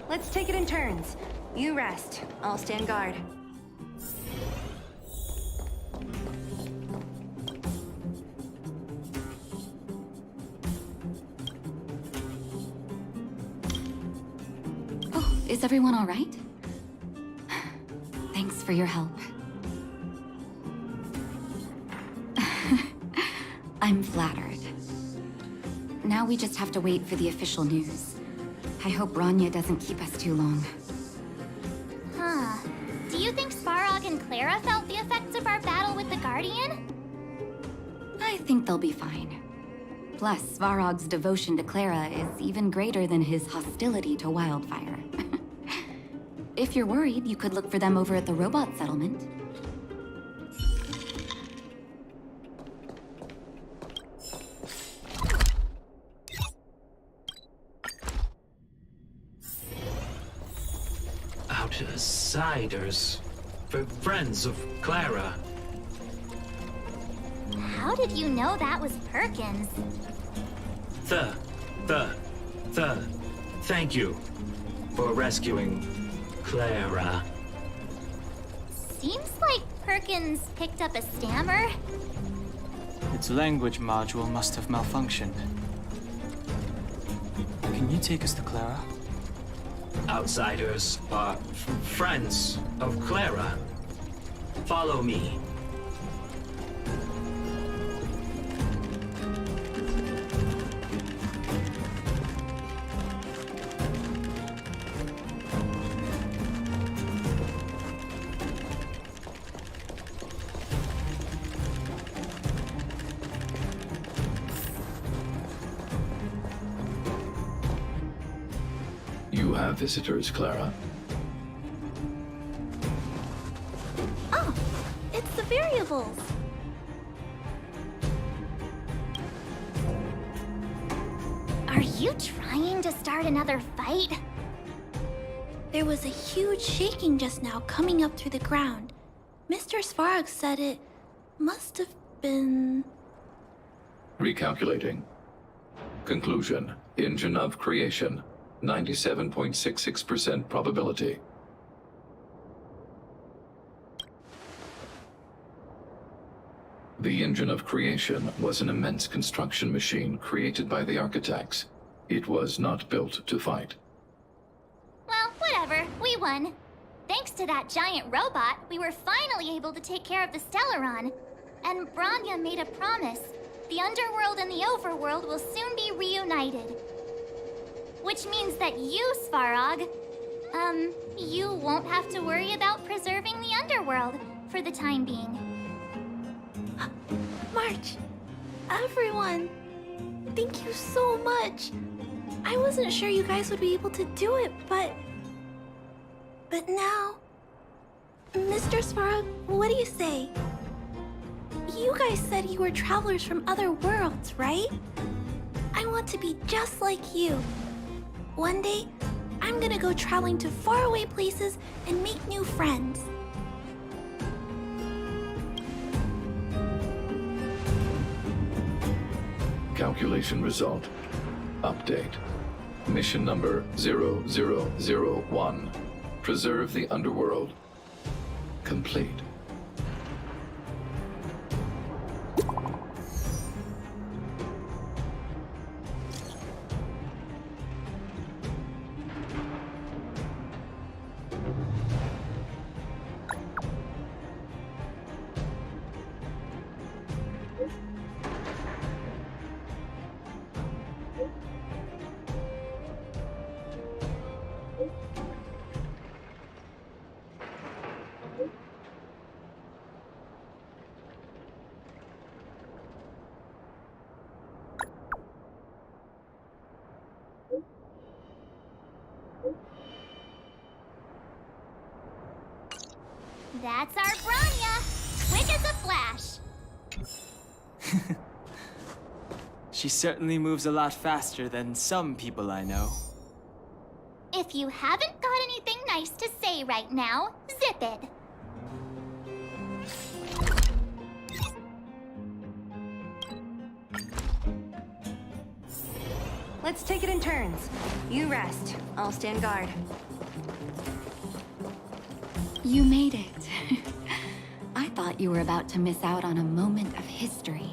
Speaker 5: Let's take it in turns. You rest. I'll stand guard.
Speaker 8: Oh, is everyone all right? Thanks for your help. I'm flattered. Now we just have to wait for the official news. I hope Bronya doesn't keep us too long.
Speaker 4: Huh. Do you think Svarog and Clara felt the effects of our battle with the Guardian?
Speaker 8: I think they'll be fine. Plus, Svarog's devotion to Clara is even greater than his hostility to Wildfire. If you're worried, you could look for them over at the robot settlement.
Speaker 16: Outsiders. Friends of Clara.
Speaker 4: How did you know that was Perkins?
Speaker 16: Thank you for rescuing Clara.
Speaker 4: Seems like Perkins picked up a stammer.
Speaker 6: Its language module must have malfunctioned. Can you take us to Clara?
Speaker 16: Outsiders are friends of Clara. Follow me.
Speaker 11: You have visitors, Clara.
Speaker 4: Oh, it's the variables. Are you trying to start another fight?
Speaker 11: There was a huge shaking just now coming up through the ground. Mr. Svarog said it must have been...
Speaker 14: Recalculating. Conclusion. Engine of creation. 97.66% probability. The engine of creation was an immense construction machine created by the Architects. It was not built to fight.
Speaker 4: Well, whatever. We won. Thanks to that giant robot, we were finally able to take care of the Stellaron. And Bronya made a promise. The underworld and the overworld will soon be reunited. Which means that you, Svarog, you won't have to worry about preserving the underworld for the time being.
Speaker 11: March, everyone, thank you so much. I wasn't sure you guys would be able to do it, but now... Mr. Svarog, what do you say? You guys said you were travelers from other worlds, right? I want to be just like you. One day, I'm gonna go traveling to faraway places and make new friends.
Speaker 14: Calculation result. Update. Mission number 0001. Preserve the underworld. Complete.
Speaker 4: That's our Bronya! Quick as a flash!
Speaker 6: She certainly moves a lot faster than some people I know.
Speaker 4: If you haven't got anything nice to say right now, zip it.
Speaker 5: Let's take it in turns. You rest. I'll stand guard.
Speaker 23: You made it. I thought you were about to miss out on a moment of history.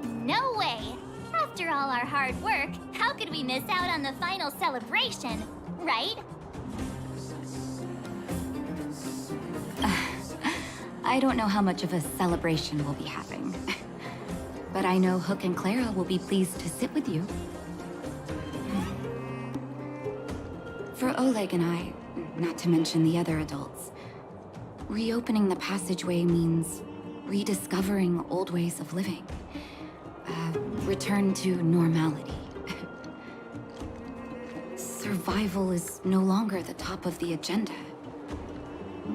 Speaker 4: No way! After all our hard work, how could we miss out on the final celebration, right?
Speaker 23: I don't know how much of a celebration we'll be having. But I know Hook and Clara will be pleased to sit with you. For Oleg and I, not to mention the other adults, reopening the passageway means rediscovering old ways of living. Return to normality. Survival is no longer the top of the agenda.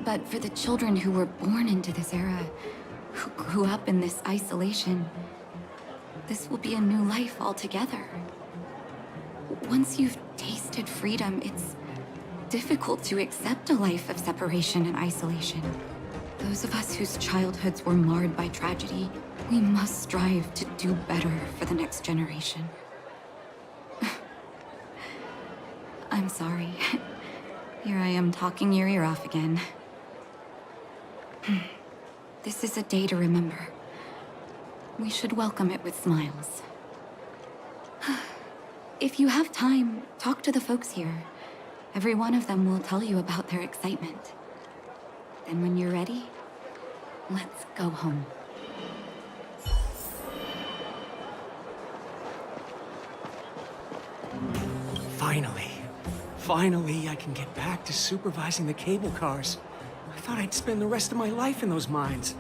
Speaker 23: But for the children who were born into this era, who grew up in this isolation, this will be a new life altogether. Once you've tasted freedom, it's difficult to accept a life of separation and isolation. Those of us whose childhoods were marred by tragedy, we must strive to do better for the next generation. I'm sorry. Here I am talking your ear off again. This is a day to remember. We should welcome it with smiles. If you have time, talk to the folks here. Every one of them will tell you about their excitement. Then when you're ready, let's go home.
Speaker 9: Finally, I can get back to supervising the cable cars. I thought I'd spend the rest of my life in those mines.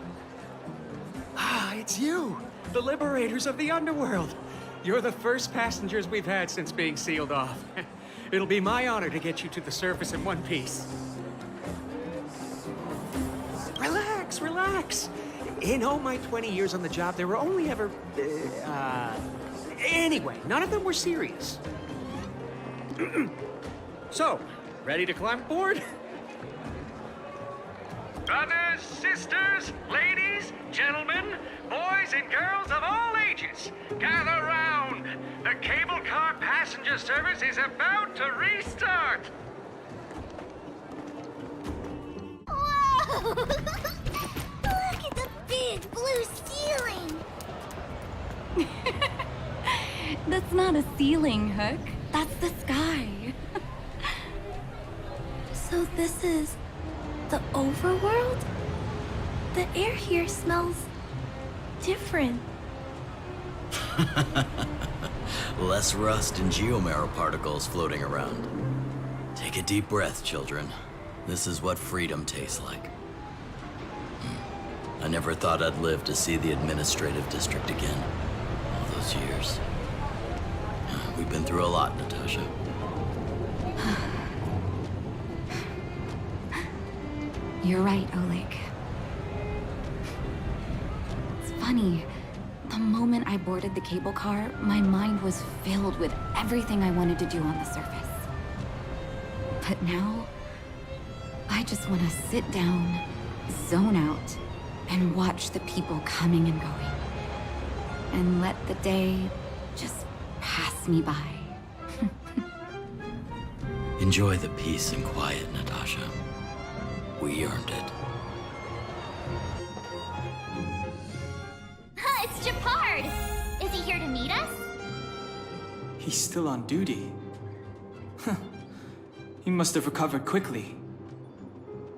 Speaker 9: Ah, it's you, the liberators of the underworld. You're the first passengers we've had since being sealed off. It'll be my honor to get you to the surface in one piece. Relax, relax. In all my 20 years on the job, there were only ever,
Speaker 16: Anyway, none of them were serious. So, ready to climb aboard?
Speaker 1: Brothers, sisters, ladies, gentlemen, boys and girls of all ages, gather round. The cable car passenger service is about to restart.
Speaker 4: Whoa! Look at the big blue ceiling!
Speaker 23: That's not a ceiling, Hook. That's the sky.
Speaker 11: So this is the overworld? The air here smells different.
Speaker 13: Less rust and geomarrow particles floating around. Take a deep breath, children. This is what freedom tastes like. I never thought I'd live to see the administrative district again. All those years. We've been through a lot, Natasha.
Speaker 23: You're right, Oleg. It's funny. The moment I boarded the cable car, my mind was filled with everything I wanted to do on the surface. But now, I just want to sit down, zone out, and watch the people coming and going. And let the day just pass me by.
Speaker 13: Enjoy the peace and quiet, Natasha. We earned it.
Speaker 4: It's Japard! Is he here to meet us?
Speaker 6: He's still on duty. Huh. He must have recovered quickly.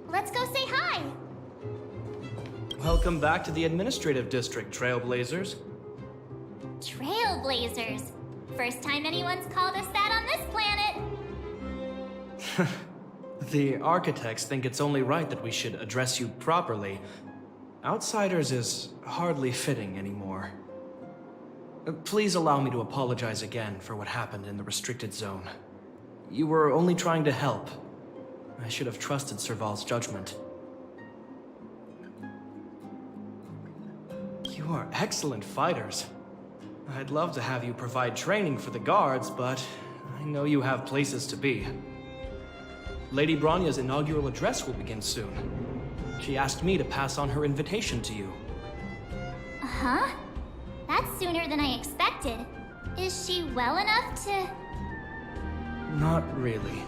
Speaker 4: Let's go say hi!
Speaker 9: Welcome back to the administrative district, Trailblazers.
Speaker 4: Trailblazers. First time anyone's called us that on this planet.
Speaker 9: The architects think it's only right that we should address you properly. Outsiders is hardly fitting anymore. Please allow me to apologize again for what happened in the restricted zone. You were only trying to help. I should have trusted Serval's judgment. You are excellent fighters. I'd love to have you provide training for the guards, but I know you have places to be. Lady Bronya's inaugural address will begin soon. She asked me to pass on her invitation to you.
Speaker 4: Huh? That's sooner than I expected. Is she well enough to...
Speaker 9: Not really.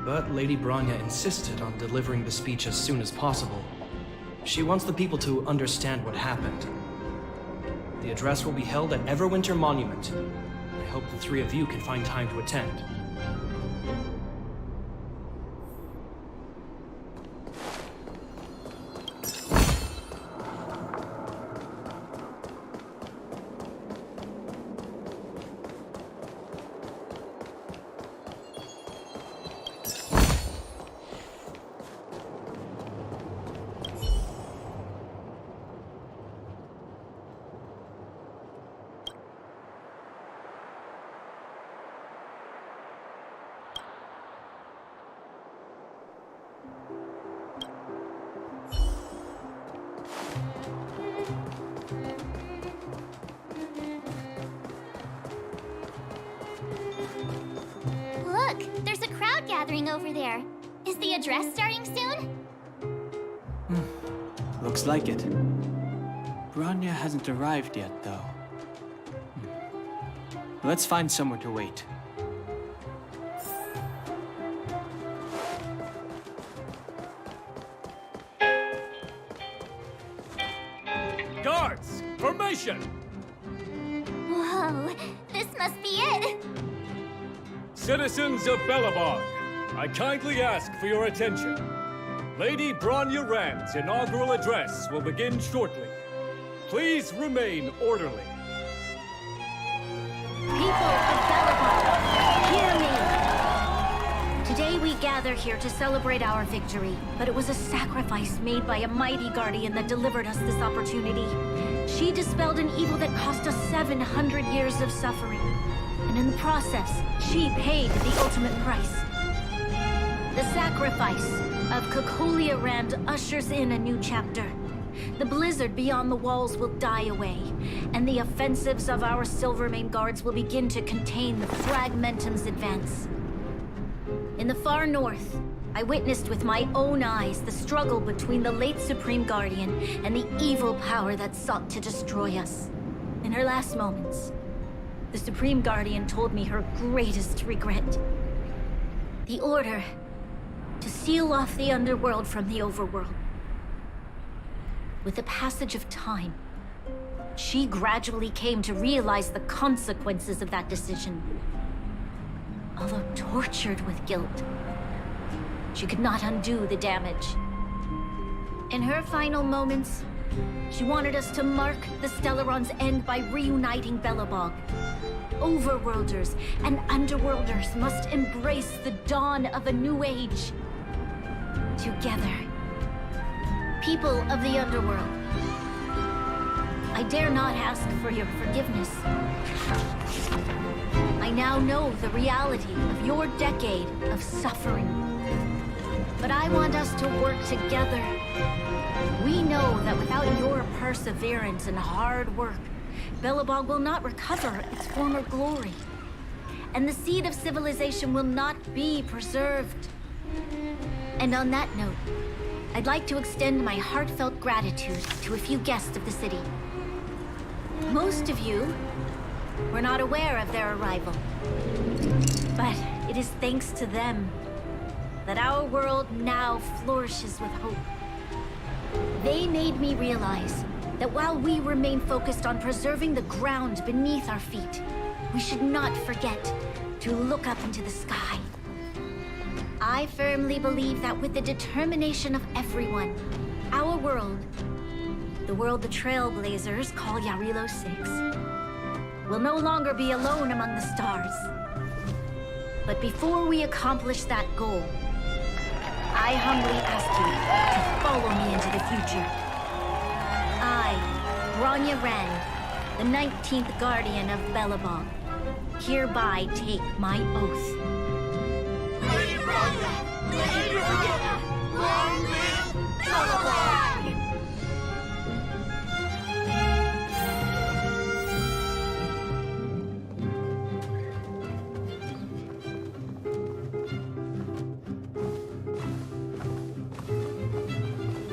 Speaker 9: But Lady Bronya insisted on delivering the speech as soon as possible. She wants the people to understand what happened. The address will be held at Everwinter Monument. I hope the three of you can find time to attend.
Speaker 4: Look, there's a crowd gathering over there. Is the address starting soon?
Speaker 6: Looks like it. Bronya hasn't arrived yet, though. Let's find somewhere to wait.
Speaker 1: Guards, formation!
Speaker 4: Whoa, this must be it.
Speaker 1: Citizens of Belobog, I kindly ask for your attention. Lady Bronya Rand's inaugural address will begin shortly. Please remain orderly.
Speaker 2: People of Belobog, hear me! Today we gather here to celebrate our victory, but it was a sacrifice made by a mighty guardian that delivered us this opportunity. She dispelled an evil that cost us 700 years of suffering. And in the process, she paid the ultimate price. The sacrifice of Cocolia Rand ushers in a new chapter. the blizzard beyond the walls will die away, and the offensives of our Silvermane guards will begin to contain the Fragmentum's advance. In the far north, I witnessed with my own eyes the struggle between the late Supreme Guardian and the evil power that sought to destroy us. In her last moments, the Supreme Guardian told me her greatest regret. The order to seal off the underworld from the overworld. With the passage of time, she gradually came to realize the consequences of that decision. Although tortured with guilt, she could not undo the damage. In her final moments, she wanted us to mark the Stellaron's end by reuniting Belobog. Overworlders and Underworlders must embrace the dawn of a new age. Together. People of the Underworld, I dare not ask for your forgiveness. I now know the reality of your decade of suffering. But I want us to work together. We know that without your perseverance and hard work, Belobog will not recover its former glory. And the seed of civilization will not be preserved. And on that note, I'd like to extend my heartfelt gratitude to a few guests of the city. Most of you were not aware of their arrival. But it is thanks to them that our world now flourishes with hope. They made me realize that while we remain focused on preserving the ground beneath our feet, we should not forget to look up into the sky. I firmly believe that with the determination of everyone, our world, the world the Trailblazers call Yarilo 6, will no longer be alone among the stars. But before we accomplish that goal, I humbly ask you to follow me into the future. I, Bronya Rand, the 19th Guardian of Belobog, hereby take my oath.
Speaker 19: Lady Bronya! Lady Bronya! Long live Belobog!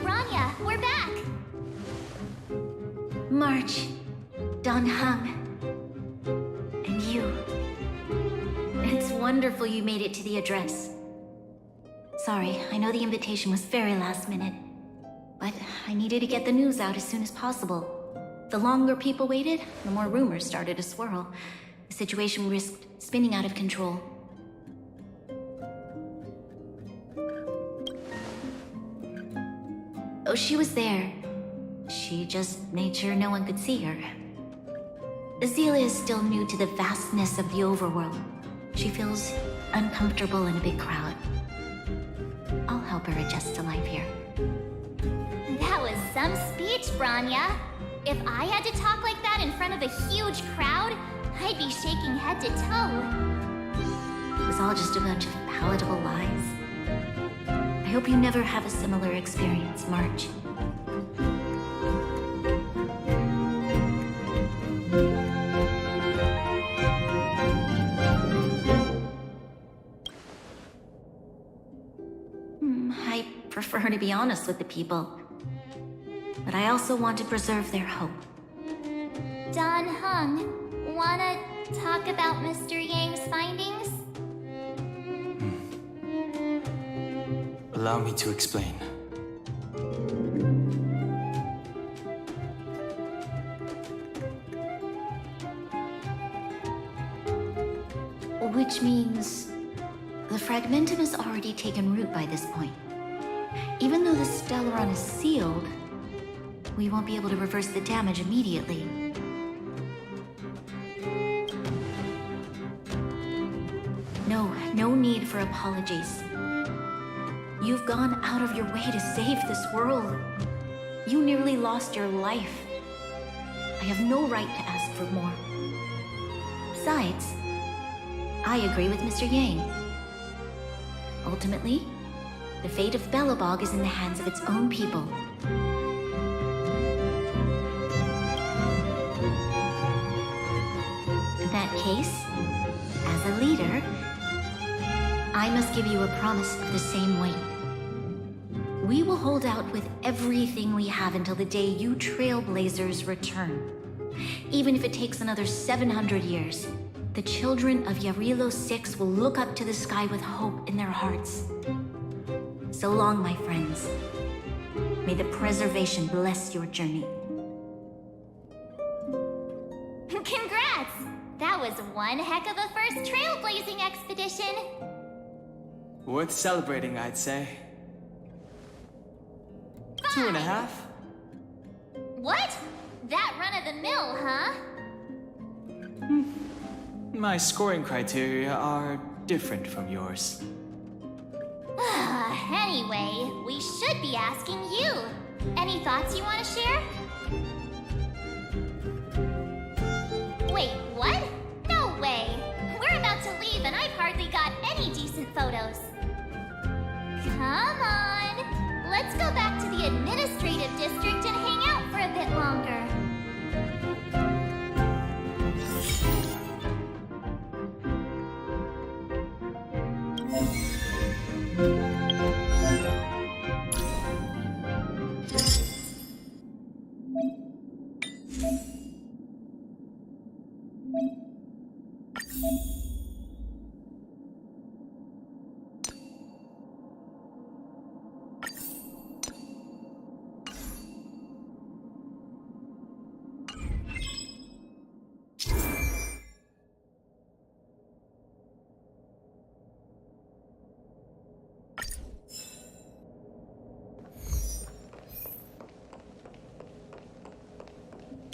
Speaker 4: Bronya, we're back!
Speaker 2: March, Don Hung, and you. It's wonderful you made it to the address. Sorry, I know the invitation was very last minute, but I needed to get the news out as soon as possible. The longer people waited, the more rumors started to swirl. The situation risked spinning out of control. Oh, she was there. She just made sure no one could see her. Azela is still new to the vastness of the overworld. She feels uncomfortable in a big crowd. I'll help her adjust to life here.
Speaker 4: That was some speech, Bronya. If I had to talk like that in front of a huge crowd, I'd be shaking head to toe.
Speaker 2: It was all just a bunch of palatable lies. I hope you never have a similar experience, March. I prefer to be honest with the people. But I also want to preserve their hope.
Speaker 4: Don Hung, wanna talk about Mr. Yang's findings?
Speaker 6: Allow me to explain.
Speaker 2: Which means the Fragmentum has already taken root by this point. Even though the Stellaron is sealed, we won't be able to reverse the damage immediately. No need for apologies. You've gone out of your way to save this world. You nearly lost your life. I have no right to ask for more. Besides, I agree with Mr. Yang. Ultimately, the fate of Belobog is in the hands of its own people. case, as a leader, I must give you a promise of the same weight. We will hold out with everything we have until the day you Trailblazers return. Even if it takes another 700 years, the children of Yarilo 6 will look up to the sky with hope in their hearts. So long, my friends. May the preservation bless your journey.
Speaker 4: Congrats! That was one heck of a first trailblazing expedition.
Speaker 6: Worth celebrating, I'd say. 2.5?
Speaker 4: What? That run-of-the-mill, huh?
Speaker 6: My scoring criteria are different from yours.
Speaker 4: Anyway, we should be asking you. Any thoughts you want to share? Wait, what? No way! We're about to leave and I've hardly got any decent photos. Come on! Let's go back to the administrative district and hang out for a bit longer.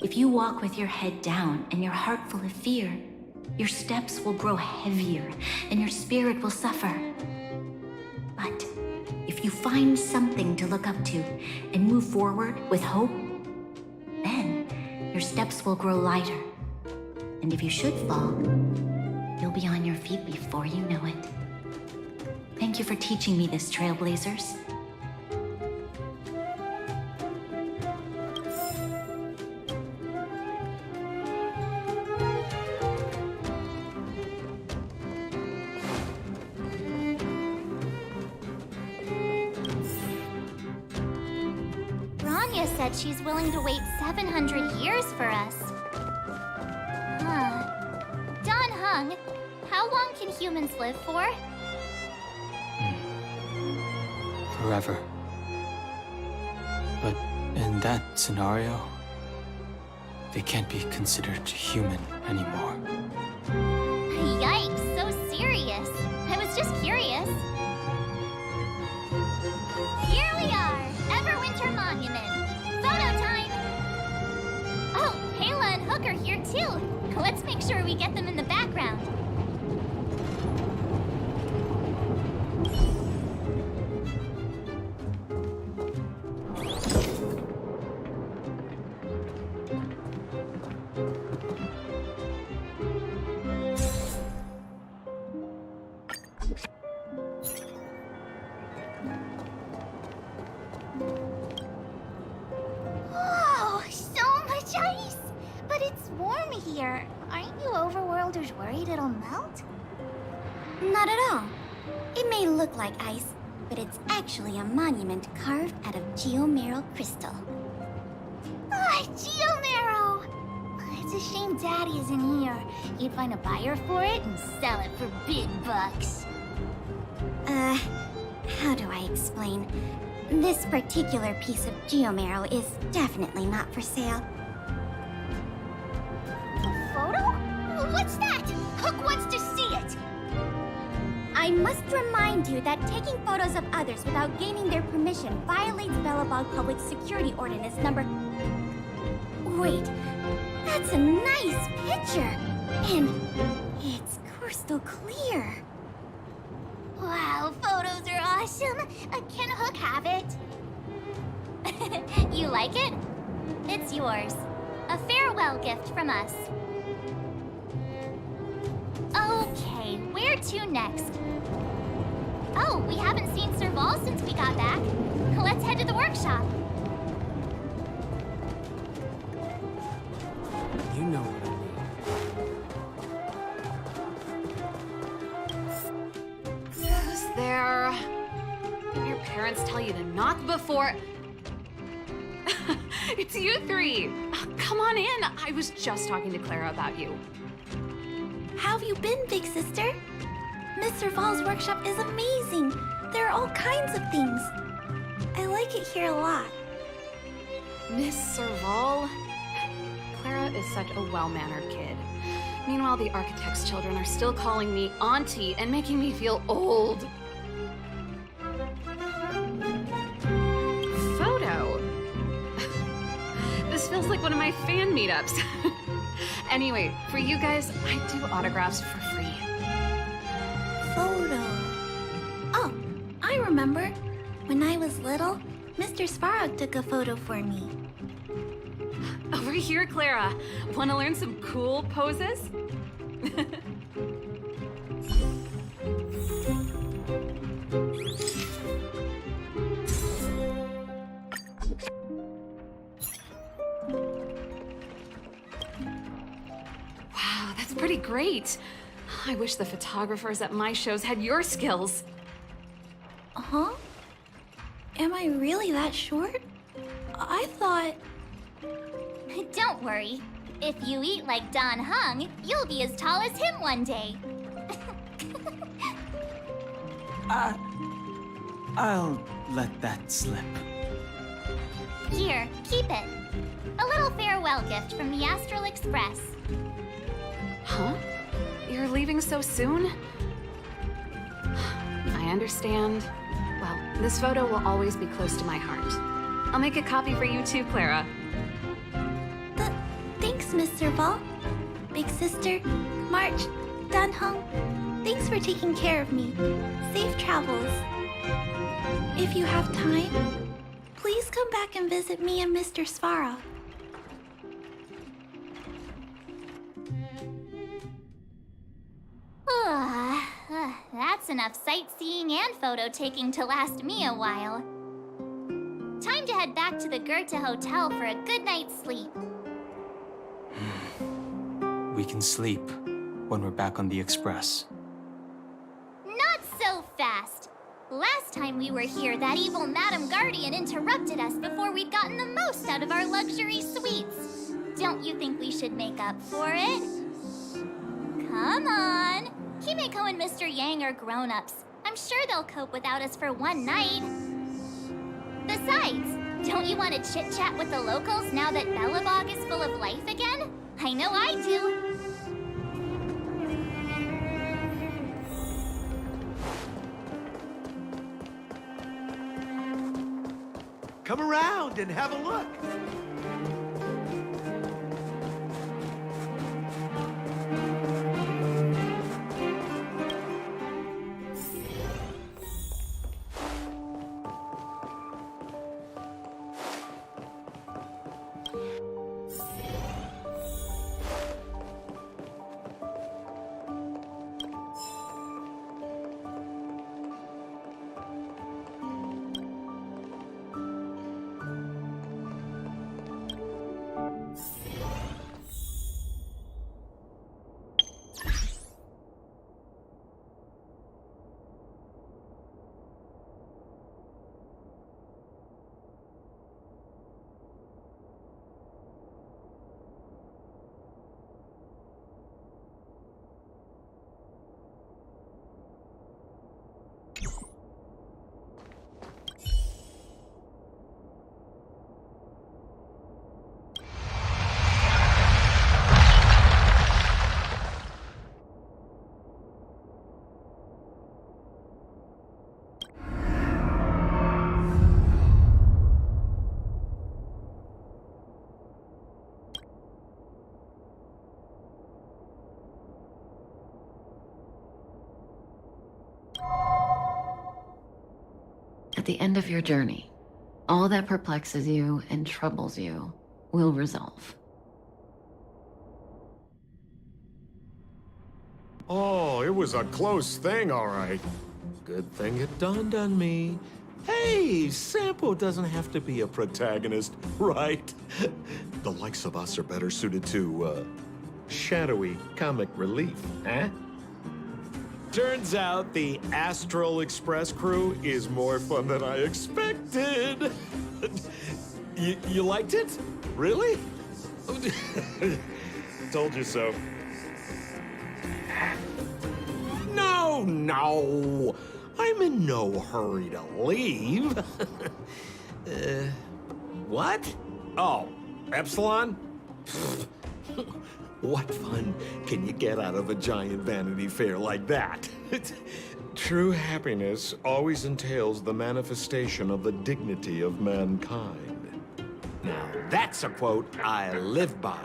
Speaker 2: If you walk with your head down and your heart full of fear, your steps will grow heavier and your spirit will suffer. But if you find something to look up to and move forward with hope, then your steps will grow lighter. And if you should fall, you'll be on your feet before you know it. Thank you for teaching me this, Trailblazers.
Speaker 4: Rania said she's willing to wait 700 years for us. Don Hung, how long can humans live for?
Speaker 6: Forever. But in that scenario, they can't be considered human anymore.
Speaker 4: Yikes, so serious. I was just curious. Here we are, Everwinter Monument. Photo time! Oh, Kayla and Hook are here too. Let's make sure we get them in the background. Whoa, so much ice! But it's warm here. Aren't you overworlders worried it'll melt?
Speaker 11: Not at all. It may look like ice, but it's actually a monument carved out of geomeral crystal.
Speaker 4: Ah, Geomarrow! It's a shame Daddy isn't here. He'd find a buyer for it and sell it for big bucks.
Speaker 11: How do I explain? This particular piece of geomarrow is definitely not for sale.
Speaker 4: A photo? What's that? Hook wants to see it!
Speaker 11: I must remind you that taking photos of others without gaining their permission violates Belobog Public Security Ordinance number... Wait, that's a nice picture! And it's crystal clear.
Speaker 4: Wow, photos are awesome! Can Hook have it? You like it? It's yours. A farewell gift from us. Okay, where to next? Oh, we haven't seen Serval since we got back. Let's head to the workshop.
Speaker 12: You know what I mean.
Speaker 8: there. Didn't your parents tell you to knock before... It's you three. Come on in. I was just talking to Clara about you.
Speaker 11: How have you been, big sister? Mr. Val's workshop is amazing. There are all kinds of things. I like it here a lot.
Speaker 8: Miss Serval? Clara is such a well-mannered kid. Meanwhile, the architect's children are still calling me auntie and making me feel old. Photo? This feels like one of my fan meetups. Anyway, for you guys, I do autographs for free.
Speaker 11: Photo. Oh, I remember. When I was little, Mr. Svarog took a photo for me.
Speaker 8: Over here, Clara. Want to learn some cool poses? Wow, that's pretty great. I wish the photographers at my shows had your skills.
Speaker 11: Huh? Am I really that short? I thought...
Speaker 4: Don't worry. If you eat like Don Hung, you'll be as tall as him one day.
Speaker 6: I'll let that slip.
Speaker 4: Here, keep it. A little farewell gift from the Astral Express.
Speaker 8: Huh? You're leaving so soon? I understand. Well, this photo will always be close to my heart. I'll make a copy for you too, Clara.
Speaker 11: Thanks, Miss Serval. Big sister, March, Dunhung, thanks for taking care of me. Safe travels. If you have time, please come back and visit me and Mr. Svarog.
Speaker 4: That's enough sightseeing and photo taking to last me a while. Time to head back to the Goethe Hotel for a good night's sleep.
Speaker 6: We can sleep when we're back on the Express.
Speaker 4: Not so fast! Last time we were here, that evil Madam Guardian interrupted us before we'd gotten the most out of our luxury suites. Don't you think we should make up for it? Come on! Himeko and Mr. Yang are grown-ups. I'm sure they'll cope without us for one night. Besides, don't you want to chit-chat with the locals now that Belobog is full of life again? I know I do.
Speaker 16: Come around and have a look.
Speaker 12: At the end of your journey, all that perplexes you and troubles you will resolve.
Speaker 17: Oh, it was a close thing, all right. Good thing it dawned on me. Hey, Sampo doesn't have to be a protagonist, right? The likes of us are better suited to, shadowy comic relief, eh? Turns out the Astral Express crew is more fun than I expected. You liked it? Really? Told you so. No! I'm in no hurry to leave. What? Oh, Epsilon? What fun can you get out of a giant Vanity Fair like that? True happiness always entails the manifestation of the dignity of mankind. Now, that's a quote I live by.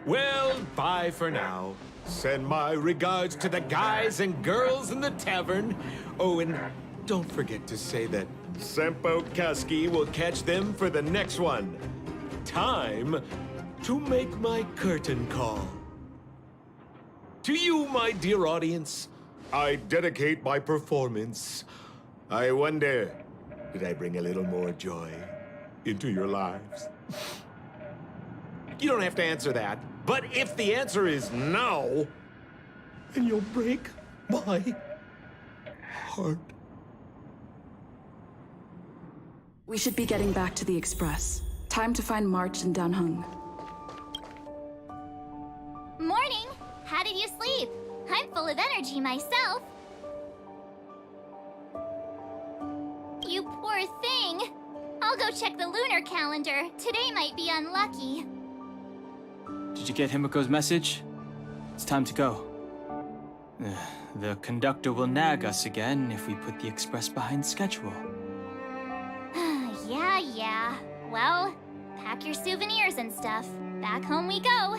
Speaker 17: Well, bye for now. Send my regards to the guys and girls in the tavern. Oh, and don't forget to say that Sempo Kasky will catch them for the next one. Time to make my curtain call. To you, my dear audience, I dedicate my performance. I wonder, did I bring a little more joy into your lives? You don't have to answer that, but if the answer is no, then you'll break my heart.
Speaker 20: We should be getting back to the Express. Time to find March and Dunhung.
Speaker 4: Morning! How did you sleep? I'm full of energy myself. You poor thing. I'll go check the lunar calendar. Today might be unlucky.
Speaker 6: Did you get Himiko's message? It's time to go. The conductor will nag us again if we put the Express behind schedule.
Speaker 4: Yeah. Well, pack your souvenirs and stuff. Back home we go.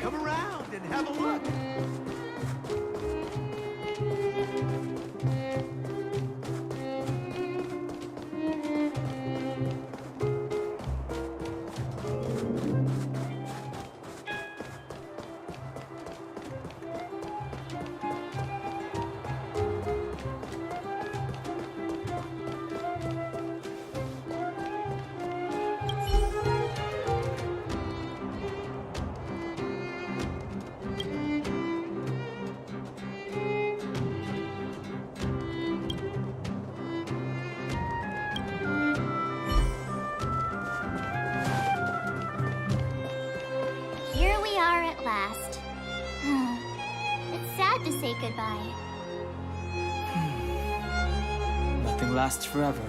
Speaker 16: Come around and have a look.
Speaker 4: Here we are at last. It's sad to say goodbye.
Speaker 6: Nothing lasts forever.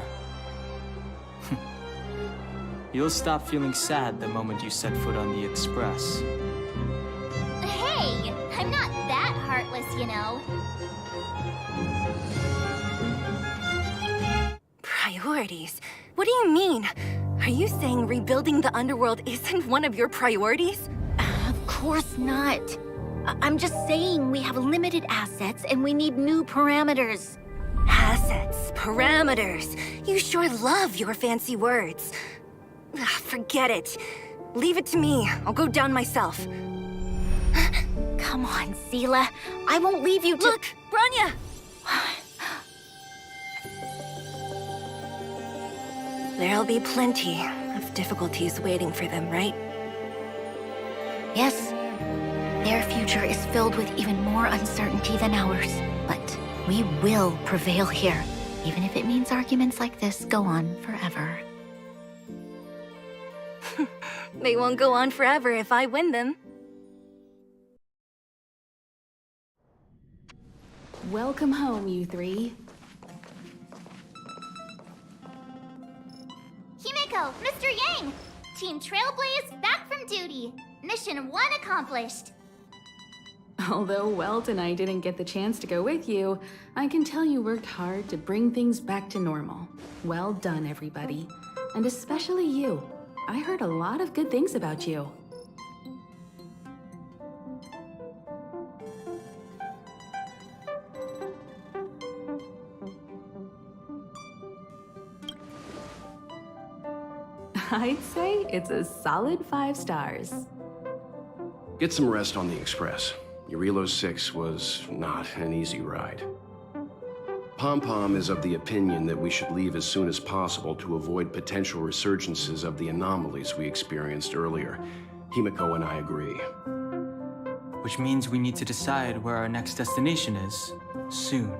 Speaker 6: You'll stop feeling sad the moment you set foot on the Express.
Speaker 4: Hey, I'm not that heartless, you know.
Speaker 5: Priorities? What do you mean? Are you saying rebuilding the underworld isn't one of your priorities?
Speaker 2: Of course not. I'm just saying we have limited assets and we need new parameters.
Speaker 5: Assets, parameters. You sure love your fancy words. Forget it. Leave it to me. I'll go down myself.
Speaker 2: Come on, Seela. I won't leave you to—
Speaker 5: Look, Bronya! There'll be plenty of difficulties waiting for them, right?
Speaker 2: Yes. Their future is filled with even more uncertainty than ours. But we will prevail here, even if it means arguments like this go on forever.
Speaker 5: They won't go on forever if I win them.
Speaker 20: Welcome home, you three.
Speaker 4: Himiko, Mr. Yang! Team Trailblaze back from duty. Mission 1 accomplished.
Speaker 20: Although Welt and I didn't get the chance to go with you, I can tell you worked hard to bring things back to normal. Well done, everybody. And especially you. I heard a lot of good things about you. I'd say it's a solid 5 stars.
Speaker 15: Get some rest on the Express. Eurilo 6 was not an easy ride. Pom-Pom is of the opinion that we should leave as soon as possible to avoid potential resurgences of the anomalies we experienced earlier. Himiko and I agree.
Speaker 6: Which means we need to decide where our next destination is, soon.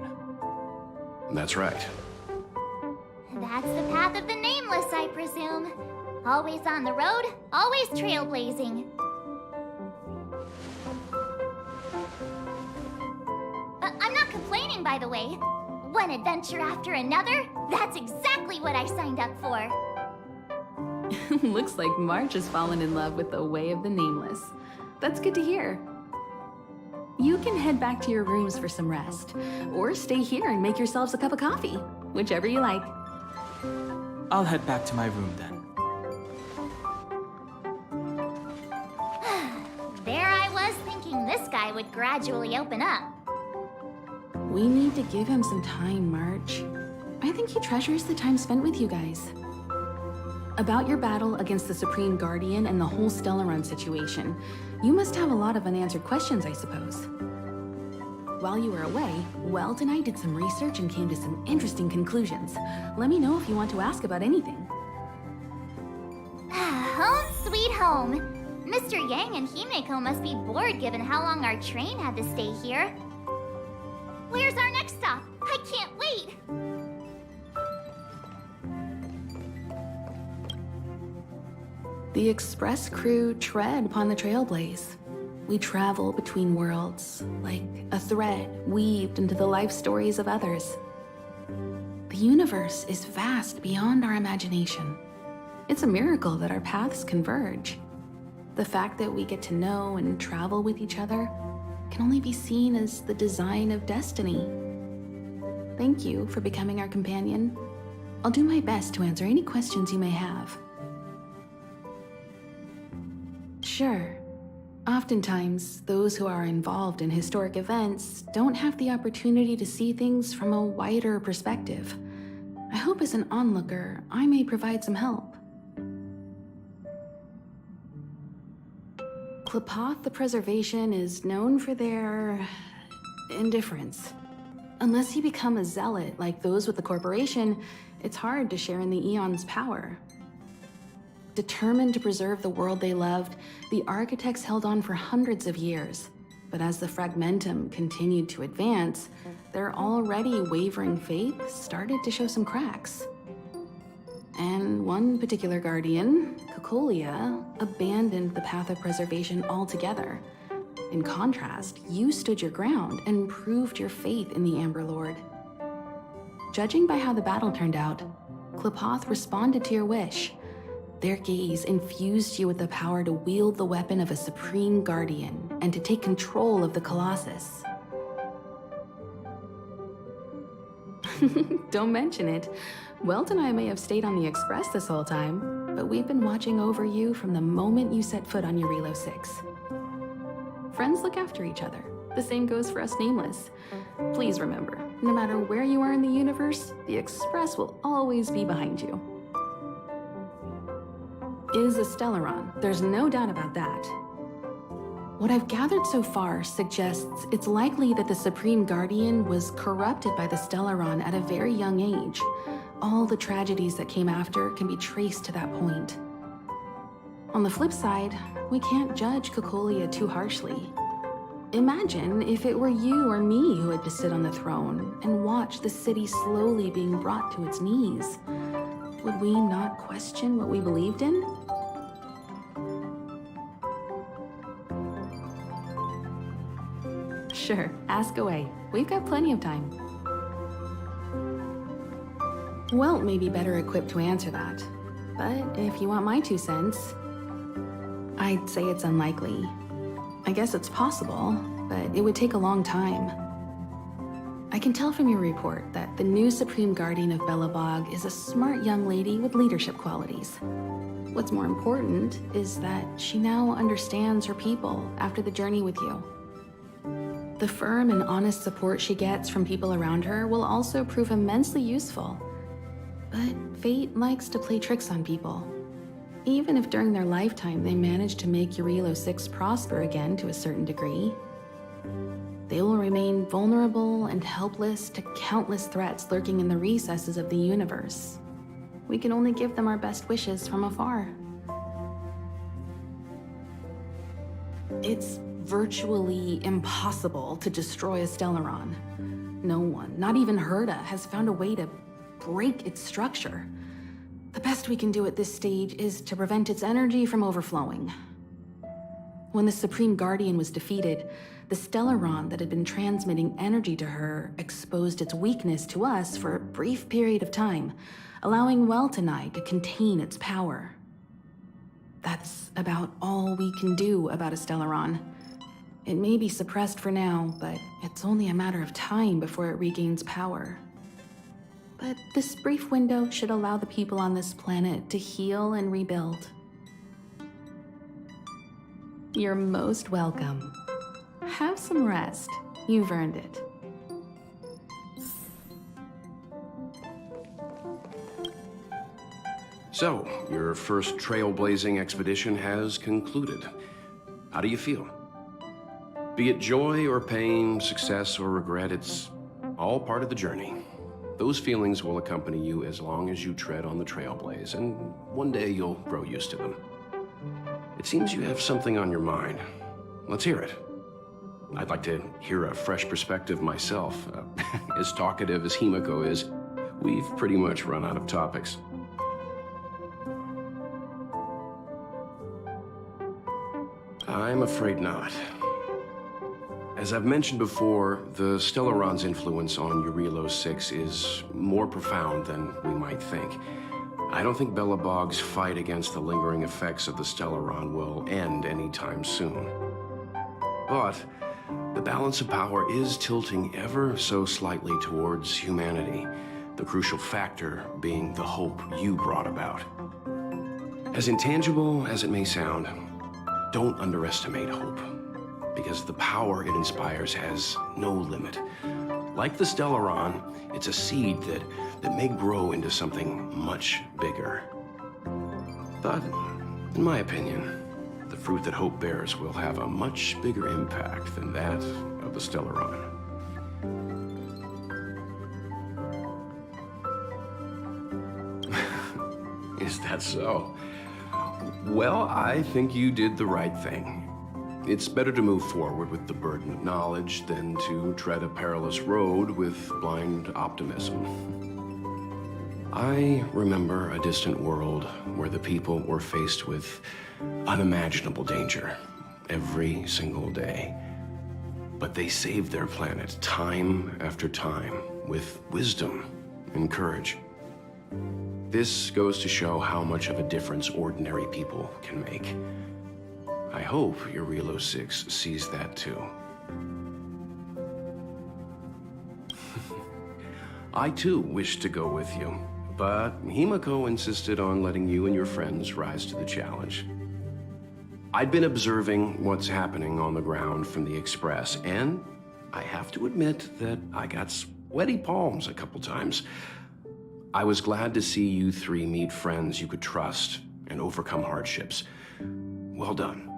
Speaker 15: That's right.
Speaker 4: That's the path of the nameless, I presume. Always on the road, always trailblazing. I'm not complaining, by the way. One adventure after another, that's exactly what I signed up for.
Speaker 20: Looks like March has fallen in love with the way of the nameless. That's good to hear. You can head back to your rooms for some rest, or stay here and make yourselves a cup of coffee, whichever you like.
Speaker 6: I'll head back to my room then.
Speaker 4: There I was thinking this guy would gradually open up.
Speaker 20: We need to give him some time, March. I think he treasures the time spent with you guys. About your battle against the Supreme Guardian and the whole Stellaron situation, you must have a lot of unanswered questions, I suppose. While you were away, Welt and I did some research and came to some interesting conclusions. Let me know if you want to ask about anything.
Speaker 4: Home sweet home. Mr. Yang and Himeko must be bored given how long our train had to stay here. Where's our next stop? I can't wait!
Speaker 20: The Express crew tread upon the trailblaze. We travel between worlds, like a thread weaved into the life stories of others. The universe is vast beyond our imagination. It's a miracle that our paths converge. The fact that we get to know and travel with each other can only be seen as the design of destiny. Thank you for becoming our companion. I'll do my best to answer any questions you may have. Sure. Oftentimes, those who are involved in historic events don't have the opportunity to see things from a wider perspective. I hope as an onlooker, I may provide some help. Klapoth the Preservation is known for their indifference. Unless you become a zealot like those with the corporation, it's hard to share in the Aeon's power. Determined to preserve the world they loved, the Architects held on for hundreds of years. But as the Fragmentum continued to advance, their already wavering faith started to show some cracks. And one particular guardian, Cocolia, abandoned the path of preservation altogether. In contrast, you stood your ground and proved your faith in the Amber Lord. Judging by how the battle turned out, Klapoth responded to your wish. Their gaze infused you with the power to wield the weapon of a supreme guardian and to take control of the Colossus. Don't mention it. Welt and I may have stayed on the Express this whole time, but we've been watching over you from the moment you set foot on Eurilo 6. Friends look after each other. The same goes for us Nameless. Please remember, no matter where you are in the universe, the Express will always be behind you. Is a Stellaron, there's no doubt about that. What I've gathered so far suggests it's likely that the Supreme Guardian was corrupted by the Stellaron at a very young age. All the tragedies that came after can be traced to that point. On the flip side, we can't judge Cocolia too harshly. Imagine if it were you or me who had to sit on the throne and watch the city slowly being brought to its knees. Would we not question what we believed in? Sure, ask away. We've got plenty of time. Welt may be better equipped to answer that, but if you want my 2 cents, I'd say it's unlikely. I guess it's possible, but it would take a long time. I can tell from your report that the new Supreme Guardian of Belobog is a smart young lady with leadership qualities. What's more important is that she now understands her people after the journey with you. The firm and honest support she gets from people around her will also prove immensely useful. But fate likes to play tricks on people. even if during their lifetime they manage to make Eurilo 6 prosper again to a certain degree, they will remain vulnerable and helpless to countless threats lurking in the recesses of the universe. We can only give them our best wishes from afar. It's virtually impossible to destroy a Stellaron. No one, not even Herta, has found a way to break its structure. The best we can do at this stage is to prevent its energy from overflowing. When the Supreme Guardian was defeated, the Stellaron that had been transmitting energy to her exposed its weakness to us for a brief period of time, allowing Weltanite to contain its power. That's about all we can do about a Stellaron. It may be suppressed for now, but it's only a matter of time before it regains power. But this brief window should allow the people on this planet to heal and rebuild. You're most welcome. Have some rest. You've earned it.
Speaker 15: So, your first trailblazing expedition has concluded. How do you feel? Be it joy or pain, success or regret, it's all part of the journey. Those feelings will accompany you as long as you tread on the trailblaze, and one day you'll grow used to them. It seems you have something on your mind. Let's hear it. I'd like to hear a fresh perspective myself. As talkative as Himiko is, we've pretty much run out of topics. I'm afraid not. As I've mentioned before, the Stellaron's influence on Eurilo 6 is more profound than we might think. I don't think Belobog's fight against the lingering effects of the Stellaron will end anytime soon. But the balance of power is tilting ever so slightly towards humanity, the crucial factor being the hope you brought about. As intangible as it may sound, don't underestimate hope, because the power it inspires has no limit. Like the Stellaron, it's a seed that may grow into something much bigger. But, in my opinion, the fruit that hope bears will have a much bigger impact than that of the Stellaron. Is that so? Well, I think you did the right thing. It's better to move forward with the burden of knowledge than to tread a perilous road with blind optimism. I remember a distant world where the people were faced with unimaginable danger every single day. But they saved their planet time after time with wisdom and courage. This goes to show how much of a difference ordinary people can make. I hope Eurilo 6 sees that too. I too wish to go with you, but Himiko insisted on letting you and your friends rise to the challenge. I'd been observing what's happening on the ground from the Express, and I have to admit that I got sweaty palms a couple times. I was glad to see you three meet friends you could trust and overcome hardships. Well done.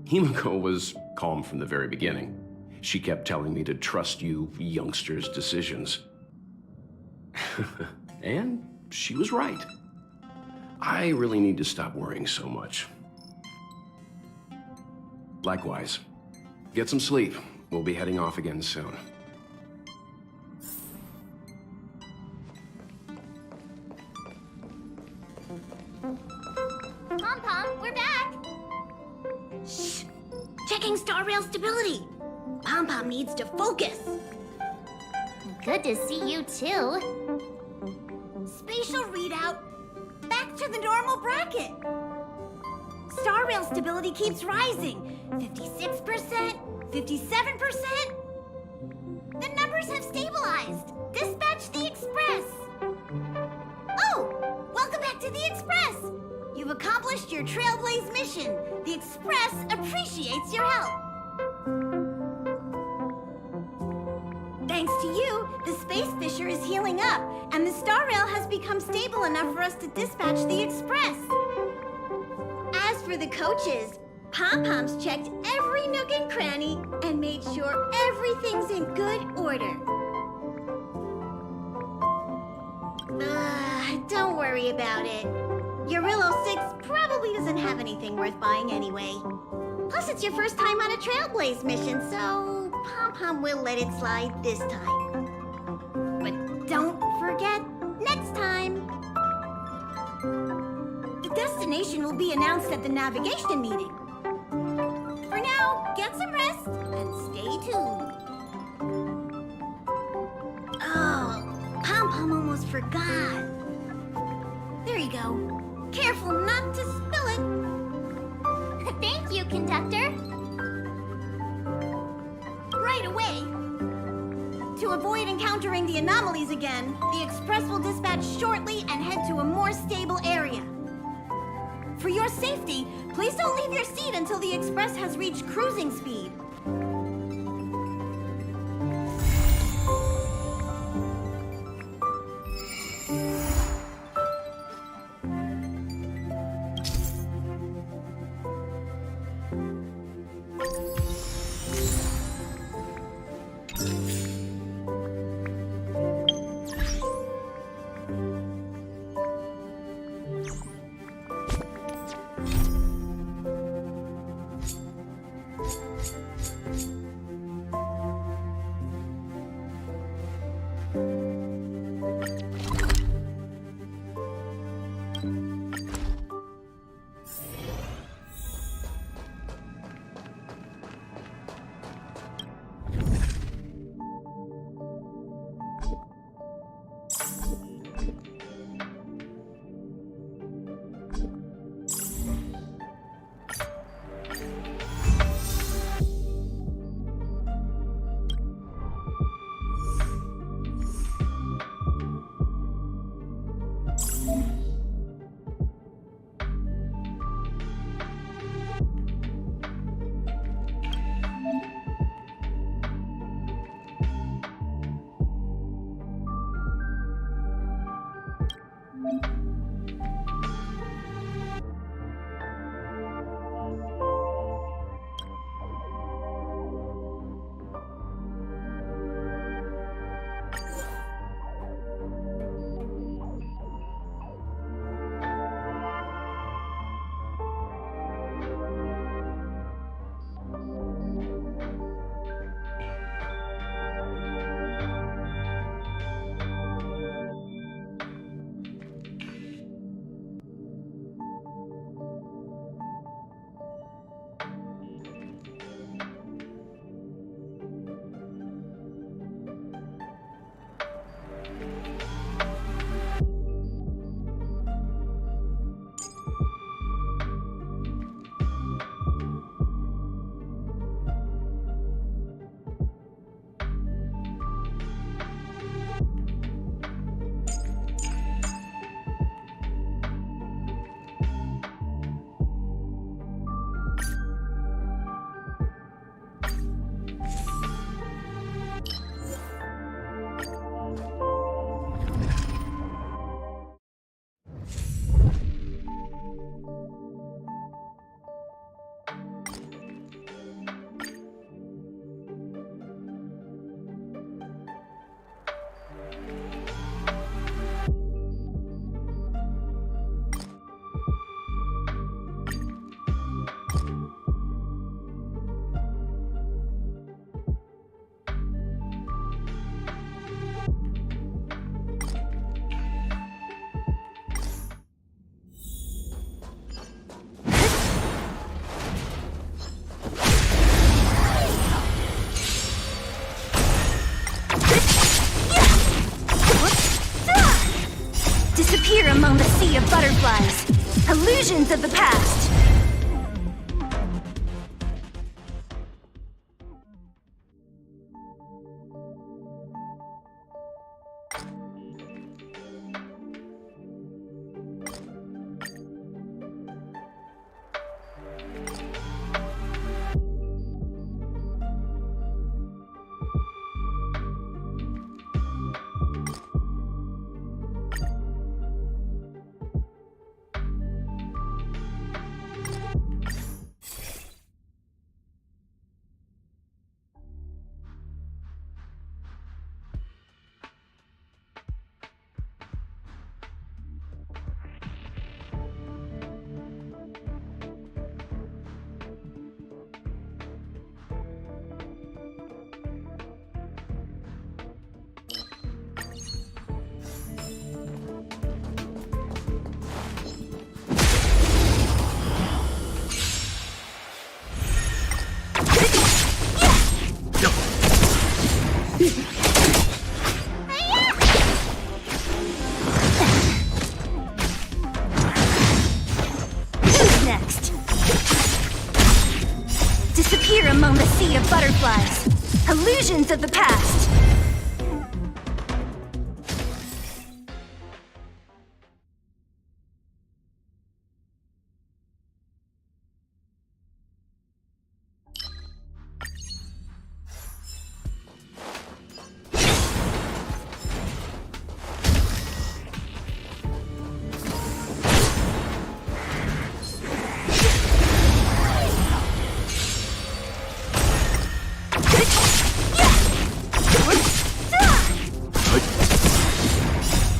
Speaker 15: Himiko was calm from the very beginning. She kept telling me to trust you youngsters' decisions. And she was right. I really need to stop worrying so much. Likewise. Get some sleep. We'll be heading off again soon.
Speaker 4: Pom-Pom, we're back!
Speaker 2: Shh! Checking star rail stability! Pom-Pom needs to focus!
Speaker 4: Good to see you too.
Speaker 2: Spatial readout! Back to the normal bracket! Star rail stability keeps rising. 56%, 57%.
Speaker 4: The numbers have stabilized. Dispatch the Express.
Speaker 2: Oh! Welcome back to the Express! You've accomplished your Trailblaze mission. The Express appreciates your help. Thanks to you, the space fissure is healing up, and the star rail has become stable enough for us to dispatch the Express.
Speaker 7: for the coaches. Pom-Pom's checked every nook and cranny and made sure everything's in good order. Don't worry about it. Eurillo 6 probably doesn't have anything worth buying anyway. Plus, it's your first time on a Trailblaze mission, so Pom-Pom will let it slide this time. But don't forget, next time! The destination will be announced at the navigation meeting. For now, get some rest and stay tuned. Oh, Pom-Pom almost forgot. There you go. Careful not to spill it.
Speaker 4: Thank you, conductor.
Speaker 7: Right away. To avoid encountering the anomalies again, the express will dispatch shortly and head to a more stable area. For your safety, please don't leave your seat until the express has reached cruising speed.
Speaker 5: Disappear among the sea of butterflies. Illusions of the past. among the sea of butterflies. Illusions of the past.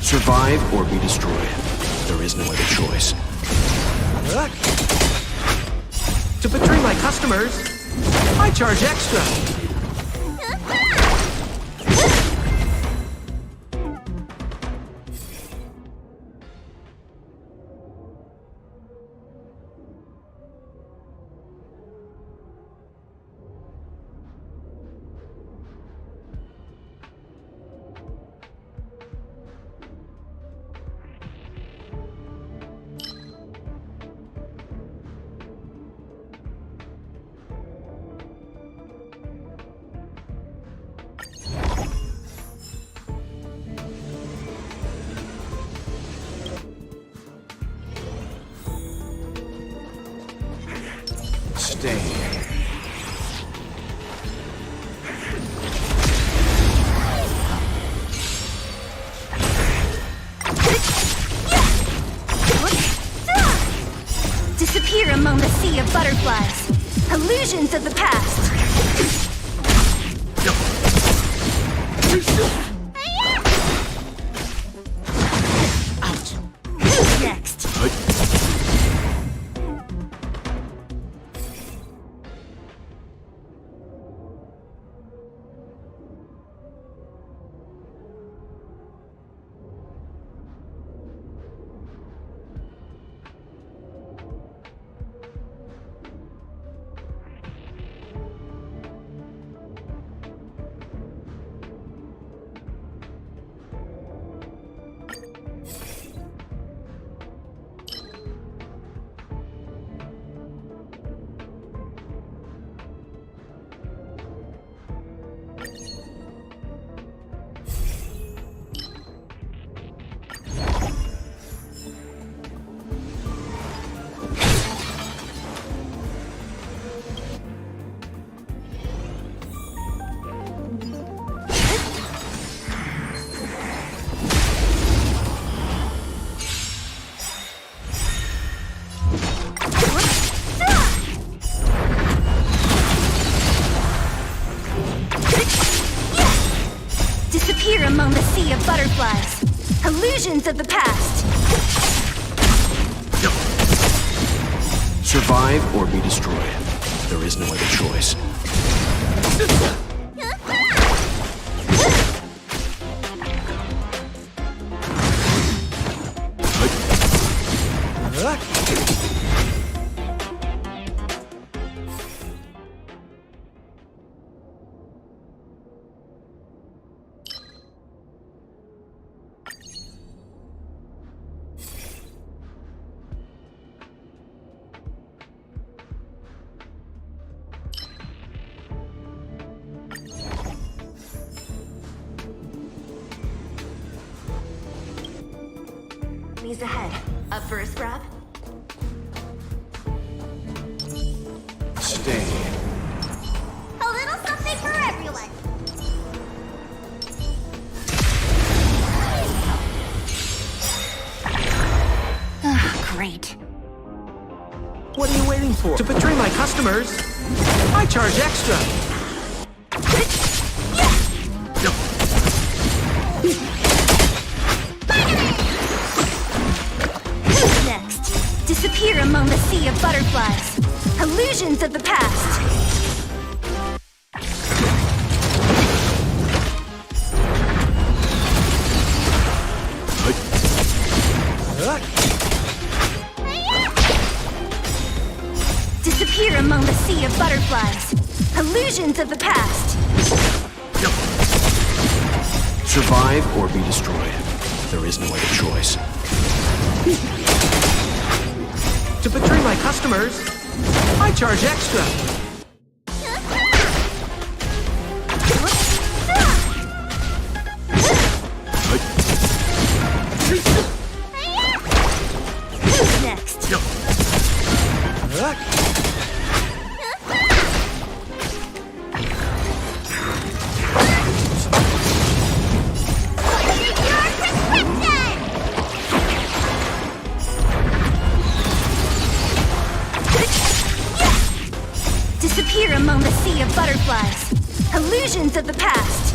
Speaker 15: Survive or be destroyed. There is no other choice.
Speaker 16: To betray my customers, I charge extra.
Speaker 15: Stay.
Speaker 5: Disappear among the sea of butterflies. Illusions of the past. Ouch. Who's next? Disappear among the sea of butterflies. Illusions of the past.
Speaker 15: Survive or be destroyed. There is no other choice.
Speaker 5: Knees ahead. Up first, grab.
Speaker 15: Stay.
Speaker 7: A little something for everyone.
Speaker 5: Great.
Speaker 16: What are you waiting for? To betray my customers, I charge extra.
Speaker 5: Who's next? Disappear among the sea of butterflies. Illusions of the past. Disappear among the sea of butterflies. Illusions of the past.
Speaker 15: Survive or be destroyed. There is no other choice.
Speaker 16: To betray my customers, I charge extra.
Speaker 5: here among the sea of butterflies. Illusions of the past.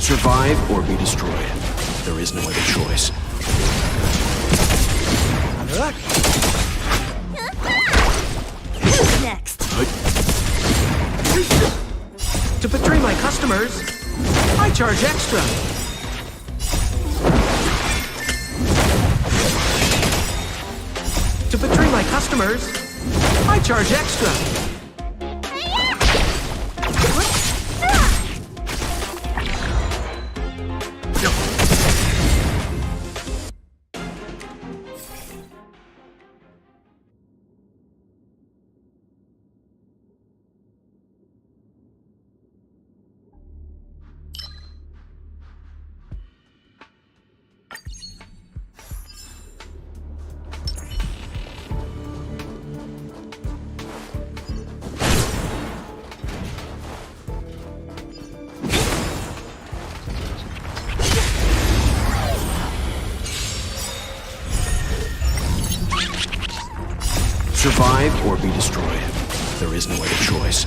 Speaker 15: Survive or be destroyed. There is no other choice.
Speaker 5: Who's next?
Speaker 16: To betray my customers, I charge extra. To betray my customers, I charge extra.
Speaker 15: Survive or be destroyed. There is no other choice.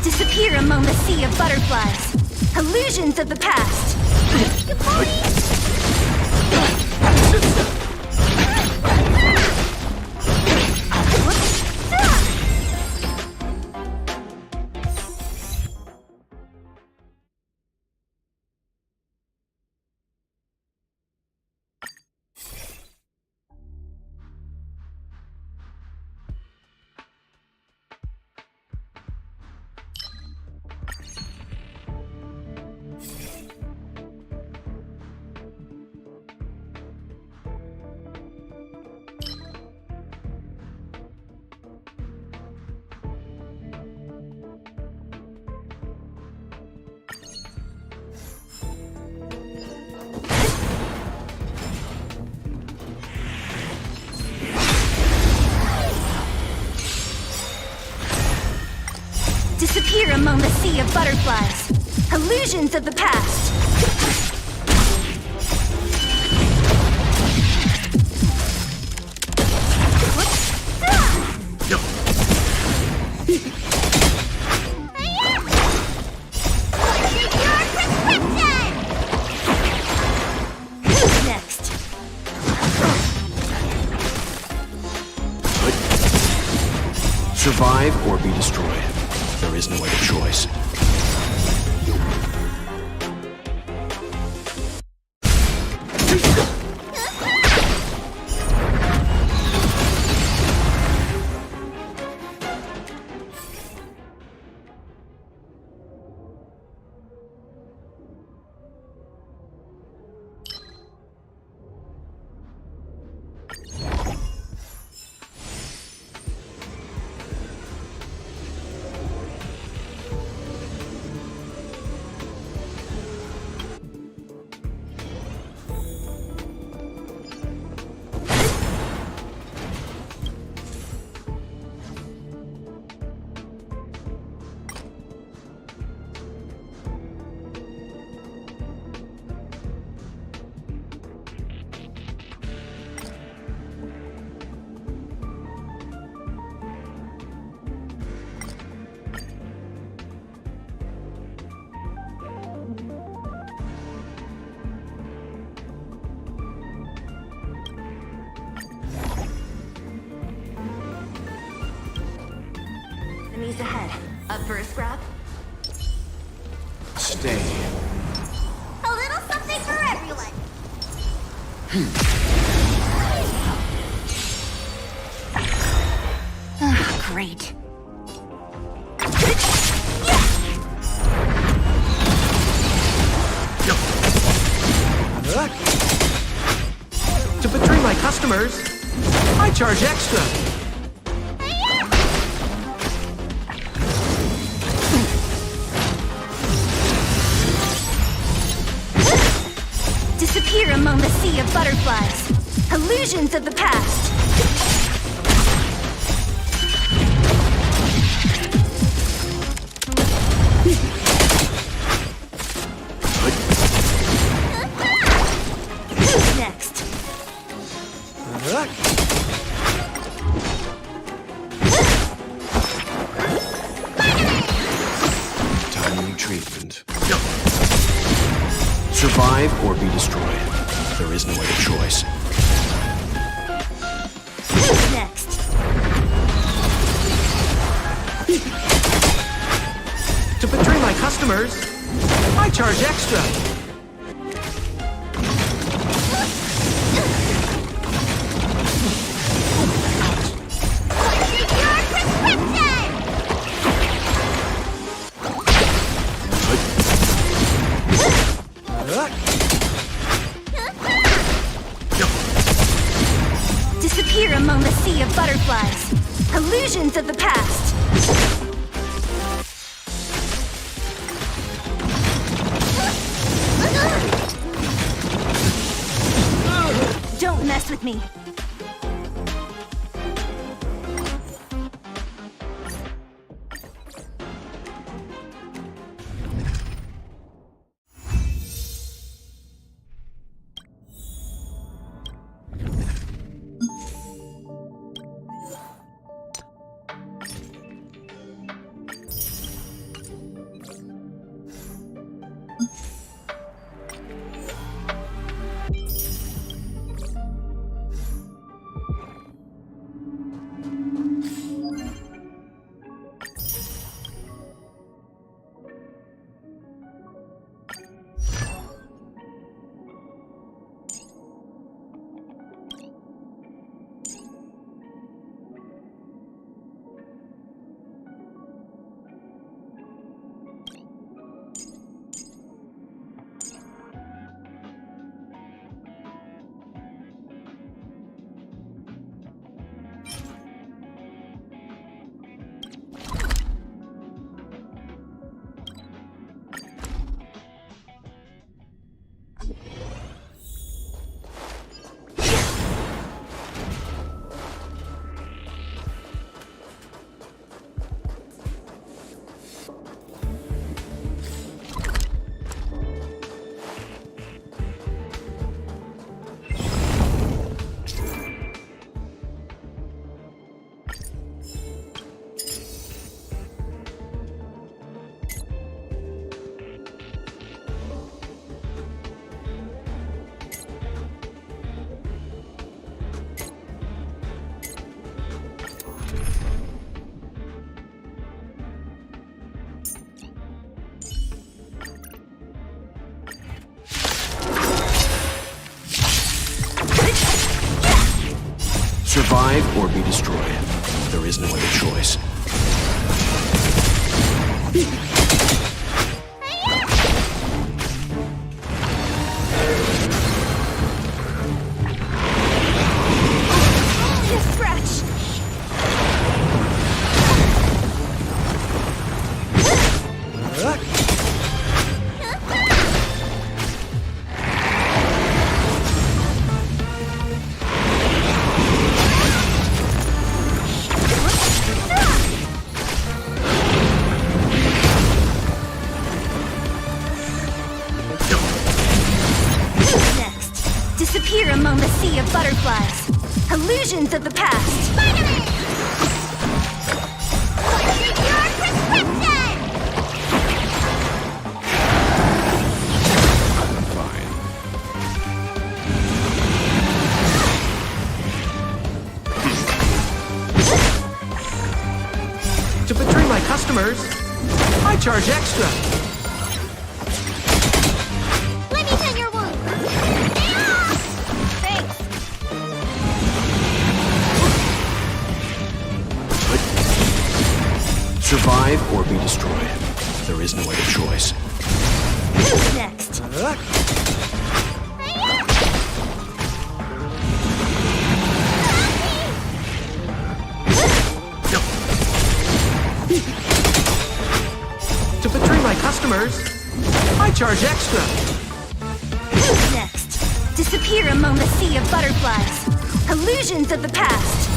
Speaker 5: Disappear among the sea of butterflies. Illusions of the past. Disappear among the sea of butterflies. Illusions of the past. Who's next?
Speaker 15: Survive or be destroyed. There is no other choice.
Speaker 5: Enemies ahead.
Speaker 11: Up for a scrap?
Speaker 15: Stay.
Speaker 7: A little something for everyone.
Speaker 5: Great.
Speaker 16: To betray my customers, I charge extra.
Speaker 5: Disappear among the sea of butterflies. Illusions of the past.
Speaker 15: Survive or be destroyed. There is no other choice.
Speaker 5: Who's next?
Speaker 16: To betray my customers, I charge extra.
Speaker 5: Disappear among the sea of butterflies. Illusions of the past. Don't mess with me.
Speaker 15: Survive or be destroyed. There is no other choice.
Speaker 5: Just scratch. Disappear among the sea of butterflies. Illusions of the past.
Speaker 4: Spider-Man! What's your prescription?
Speaker 15: Fine.
Speaker 16: To betray my customers, I charge extra.
Speaker 4: Let me tend your wound. Thanks.
Speaker 15: Survive or be destroyed. There is no other choice.
Speaker 5: Who's next?
Speaker 16: To betray my customers, I charge extra.
Speaker 5: Who's next? Disappear among the sea of butterflies. Illusions of the past.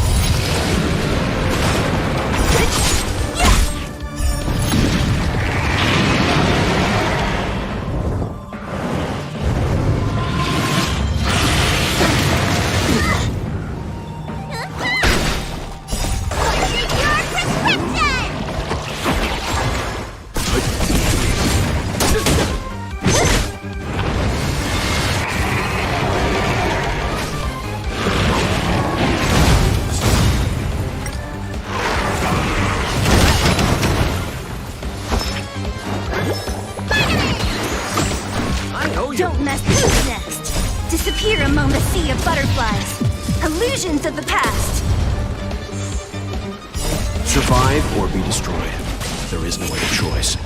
Speaker 5: Don't mess. Who's next? Disappear among the sea of butterflies. Illusions of the past.
Speaker 15: Survive or be destroyed. There is no other choice.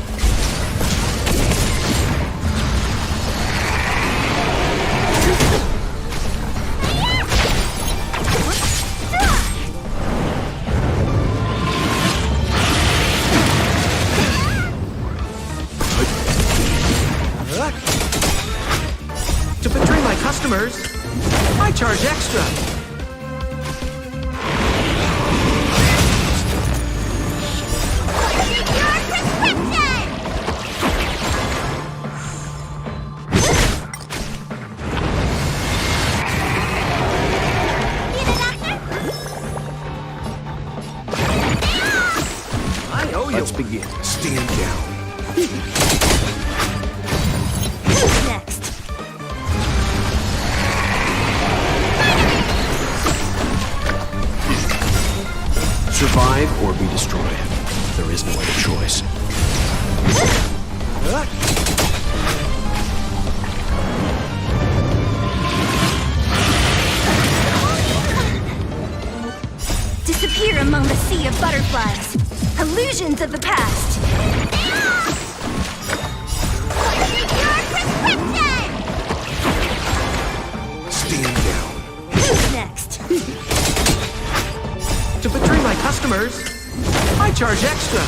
Speaker 16: To betray my customers, I charge extra.
Speaker 15: I owe you. Let's begin. Stand down.
Speaker 5: Who's next?
Speaker 15: Survive or be destroyed. There is no other choice.
Speaker 5: Disappear among the sea of butterflies. Illusions of the past.
Speaker 15: Stand down.
Speaker 5: Who's next?
Speaker 16: To betray my customers, I charge extra.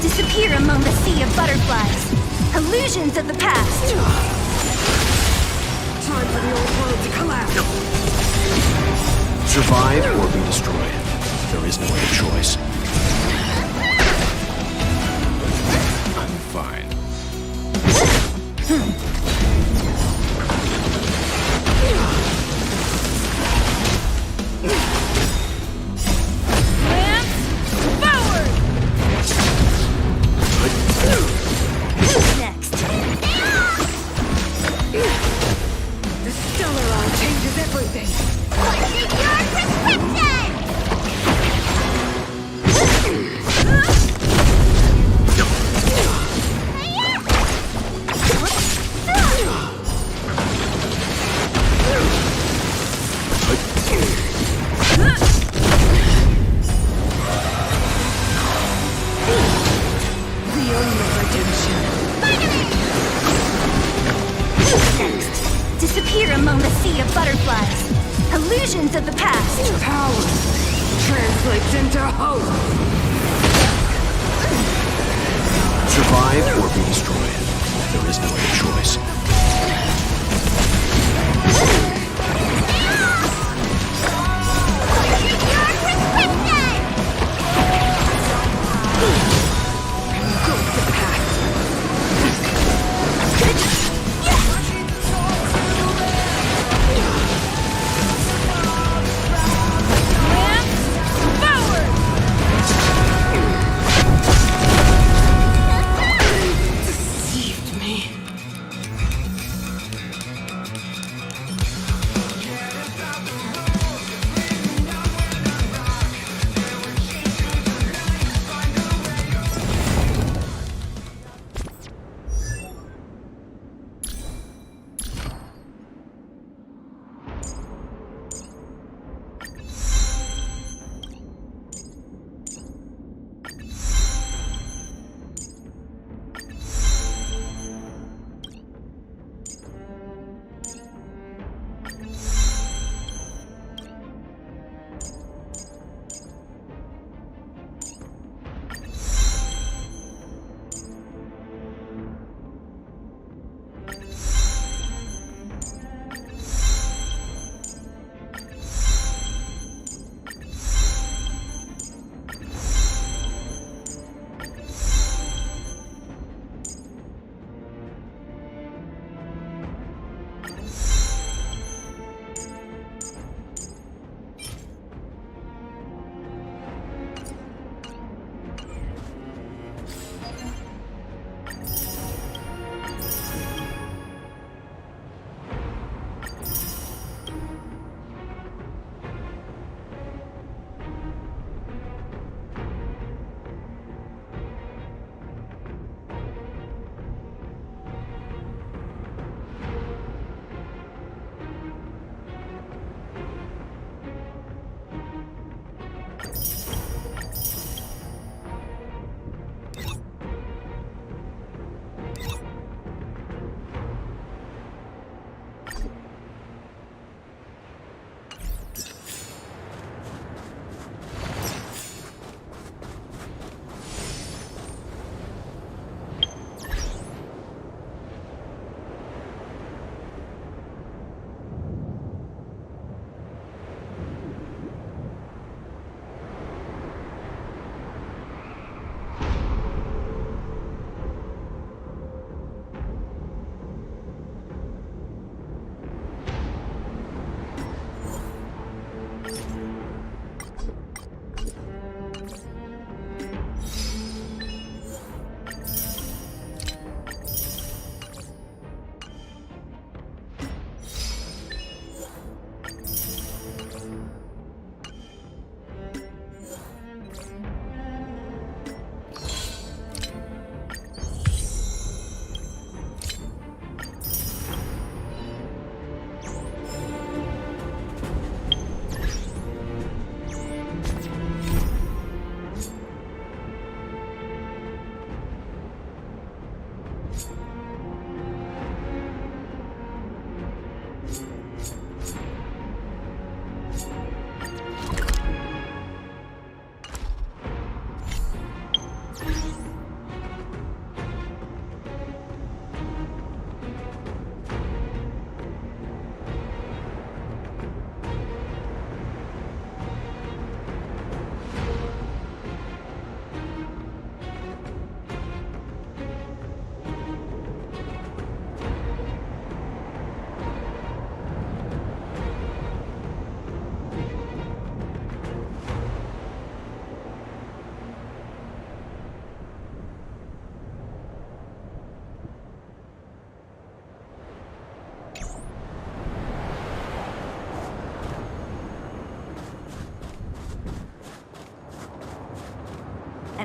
Speaker 5: Disappear among the sea of butterflies. Illusions of the past.
Speaker 18: Time for the old world to collapse.
Speaker 15: Survive or be destroyed. There is no other choice. I'm fine.
Speaker 5: Who's next?
Speaker 18: The Stellaron changes everything.
Speaker 4: What's in your prescription?
Speaker 18: The only redemption.
Speaker 5: Who's next? Disappear among the sea of butterflies. Illusions of the past.
Speaker 18: Power translates into hope.
Speaker 15: Survive or be destroyed. There is no other choice.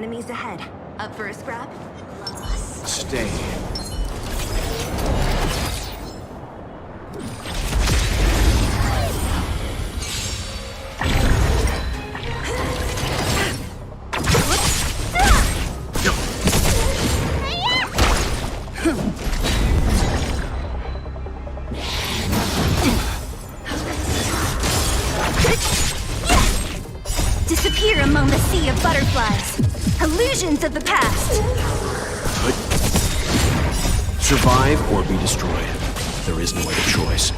Speaker 5: Enemies ahead. Up for a scrap?
Speaker 15: Stay.
Speaker 5: Disappear among the sea of butterflies. Illusions of the past.
Speaker 15: Survive or be destroyed. There is no other choice.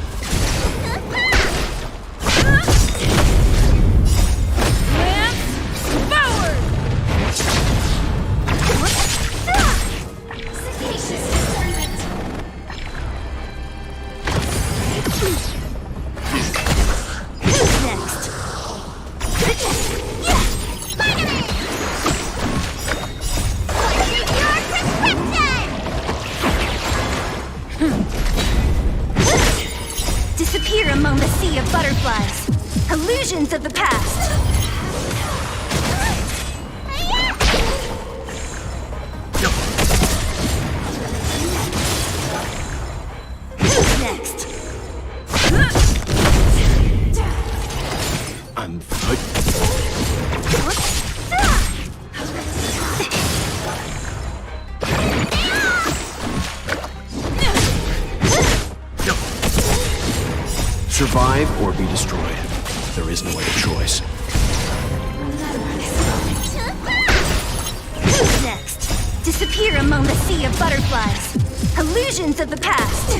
Speaker 5: Disappear among the sea of butterflies. Illusions of the past. Who's next?
Speaker 15: I'm Survive or be destroyed. There is no other choice.
Speaker 5: Who's next? Disappear among the sea of butterflies. Illusions of the past.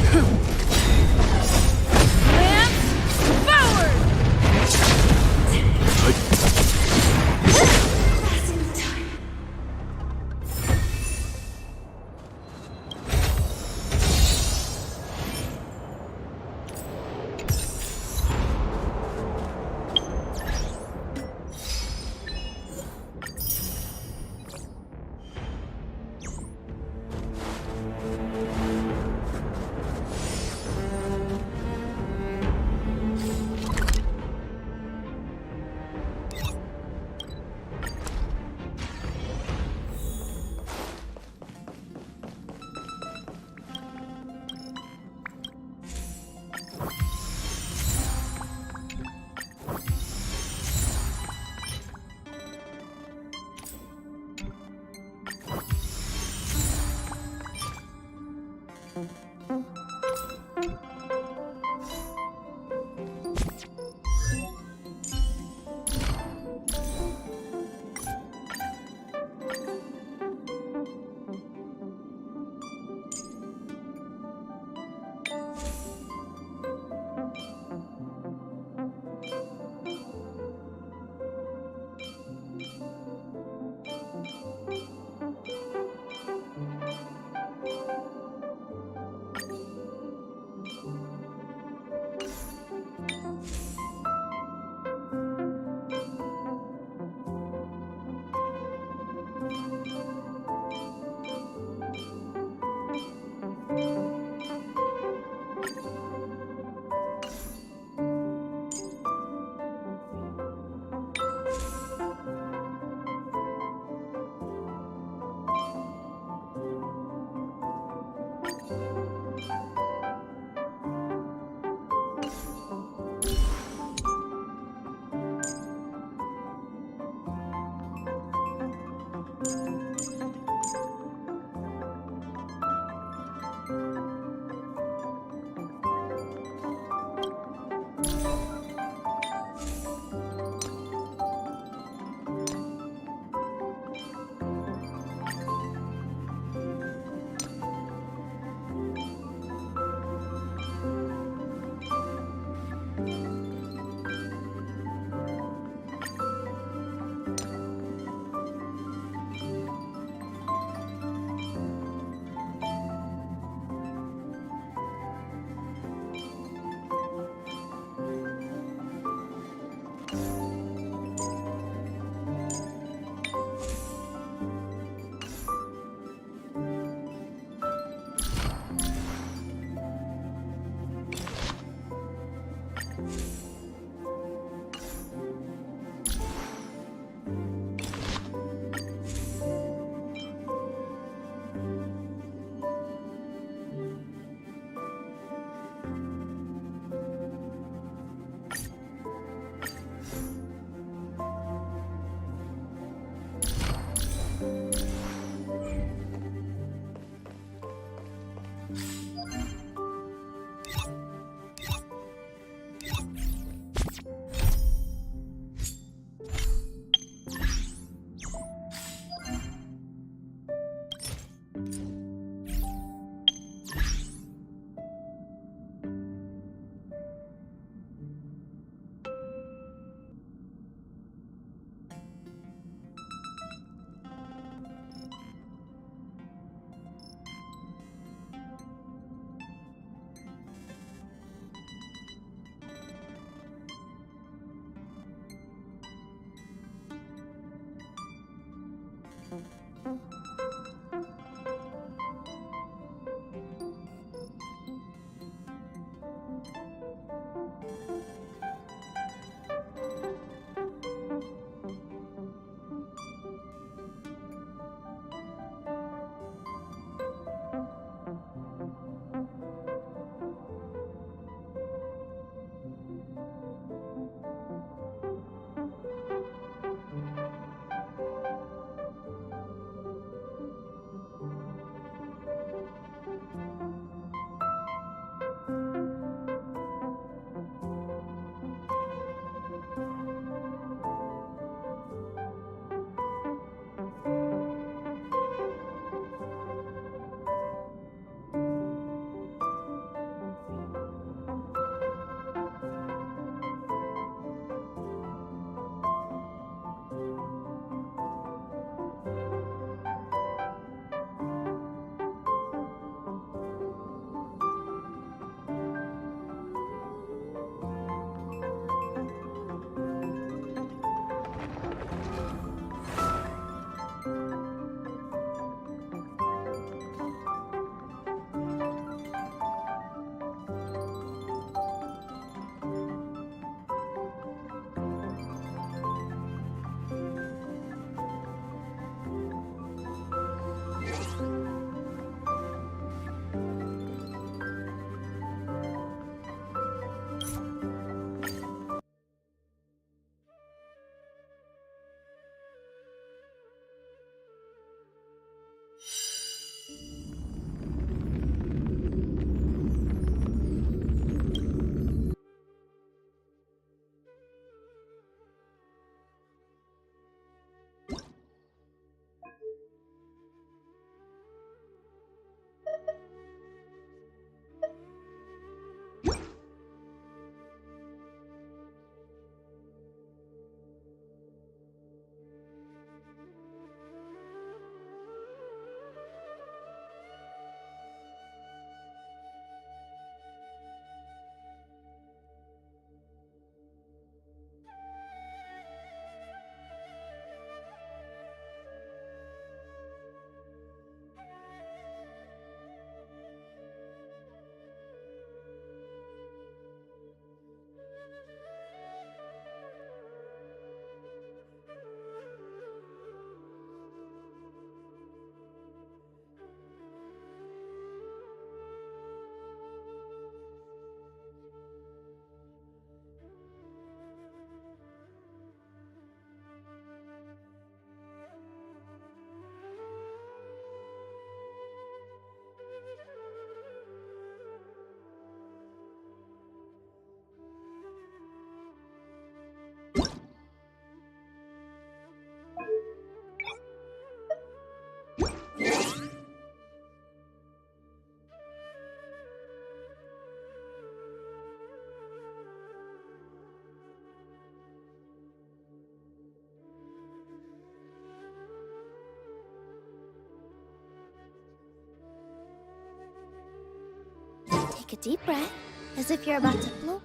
Speaker 4: Take a deep breath, as if you're about to blow.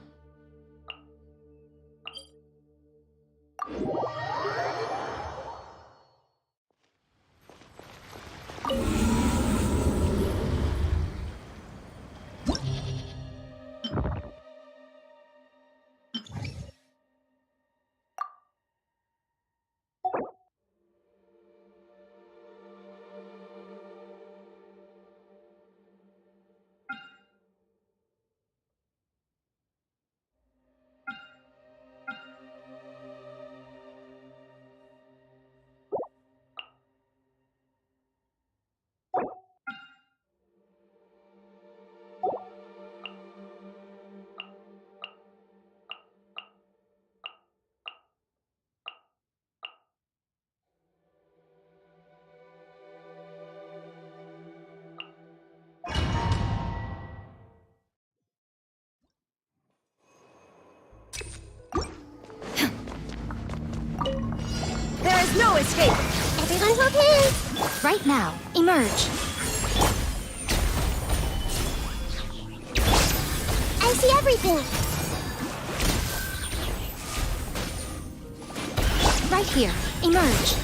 Speaker 4: escape! Everyone hold hands! Right now, emerge. I see everything! Right here, emerge.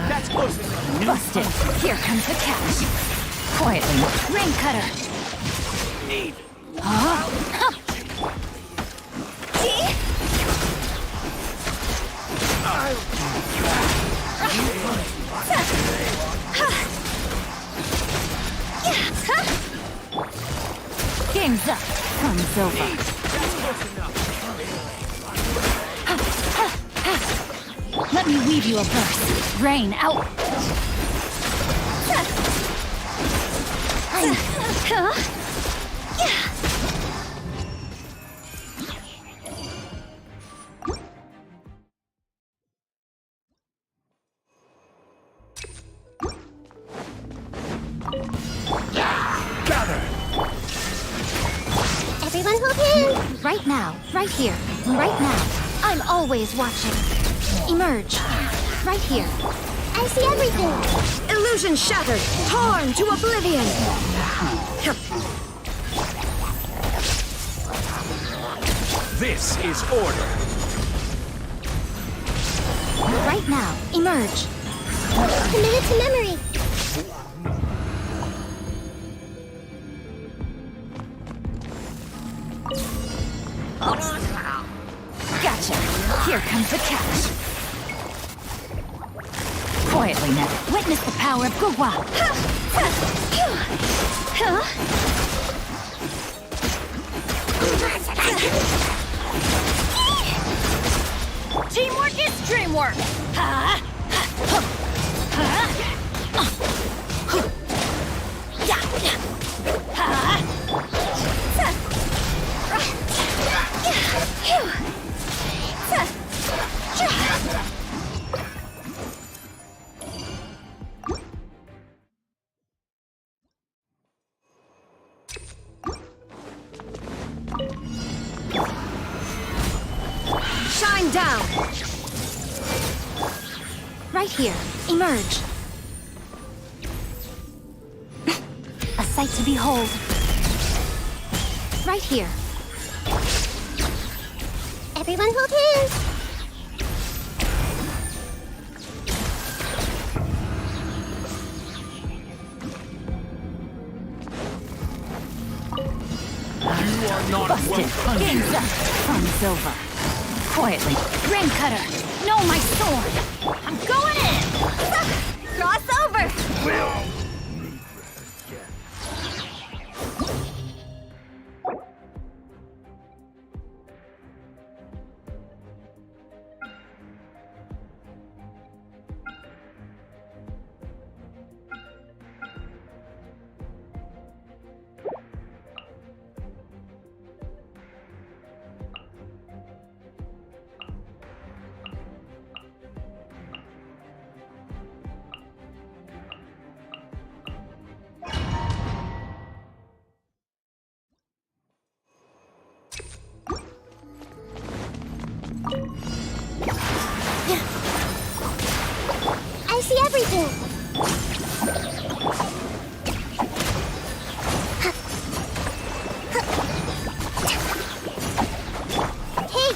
Speaker 16: That's close enough.
Speaker 11: Busted. Here comes the catch. Quietly. Rain cutter.
Speaker 16: Need.
Speaker 11: Game's up. Comes over. Let me weave you a verse. Rain out.
Speaker 4: Everyone hold hands! Right now, right here, right now. I'm always watching. Emerge. Right here. I see everything!
Speaker 5: Illusion shattered! Torn to oblivion!
Speaker 16: This is order.
Speaker 4: Right now, emerge. Committed to memory.
Speaker 11: Gotcha. Here comes the catch. Quietly now. Witness the power of Gugwa. Teamwork is dreamwork.
Speaker 5: Shine down!
Speaker 4: Right here, emerge. A sight to behold. Right here. Everyone hold hands!
Speaker 16: You are not
Speaker 11: Busted. Game's up. Fun's over. Quietly. Rain cutter. No, my sword. I'm going in.
Speaker 5: Cross over!
Speaker 4: I see everything! Hey!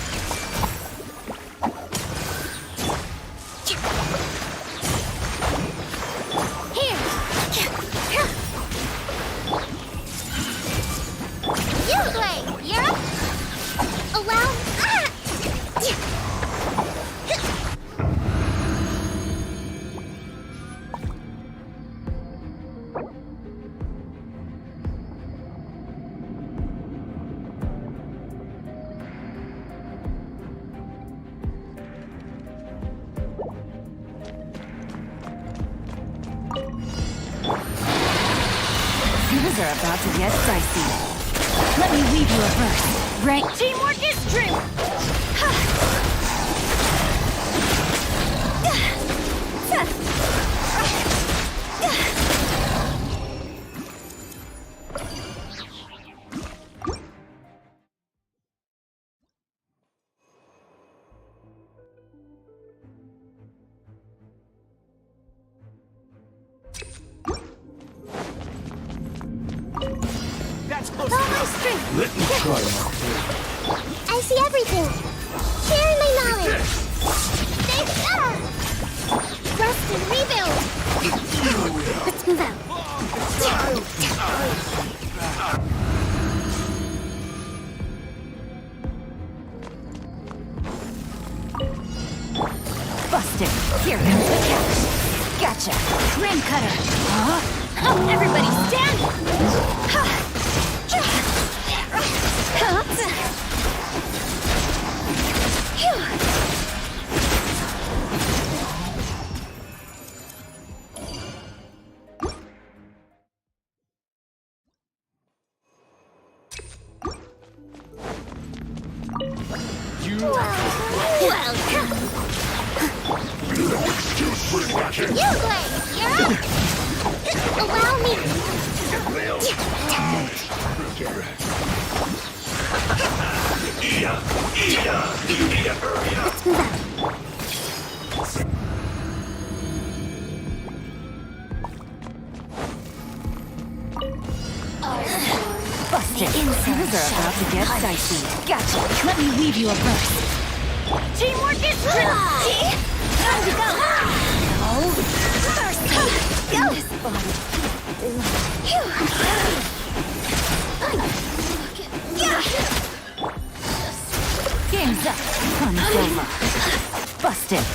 Speaker 4: Here! You play! You're up! Allow...
Speaker 11: Things are about to get dicey. Let me weave you a verse. Rank. Teamwork is dreamwork.
Speaker 7: my strength.
Speaker 17: Let me try my
Speaker 7: I see everything. Sharing my knowledge. Rest and rebuild. Let's move out.
Speaker 2: Busted. Here comes the catch. Gotcha. Rim cutter. Oh, everybody stand.
Speaker 7: You, Blade, you're up! Allow me! Let's move out.
Speaker 2: Busted. Things are about to get dicey. Gotcha. Let me weave you a verse. Teamwork is key. Time to go. Oh, mercy. Go. This Game's up. Fun's over. Busted.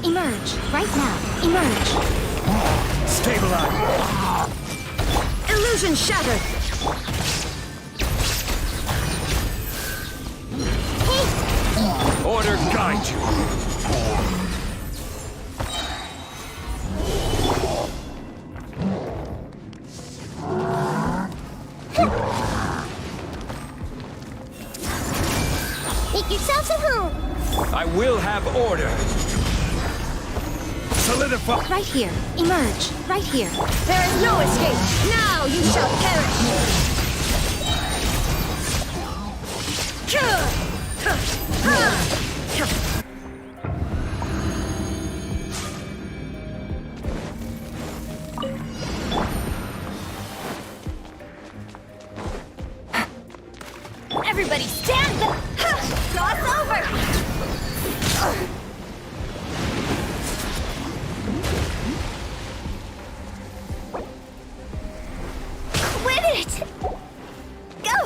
Speaker 2: Emerge. Right now. Emerge.
Speaker 10: Stabilize.
Speaker 2: Illusion shattered.
Speaker 10: Order guide you.
Speaker 7: Make yourselves at home.
Speaker 10: I will have order. Solidify.
Speaker 2: Right here. Emerge. Right here. There is no escape. Now you shall perish. Everybody stand up! Cross over! Quit it! Go!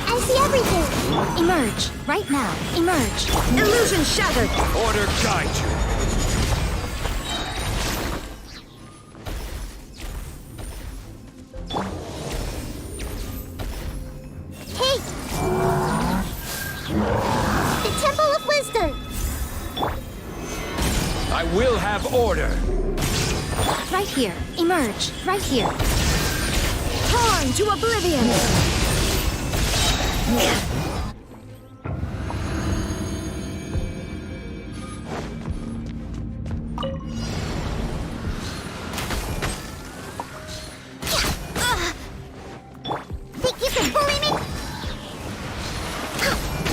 Speaker 7: I see everything.
Speaker 2: Emerge. Right now. Emerge. Illusion shattered.
Speaker 10: Order guide you.
Speaker 16: have order.
Speaker 11: Right here. Emerge. Right here. Torn to oblivion!
Speaker 4: Think you can bully me?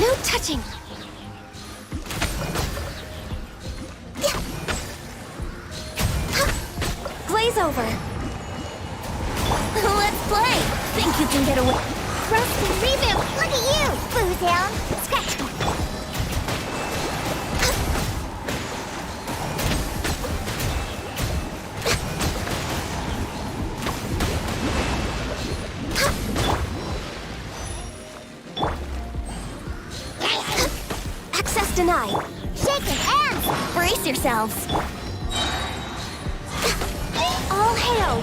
Speaker 11: No touching! Glaze over!
Speaker 4: Let's play! Think you can get away? Rusty reboot! Look at you! Booze hound! Scratch!
Speaker 11: Access denied!
Speaker 4: Shaking hands! Brace yourselves!
Speaker 11: All hail!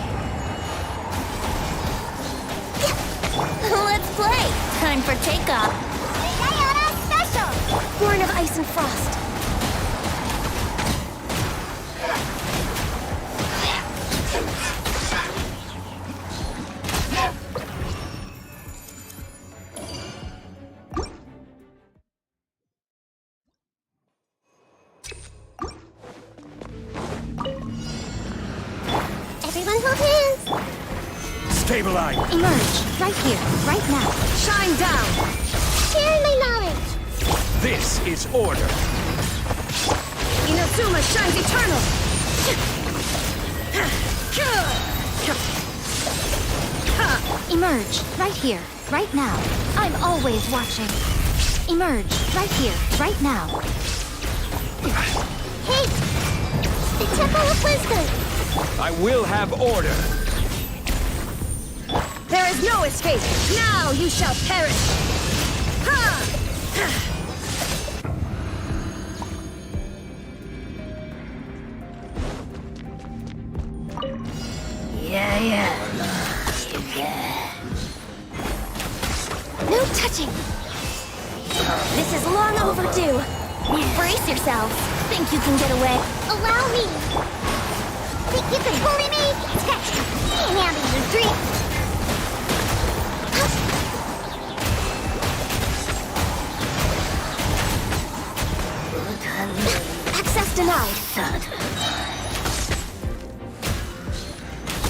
Speaker 4: Let's play! Time for takeoff! Diana Special!
Speaker 11: Born of ice and frost.
Speaker 4: Everyone hold hands!
Speaker 10: Stabilize!
Speaker 11: Emerge. Right here. Right now.
Speaker 18: Shine down!
Speaker 4: Share my knowledge!
Speaker 16: This is order.
Speaker 18: Inazuma shines eternal!
Speaker 11: Emerge. Right here. Right now. I'm always watching. Emerge. Right here. Right now.
Speaker 4: Hey! The Temple of Wisdom!
Speaker 16: I will have order.
Speaker 18: There is no escape! Now you shall perish! Ha!
Speaker 11: No touching. This is long overdue.
Speaker 4: Brace yourselves! Think you can get away? Allow me! Think you can bully me? Scratch! And out of your dream!
Speaker 11: Access denied.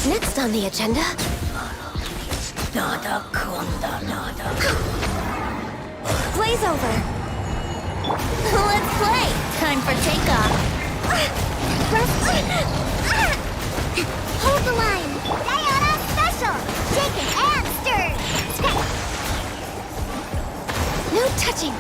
Speaker 11: Next on the agenda. Glaze over.
Speaker 4: Let's play! Time for takeoff! Hold the line! Diana Special! Shaken and stirred! Scratch!
Speaker 11: No touching.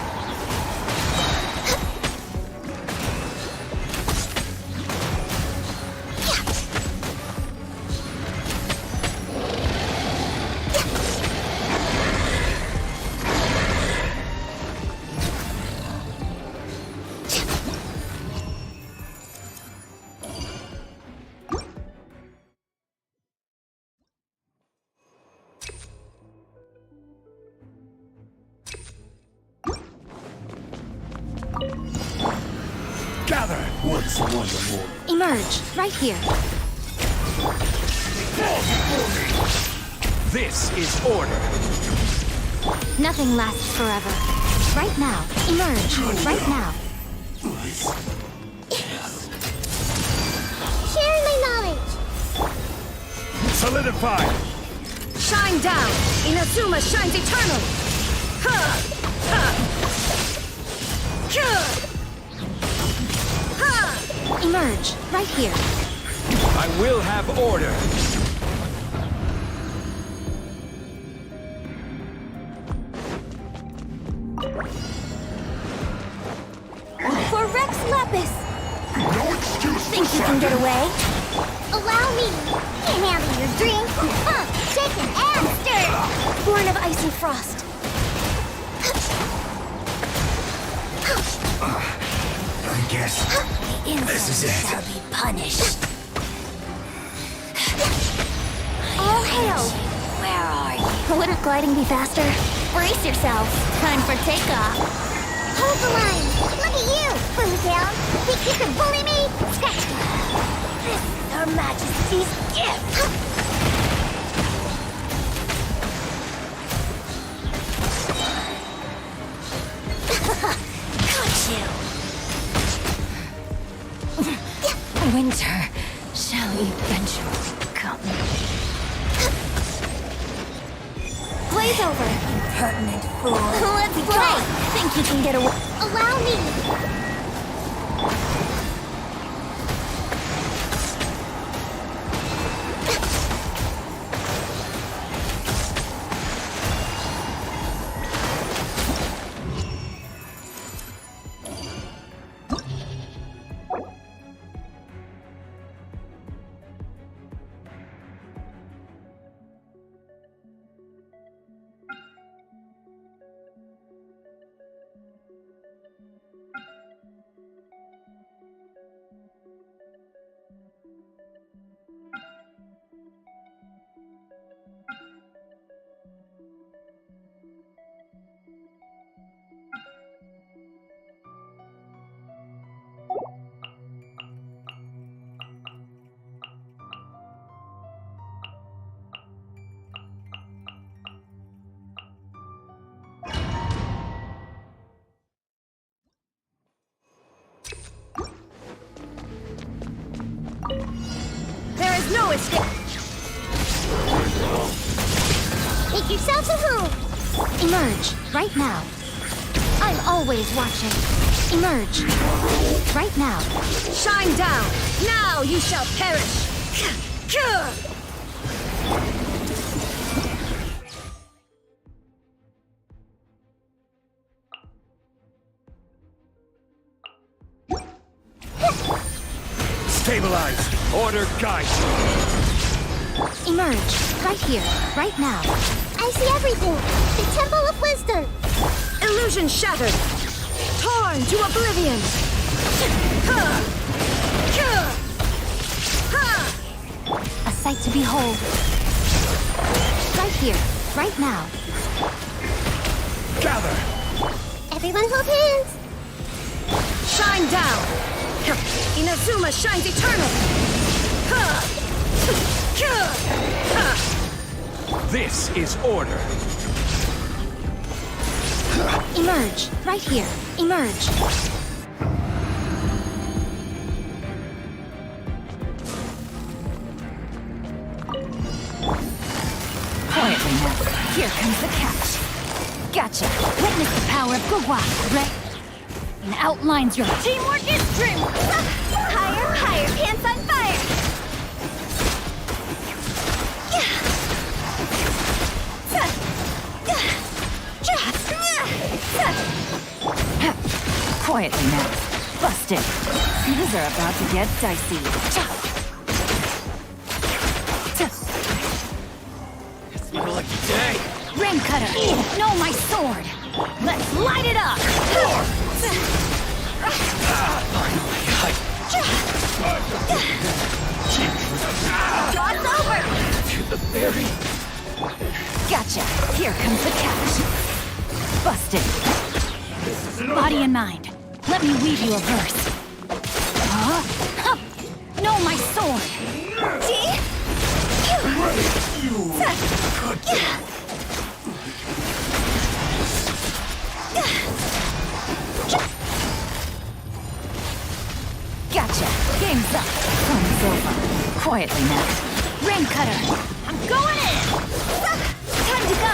Speaker 10: Gather! Once wonderful.
Speaker 11: Emerge. Right here.
Speaker 16: This is order.
Speaker 11: Nothing lasts forever. Right now. Emerge. Right now.
Speaker 4: Share my knowledge!
Speaker 16: Solidify.
Speaker 18: Shine down! Inazuma shines eternal! Ha! Ha! Ha!
Speaker 11: Emerge. Right here.
Speaker 16: I will have order.
Speaker 11: For Rex Lapis!
Speaker 10: No excuse!
Speaker 11: Think you can get away?
Speaker 4: Allow me! And out of your dream! Shaken and stirred!
Speaker 11: Born of ice and frost.
Speaker 10: I guess this is it.
Speaker 11: Shall be punished. All hail!
Speaker 4: Where are you?
Speaker 11: Wouldn't gliding be faster?
Speaker 4: Brace yourselves! Time for takeoff! Hold the line! Look at you, Boomtown! Think you can bully me? Scratch me! This is Her Majesty's gift! Got you!
Speaker 11: Winter shall eventually come.
Speaker 4: Blaze over!
Speaker 11: Impertinent fool.
Speaker 4: Let's play!
Speaker 11: Think you can get away?
Speaker 4: Allow me!
Speaker 11: There is no escape.
Speaker 4: Make yourselves at home!
Speaker 11: Emerge right now. I'm always watching. Emerge right now. Shine down. Now you shall perish.
Speaker 1: Stabilize! Order guide!
Speaker 11: Emerge right here, right now.
Speaker 4: I see everything! The Temple of Wisdom!
Speaker 11: Illusion shattered. Torn to oblivion. A sight to behold. Right here, right now.
Speaker 1: Gather!
Speaker 4: Everyone hold hands!
Speaker 11: Shine down! Inazuma shines eternal!
Speaker 1: This is order!
Speaker 11: Emerge, right here. Emerge. Quietly now. Here comes the catch. Gotcha. Witness the power of Gugwa, right? And outlines your teamwork is dreamwork. Higher, higher, pants on fire. Quietly now. Busted. These are about to get dicey.
Speaker 1: It's my lucky day!
Speaker 11: Rim cutter. No, my sword. Let's light it up. God's over.
Speaker 1: To the berry!
Speaker 11: Gotcha. Here comes the catch. Busted. Body and mind. Let me weave you a verse. No, my sword. Gotcha. Game's up. Fun over. Quietly now. Rain cutter. I'm going in. Time to go.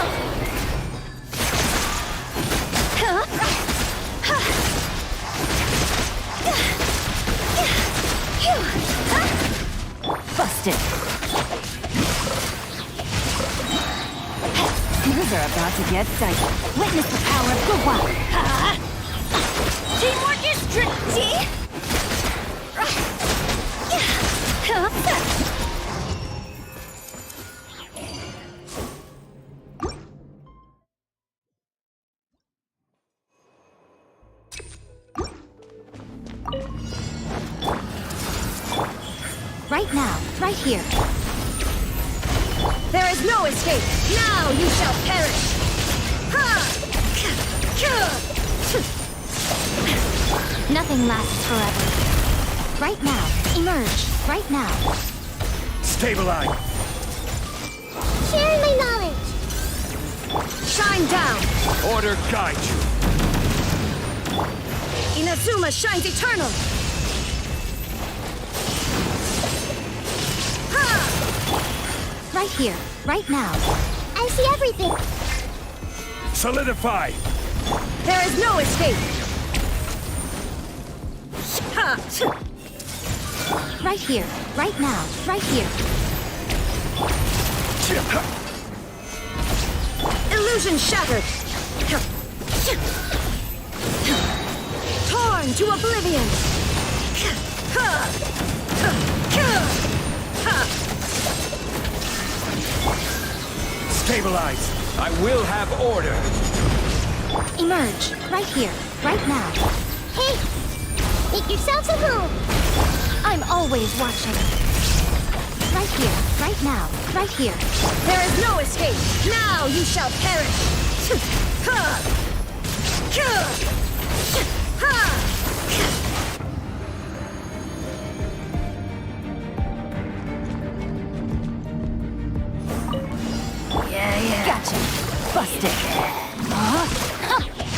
Speaker 11: Busted. Things are about to get dicey. Witness the power of Gugwa. Teamwork is tricky. Right now, right here. There is no escape. Now you shall perish.
Speaker 4: Nothing lasts forever. Right now. Emerge. Right now.
Speaker 3: Stabilize.
Speaker 4: Share my knowledge.
Speaker 5: Shine down!
Speaker 3: Order guide you.
Speaker 5: Inazuma shines eternal!
Speaker 4: Right here. Right now. I see everything.
Speaker 3: Solidify.
Speaker 5: There is no escape!
Speaker 4: Right here. Right now. Right here.
Speaker 5: Illusion shattered! Torn to oblivion!
Speaker 3: Stabilize. I will have order.
Speaker 4: Emerge. Right here. Right now. Hey! Make yourselves at home! I'm always watching. Right here. Right now. Right here.
Speaker 5: There is no escape! Now you shall perish!
Speaker 11: Yeah.
Speaker 4: Gotcha. Busted.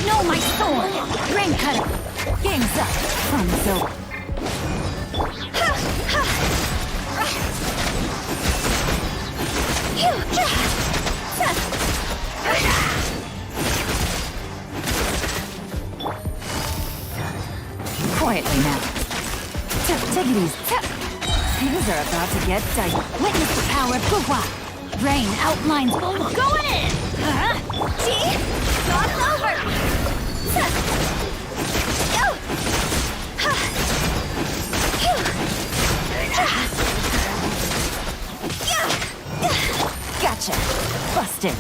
Speaker 4: No, my sword! Rain cutter! Game's up. Fun's over.
Speaker 11: Quietly now. Take it easy. Things are about to get dicey.
Speaker 4: Witness the power of Gugwa. Rain outlines. Going in! See? It's over!
Speaker 11: Gotcha. Busted.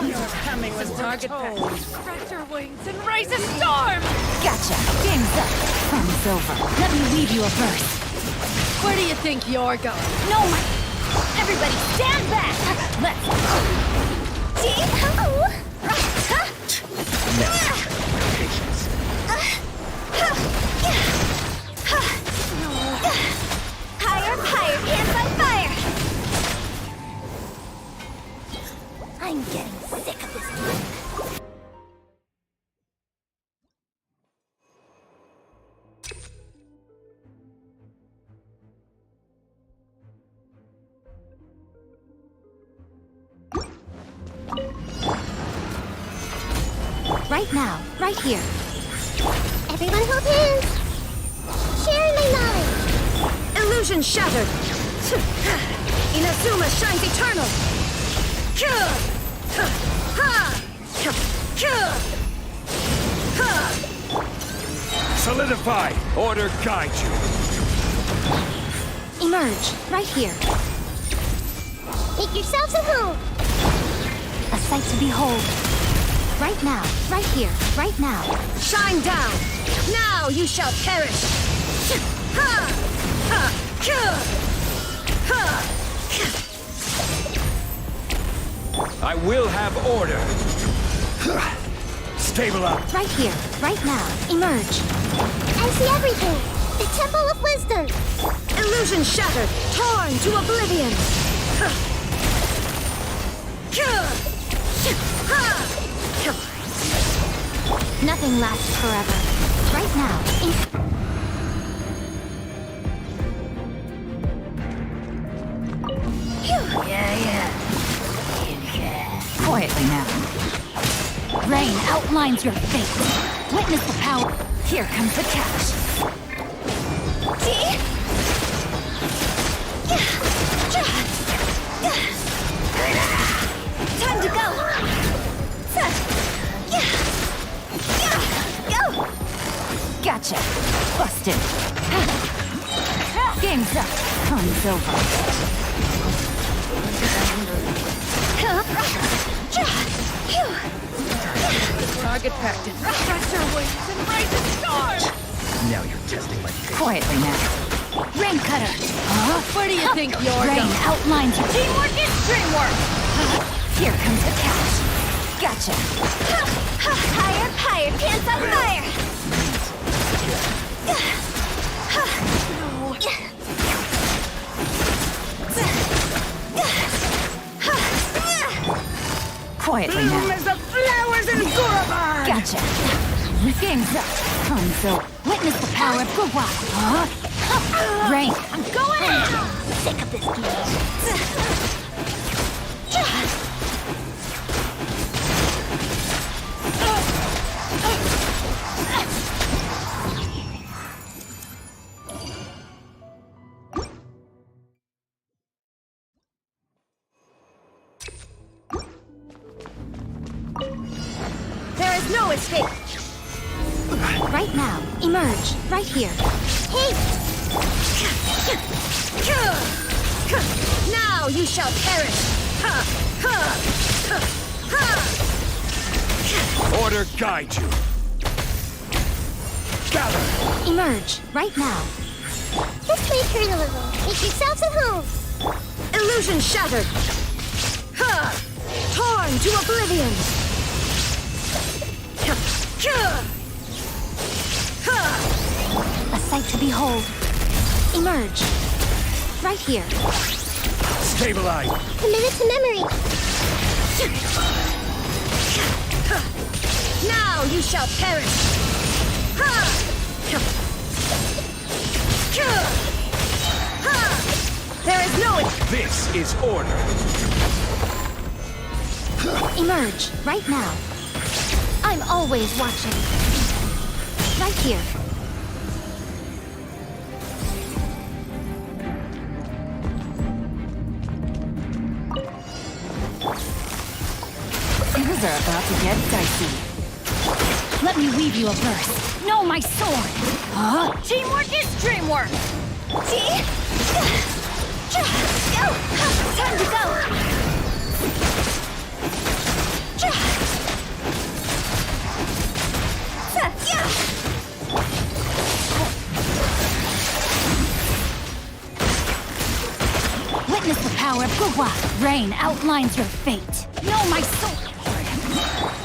Speaker 19: You're coming with target practice. Stretch your wings and raise a storm!
Speaker 11: Gotcha. Game's up. Fun's over.
Speaker 4: Let me weave you a verse.
Speaker 19: Where do you think you're going?
Speaker 4: No, my... Everybody stand back! Let's...
Speaker 3: Patience.
Speaker 4: Higher, hands on fire! I'm getting sick of this. Right now, right here. Everyone hold hands! Share my knowledge!
Speaker 5: Illusion shattered! Inazuma shines eternal!
Speaker 3: Solidify. Order guide you.
Speaker 4: Emerge, right here. Make yourselves at home! A sight to behold. Right now, right here, right now.
Speaker 5: Shine down! Now you shall perish!
Speaker 3: I will have order. Stabilize.
Speaker 4: Right here, right now. Emerge. I see everything. The Temple of Wisdom.
Speaker 5: Illusion shattered, torn to oblivion.
Speaker 4: Nothing lasts forever. Right now.
Speaker 11: Yeah. Quietly now.
Speaker 4: Rain outlines your fate. Witness the power.
Speaker 11: Here comes the catch.
Speaker 4: See? Time to go.
Speaker 11: Gotcha. Busted. Game's up. Fun's over.
Speaker 19: Target practice. Stretch your wings and raise a storm!
Speaker 16: Now you're testing my patience.
Speaker 11: Quietly now.
Speaker 4: Rain cutter.
Speaker 19: Where do you think you're
Speaker 4: Rain
Speaker 19: going?
Speaker 4: outlines your teamwork is dreamwork.
Speaker 11: Here comes the catch. Gotcha. Higher, higher, pants on fire! Quietly now.
Speaker 19: Bloom as the flowers in Gurabad!
Speaker 11: Gotcha. Game's up. Hanzo, witness the power of Gurwa. Rain. I'm going in! Sick of this
Speaker 7: There is no escape.
Speaker 11: Right now, emerge. Right here.
Speaker 7: Hey! Now you shall perish.
Speaker 3: Order guide you. Gather.
Speaker 11: Emerge. Right now.
Speaker 7: Just play turn a little. Make yourselves at home. Illusion shattered. Torn to oblivion.
Speaker 11: A sight to behold. Emerge. Right here.
Speaker 3: Stabilize.
Speaker 7: Commit it to memory. Now you shall perish. There is no...
Speaker 3: This is order.
Speaker 11: Emerge. Right now. I'm always watching. Right here. Things are about to get dicey. Let me weave you a verse. Know my sword.
Speaker 19: Teamwork is dreamwork!
Speaker 11: See? Go! Time to go! Witness the power of Gugwa. Rain outlines your fate. Know my sword.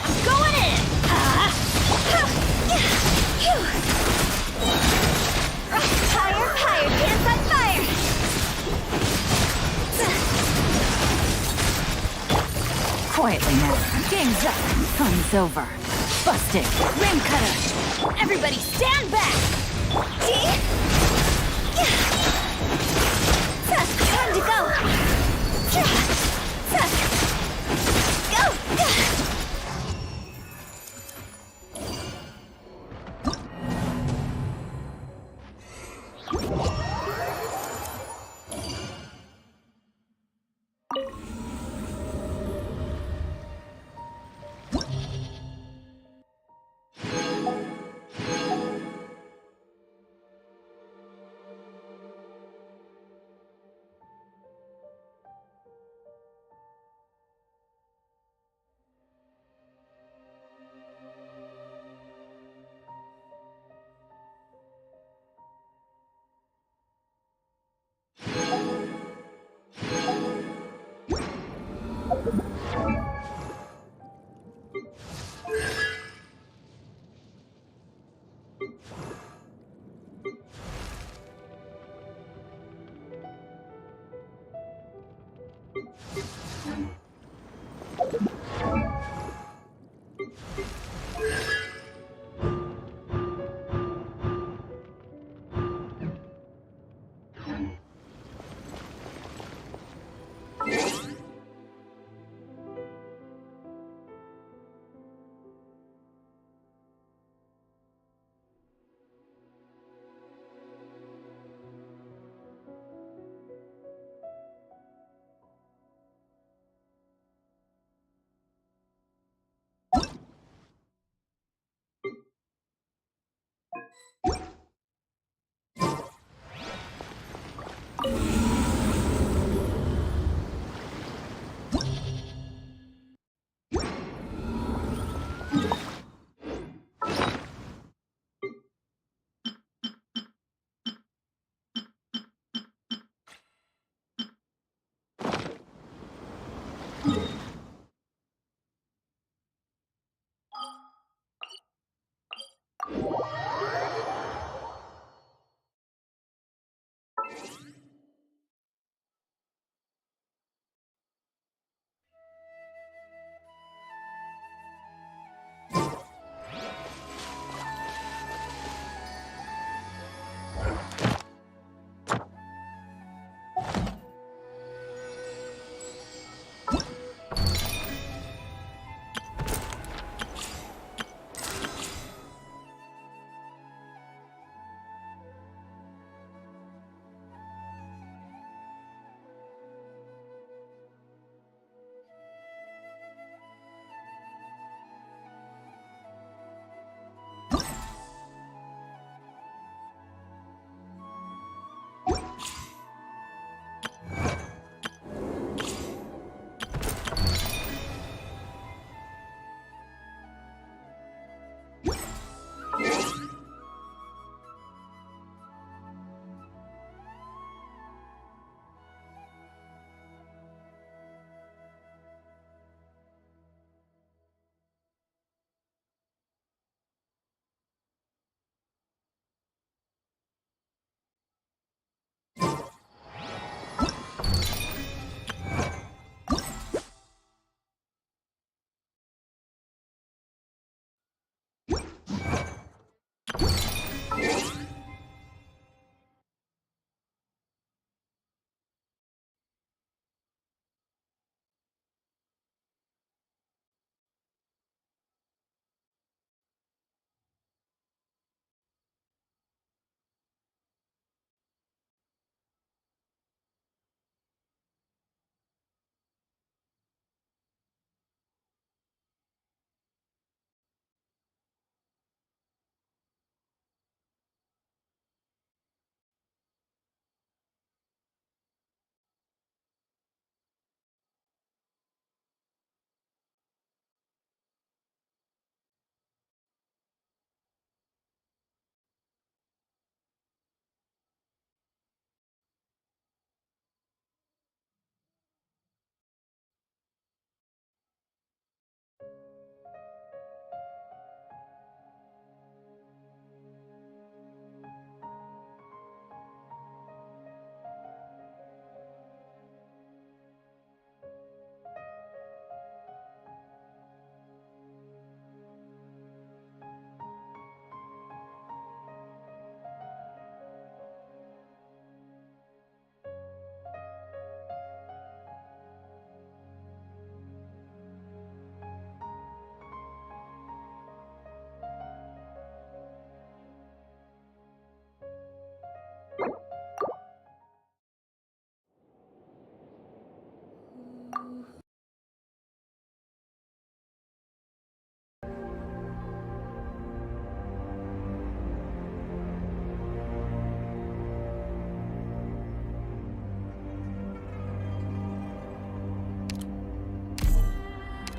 Speaker 11: I'm going in! Higher, higher, pants on fire! Quietly now. Game's up. Fun's over. Busted. Rim cutter. Everybody stand back! Time to go! Go!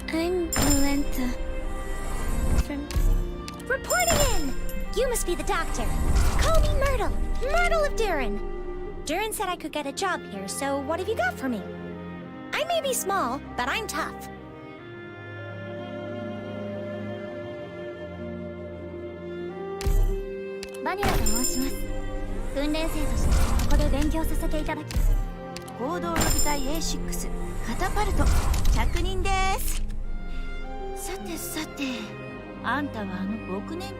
Speaker 4: I'm Valenta. Reporting in! You must be the doctor. Call me Myrtle. Myrtle of Durin. Durin said I could get a job here, so what have you got for me? I may be small, but I'm tough. Vanilla と申します。訓練生としてここで勉強させていただき。
Speaker 14: 合同予備隊 A6 カタパルト着任です。さてさて、あんたはあの6年。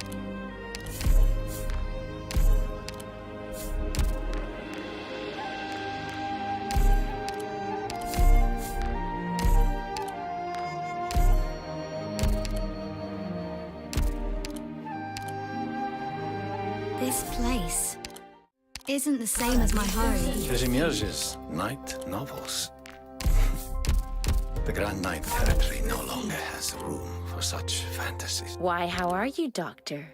Speaker 11: This place isn't the same as my home.
Speaker 3: Kazimierzy's night novels. The Grand Night territory no longer has room for such fantasies.
Speaker 21: Why, how are you, Doctor?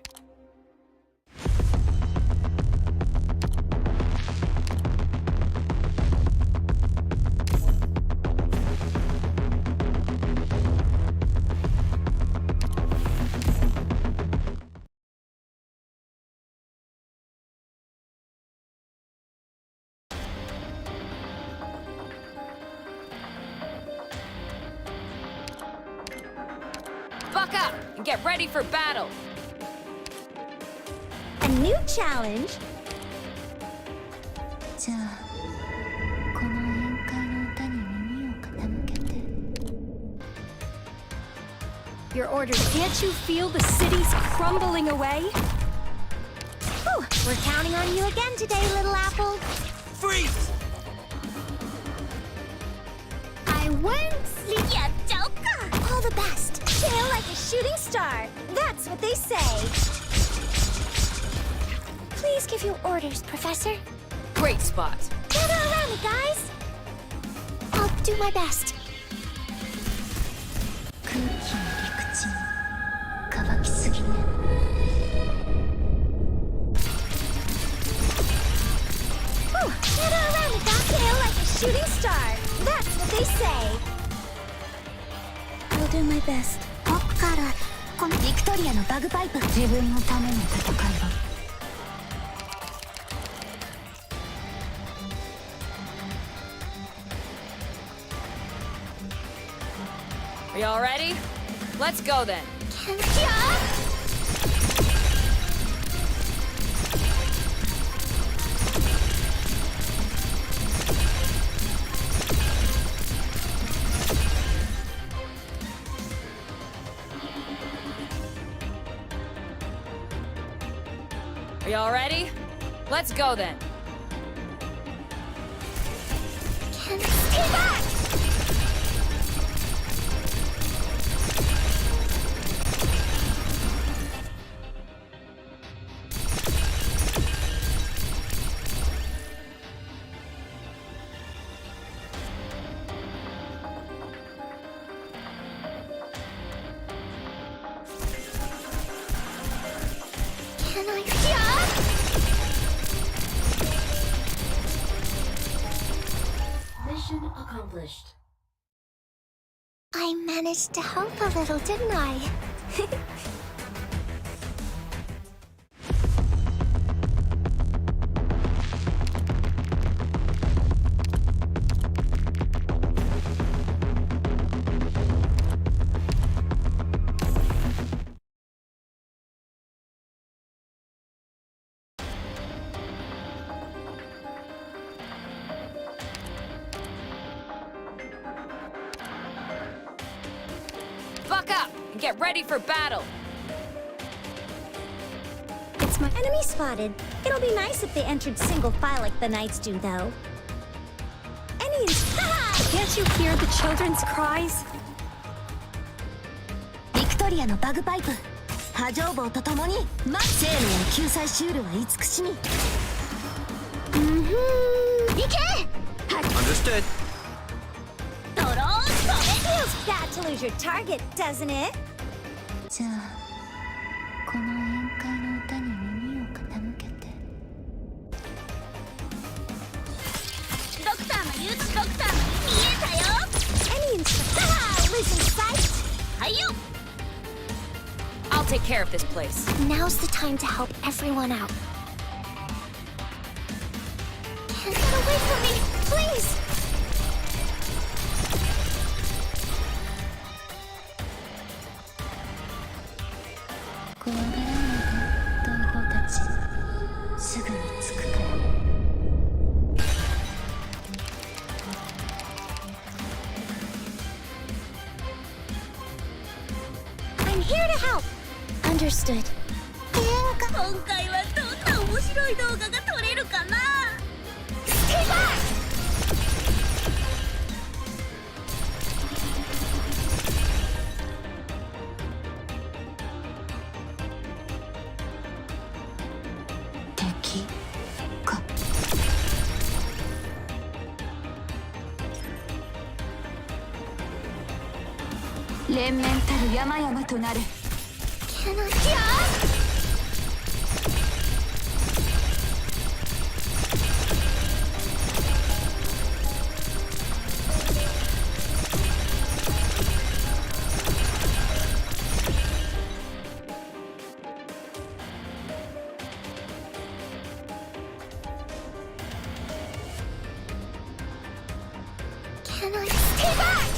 Speaker 18: Buck up and get ready for battle.
Speaker 4: A new challenge?
Speaker 11: じゃあこの宴会の歌に耳を傾けて
Speaker 13: Your orders. Can't you feel the city's crumbling away?
Speaker 7: Whew, we're counting on you again today, little apple.
Speaker 16: Freeze!
Speaker 7: I won't sleep. Yeah, Joker. All the best. Sail like a shooting star. That's what they say. Please give your orders, Professor.
Speaker 19: Great spot.
Speaker 7: Gather around me, guys. I'll do my best.
Speaker 11: 空気の陸地乾きすぎね
Speaker 7: Whew, gather around me, guys. Sail like a shooting star. That's what they say.
Speaker 11: I'll do my best
Speaker 7: 僕からこのビクトリアのバグパイプ。
Speaker 11: 自分のための戦いだ
Speaker 19: Are y'all ready? Let's go then. Are y'all ready? Let's go then.
Speaker 7: Stay back! Can I?
Speaker 11: Mission accomplished
Speaker 7: I managed to help a little, didn't I?
Speaker 19: Buck up and get ready for battle.
Speaker 7: It's my enemy spotted. It'll be nice if they entered single file like the Knights do, though.
Speaker 13: Can't you hear the children's cries?
Speaker 7: ビクトリアのバグパイプ波状棒とともに生命の救済シュールは慈しみ行け
Speaker 16: Understood.
Speaker 7: ドローン飛べ Feels bad to lose your target, doesn't it?
Speaker 11: じゃあこの宴会の歌に耳を傾けて
Speaker 7: ドクターの言うとドクターの見えたよ Any instructor losing sight? はいよ
Speaker 19: I'll take care of this place.
Speaker 7: Now's the time to help everyone out. Get away from me, please! I'm here to help. Understood. 今回はどんな面白い動画が撮れるかな Stay back! Can I? Can I? Stay back!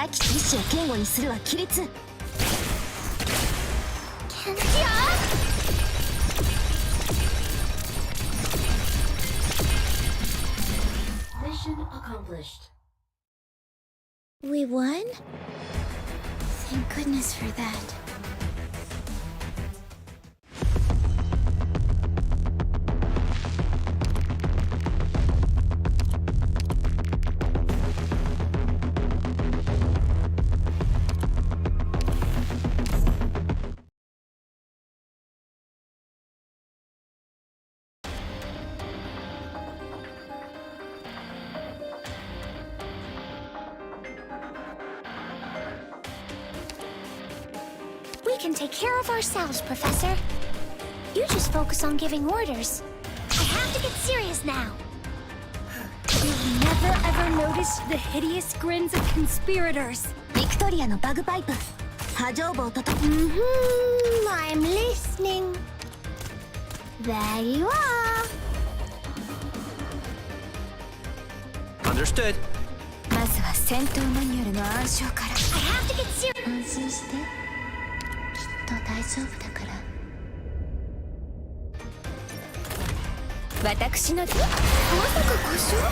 Speaker 11: 待機意志を堅固にするは規律。
Speaker 12: Mission accomplished.
Speaker 11: We won? Thank goodness for that. We can take care of ourselves, Professor. You just focus on giving orders. I have to get serious now.
Speaker 13: You've never ever noticed the hideous grins of conspirators.
Speaker 11: Victoria no bagpipe. I'm listening. There you are.
Speaker 16: Understood.
Speaker 11: まずは戦闘マニュアルの暗唱から。I have to get serious. 安心して。きっと大丈夫だから。私のまさか故障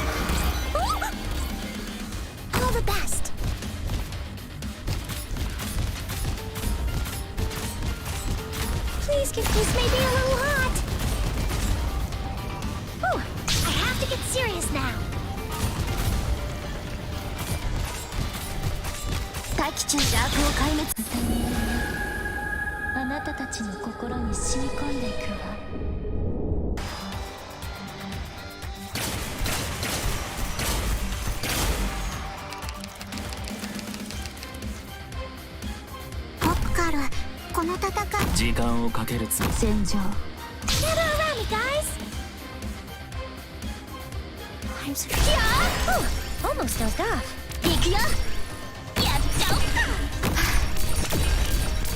Speaker 11: ？All the best. Please give this maybe a little hot. Whew. I have to get serious now. 大気中邪悪を壊滅。あなたたちの心に染み込んでいくわ。僕からこの戦い
Speaker 9: 時間をかけるつもり。
Speaker 11: 戦場 Never around me, guys! I'm so... Oh, almost dozed off. 行くよやっちゃおっか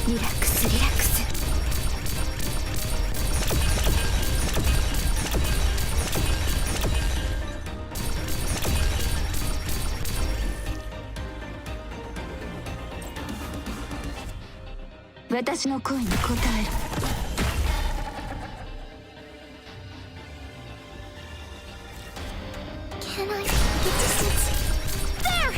Speaker 11: リラックスリラックス私の声に応えるCan I get distance? There!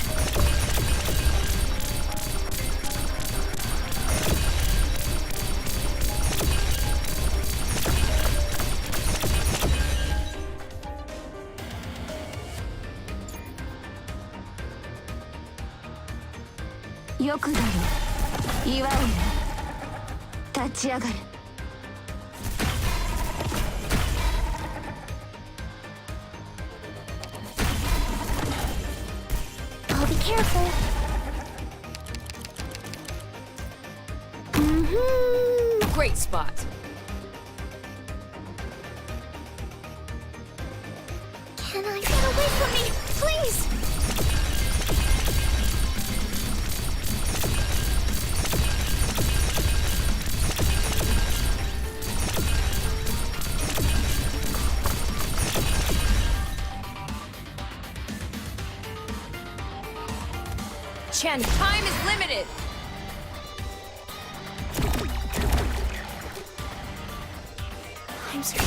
Speaker 11: よくだろう祝うよ立ち上がる I'll be careful.
Speaker 18: Great spot.
Speaker 11: Can I get away from me, please?
Speaker 18: Chen, time is limited.
Speaker 11: I'm sorry.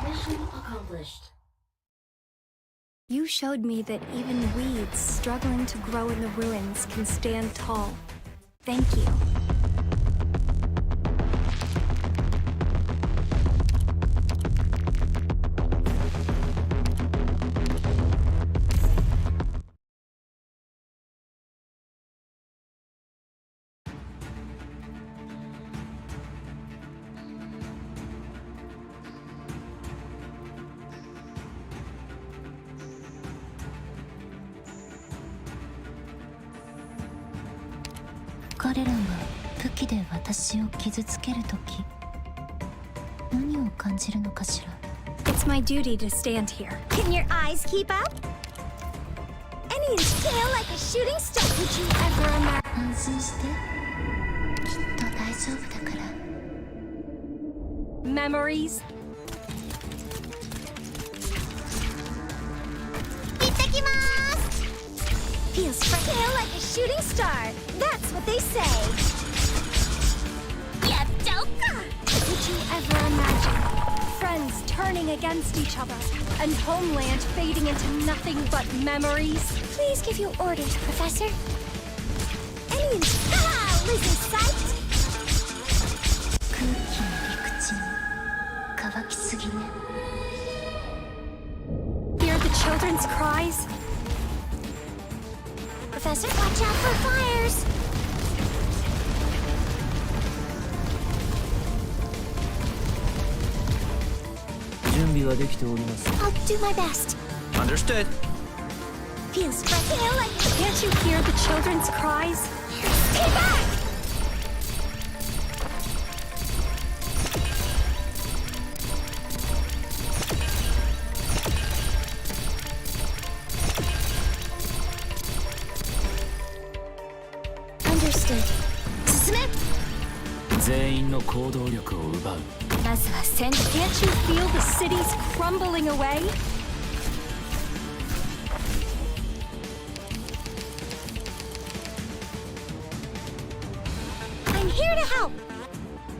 Speaker 12: Mission accomplished.
Speaker 13: You showed me that even weeds struggling to grow in the ruins can stand tall. Thank you.
Speaker 11: 「彼らが武器で私を傷つけるとき、何を感じるのかしら。
Speaker 13: It's my duty to stand here.
Speaker 7: Can your eyes keep up? And his tail like a shooting star.
Speaker 13: Would you ever imagine? Memories?
Speaker 7: Feels tail like a shooting star. That's what they say. Yeah,
Speaker 13: Would you ever imagine friends turning against each other and homeland fading into nothing but memories?
Speaker 11: Please give your orders, Professor.
Speaker 7: Aliens! Haha! Lizzie sight!
Speaker 13: Hear the children's cries?
Speaker 7: Professor, watch out for fires!
Speaker 11: I'll do my best.
Speaker 16: Understood.
Speaker 7: Feels tail like...
Speaker 13: Can't you hear the children's cries?
Speaker 7: Stay back!
Speaker 11: Understood.
Speaker 7: 進め!
Speaker 9: 全員の行動力を奪う。
Speaker 11: まずは戦
Speaker 13: Can't you feel the cities crumbling away?
Speaker 7: I'm here to help!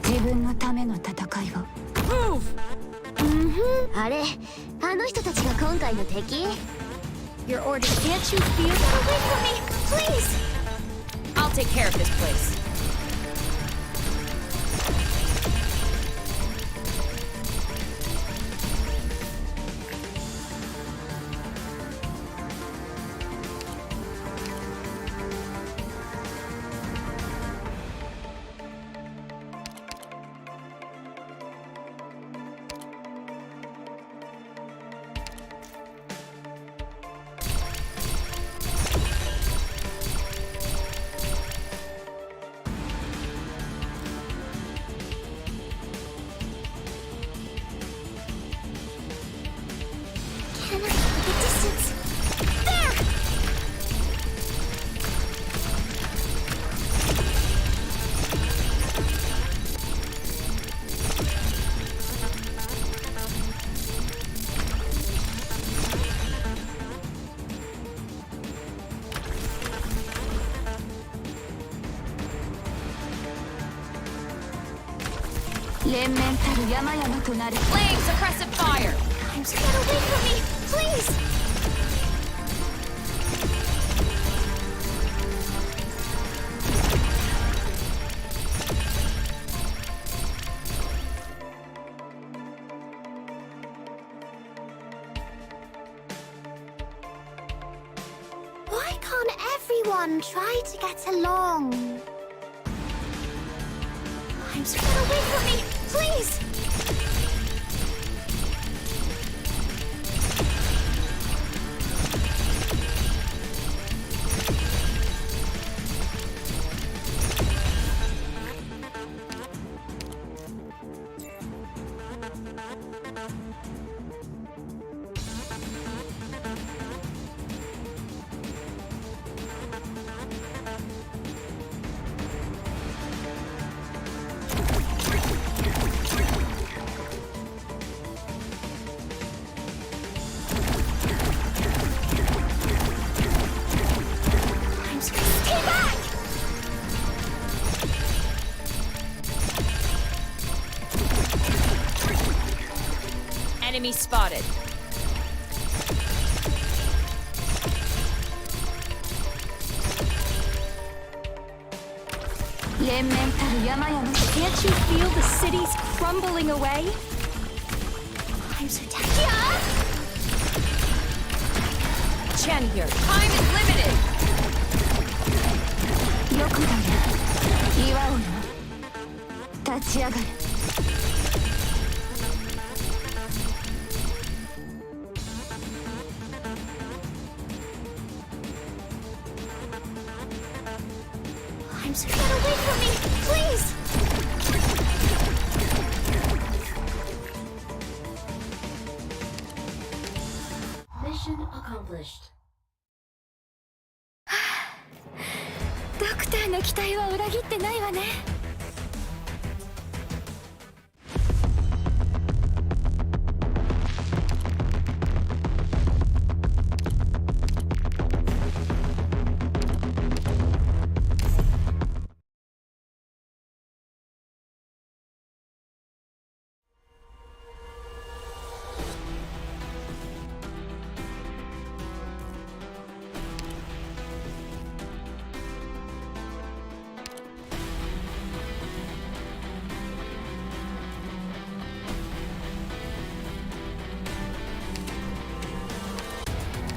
Speaker 11: 自分のための戦いを。
Speaker 13: Move!
Speaker 7: あれ、あの人たちが今回の敵?
Speaker 13: Your orders. Can't you feel?
Speaker 7: Get away from me, please!
Speaker 19: I'll take care of this place.
Speaker 14: Flame suppressive fire!
Speaker 7: Get away from me, please! Why can't everyone try to get along? Get away from me, please!
Speaker 14: Enemy spotted.
Speaker 13: Can't you feel the cities crumbling away?
Speaker 7: I'm so tired.
Speaker 14: Chen here. Time is limited.
Speaker 11: よくだね。岩をよ。立ち上がる。
Speaker 7: Get away from me, please!
Speaker 13: の期待は裏切ってないわね。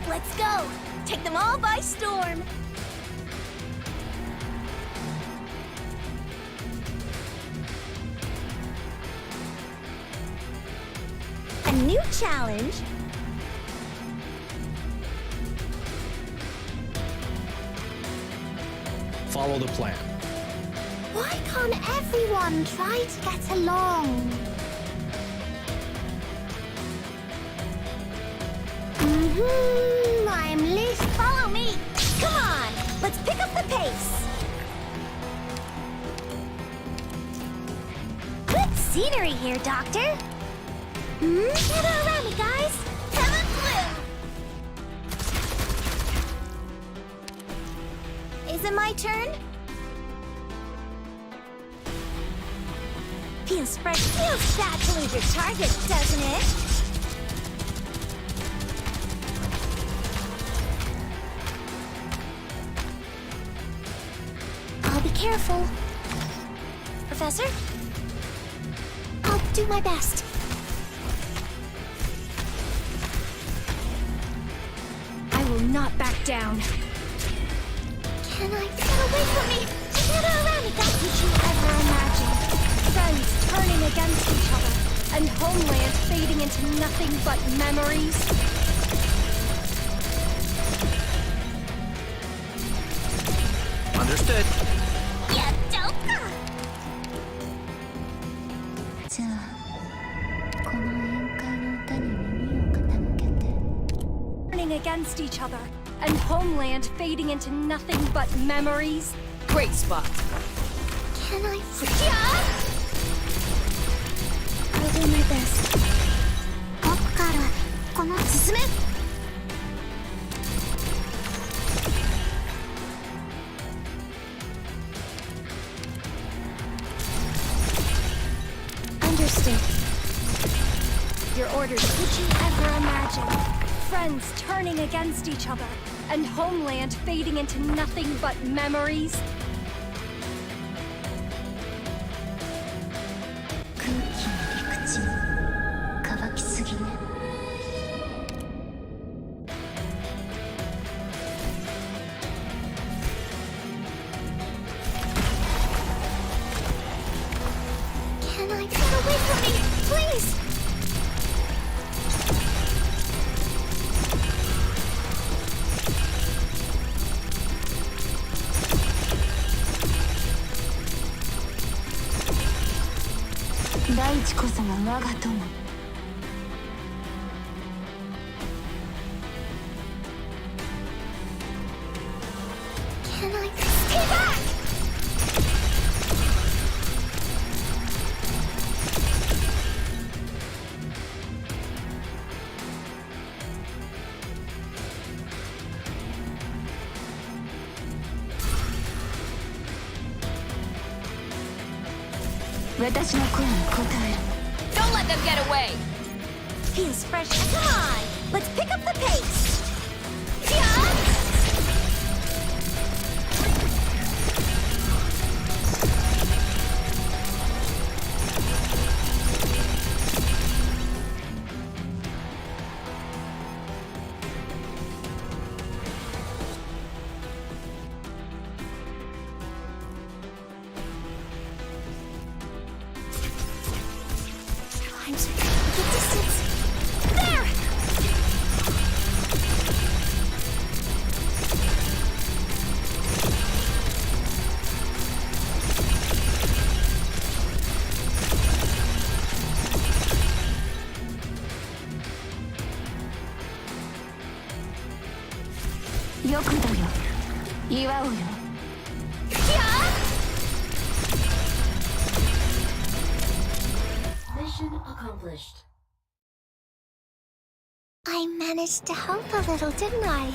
Speaker 11: Let's go! Take them all by storm! A new challenge?
Speaker 8: Follow the plan.
Speaker 4: Why can't everyone try to get along? I'm Liz.
Speaker 11: Follow me! Come on! Let's pick up the pace! Good scenery here, Doctor! Gather around me, guys! Have a clue! Is it my turn? Feels bad to lose your target, doesn't it? Be careful. Professor? I'll do my best.
Speaker 13: I will not back down.
Speaker 4: Can I get away from me? Get around me, guys.
Speaker 13: Did you ever imagine friends turning against each other and homeland fading into nothing but memories?
Speaker 16: Understood.
Speaker 13: Turning against each other and homeland fading into nothing but memories. Great spot.
Speaker 4: Can I? I'll do my best. 僕からこの進め。
Speaker 13: Understood. Your orders. Did you ever imagine friends turning against each other and homeland fading into nothing but memories?
Speaker 4: Can I get away from me, please? Can I stay back?
Speaker 11: Don't let them get away! Feels fresh. Come on! Let's pick up the pace!
Speaker 4: Times the distance. There! Yeah!
Speaker 12: accomplished.
Speaker 11: I managed to help a little, didn't I?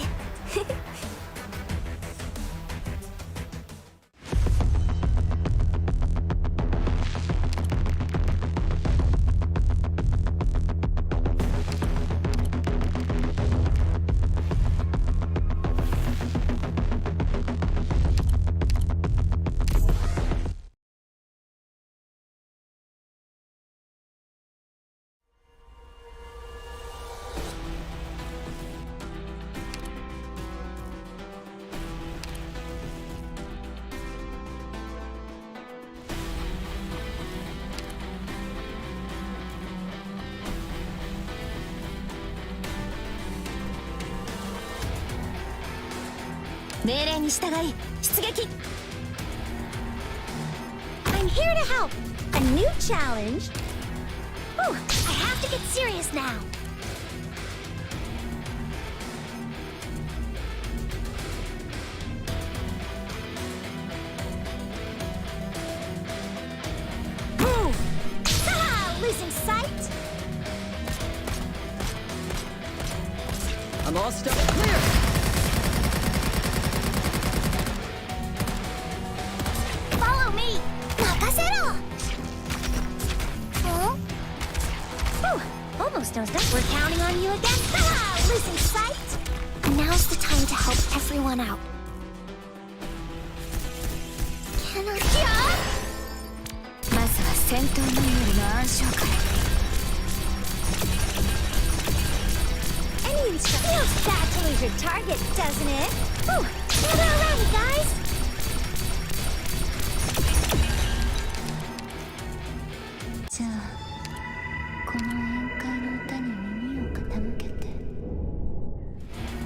Speaker 11: 命令に従い出撃 I'm here to help! A new challenge? Whew, I have to get serious now! Move! Haha! Losing sight?
Speaker 19: I'm all stuck clear!
Speaker 11: Follow me! Nakasero! Huh? Whew, almost knows that. We're counting on you again. Haha! Losing sight? Now's the time to help everyone out. Can I... Yeah? まずは戦闘マニュアルの暗証から。Any instruction feels bad to lose your target, doesn't it? Whew, gather around me, guys! じゃあこの宴会の歌に耳を傾けて。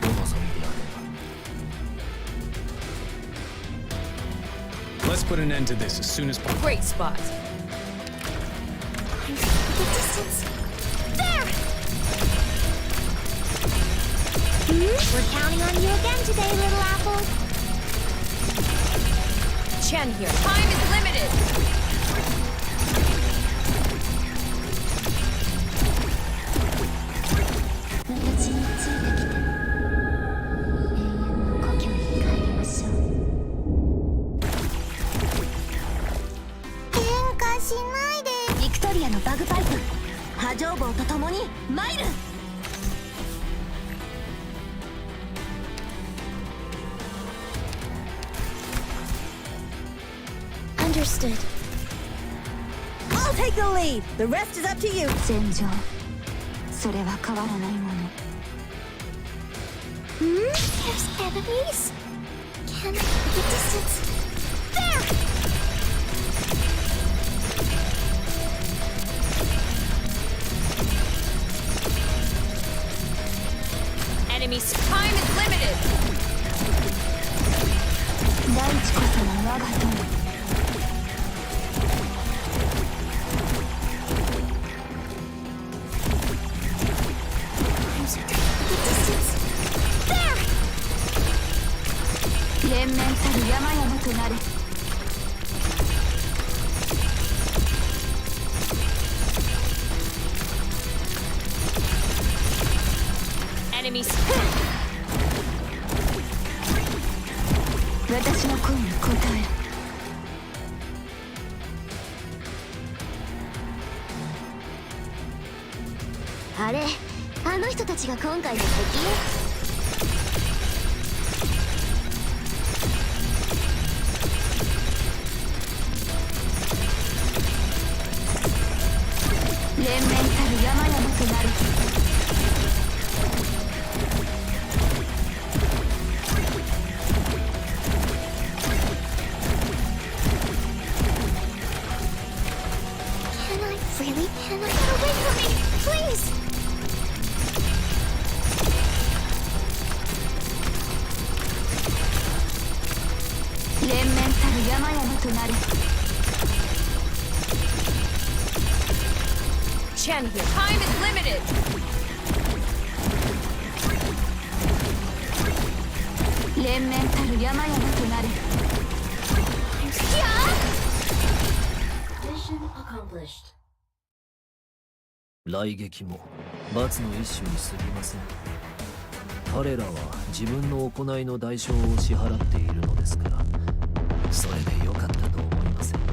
Speaker 9: お望みであれば。
Speaker 10: Let's put an end to this as soon as possible.
Speaker 19: Great spot.
Speaker 11: The distance. There! We're counting on you again today, little apple.
Speaker 19: Chen here. Time is limited.
Speaker 11: Victoria のバグパイプ波状棒と共に参る Understood.
Speaker 14: I'll take the lead. The rest is up to you.
Speaker 11: 戦場それは変わらないもの There's enemies? Can I get distance? There!
Speaker 19: Enemy's time is limited.
Speaker 11: 大地こそが我が友 連綿たる山々となる
Speaker 19: Enemy's
Speaker 11: 私の声に応える あれあの人たちが今回の敵 連綿たる山々となる Can I really? Can I get away from me? Please! 連綿たる山々となる
Speaker 19: Chen here. Time is limited.
Speaker 11: 連綿たる山々となる
Speaker 12: Mission accomplished.
Speaker 9: 来撃も罰の一種に過ぎません。彼らは自分の行いの代償を支払っているのですから、それでよかったと思いませんか。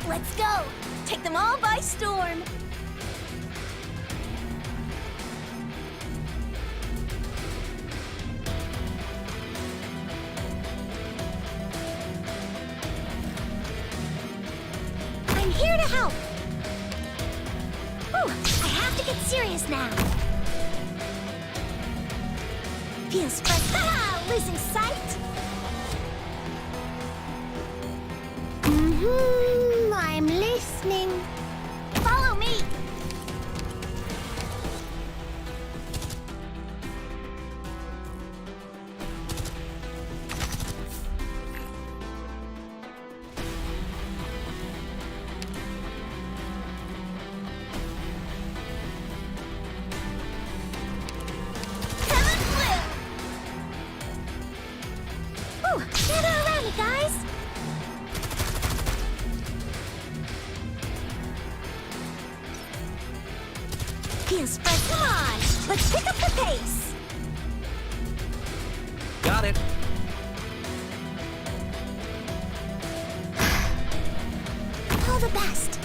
Speaker 11: Let's go! Take them all by storm! I'm here to help! Whew, I have to get serious now! Feels fresh. Haha! Losing sight? I'm listening. Follow me. Heaven blue. Ooh, gather around me, guys. Feels fresh. Come on, let's pick up the pace.
Speaker 16: Got it.
Speaker 11: All the best.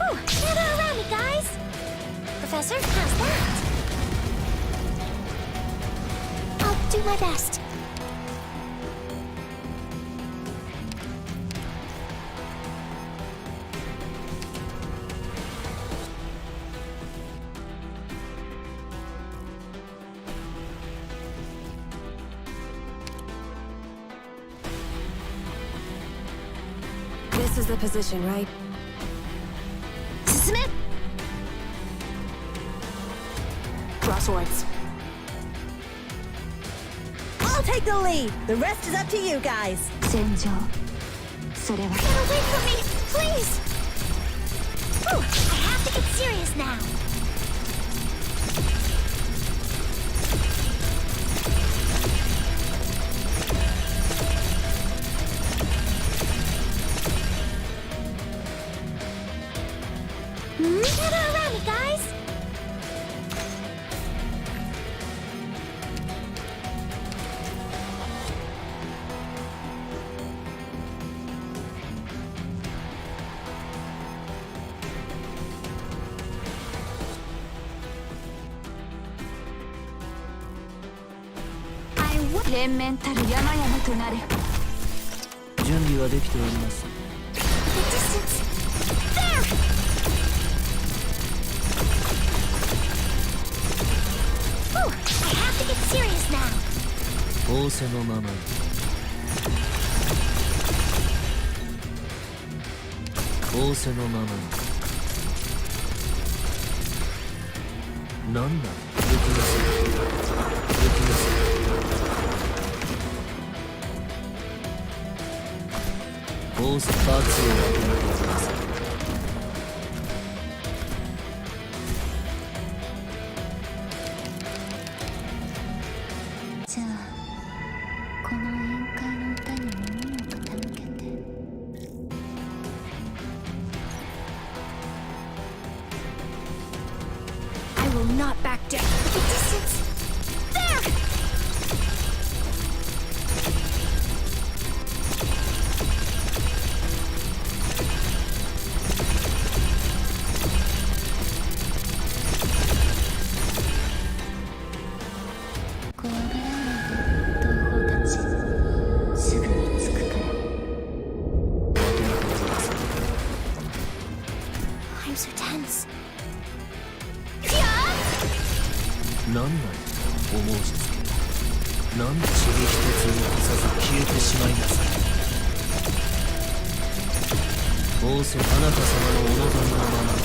Speaker 11: Ooh, gather around me, guys. Professor, how's that? I'll do my best. This is the position, right? Smith! Crosswords.
Speaker 14: I'll take the lead. The rest is up to you guys.
Speaker 11: Get away from me, please! Ooh, I have to get serious now. Gather around me, guys!連綿たる山々となれ。
Speaker 9: 準備はできております。
Speaker 11: Ooh, I have to get serious now.
Speaker 9: 仰せのままに。仰せのままに。なんだ。行きなさい。行きなさい。仰せ罰を与えてください。
Speaker 11: じゃあこの宴会の歌に耳を傾けて。I will not back down. The distance. There!
Speaker 9: しまいなさい。仰せ花子様のお望みのままで。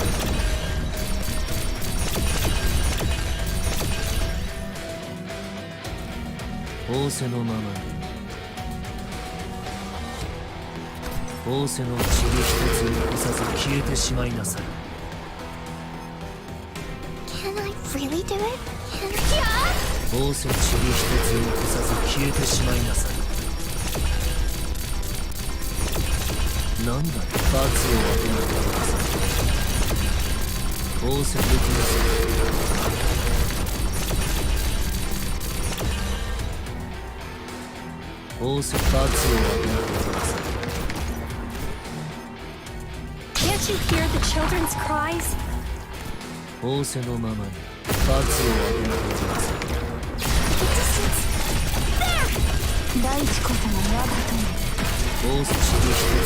Speaker 9: 仰せのままに。仰せの塵一つ残さず消えてしまいなさい。
Speaker 4: Can I really do it? Can I?
Speaker 9: 仰せ塵一つ残さず消えてしまいなさい。なんだ罰を当てなきゃなさい。仰せできなさい。仰せ罰を当てなきゃなさい。
Speaker 13: Can't you hear the children's cries?
Speaker 9: 仰せのままに罰を当てなきゃなさい。
Speaker 11: 大地こその我が友。
Speaker 9: 仰せ塵一つ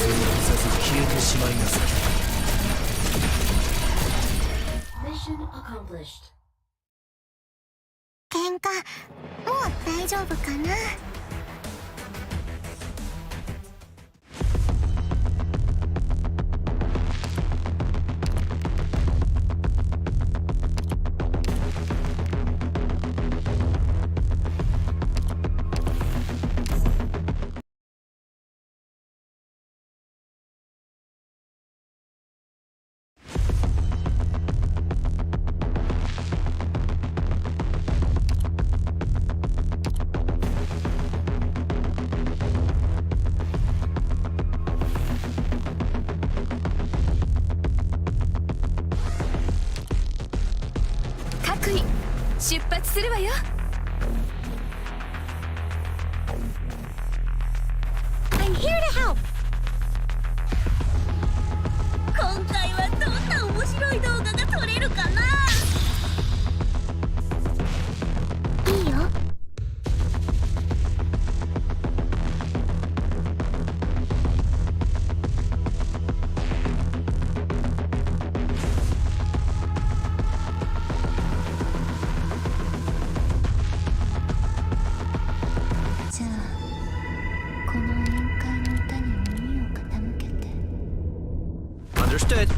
Speaker 9: 残さず消えてしまいなさい。
Speaker 4: Mission accomplished. 喧嘩もう大丈夫かな。
Speaker 11: 各位出発するわよ。
Speaker 14: I'm here to help. 今回はどんな面白い動画が撮れるかな。
Speaker 4: いいよ。じゃあこの宴会の歌に耳を傾けて。
Speaker 16: Understood.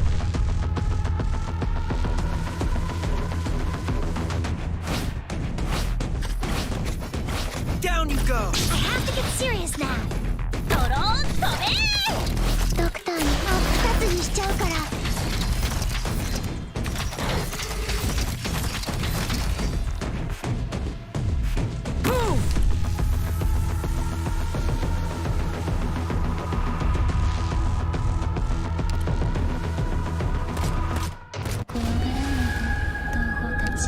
Speaker 16: Down you go.
Speaker 4: I have to get serious now.
Speaker 14: ドローン飛べ
Speaker 4: ドクターに真っ二つにしちゃうから。怖がらないで、同胞たち。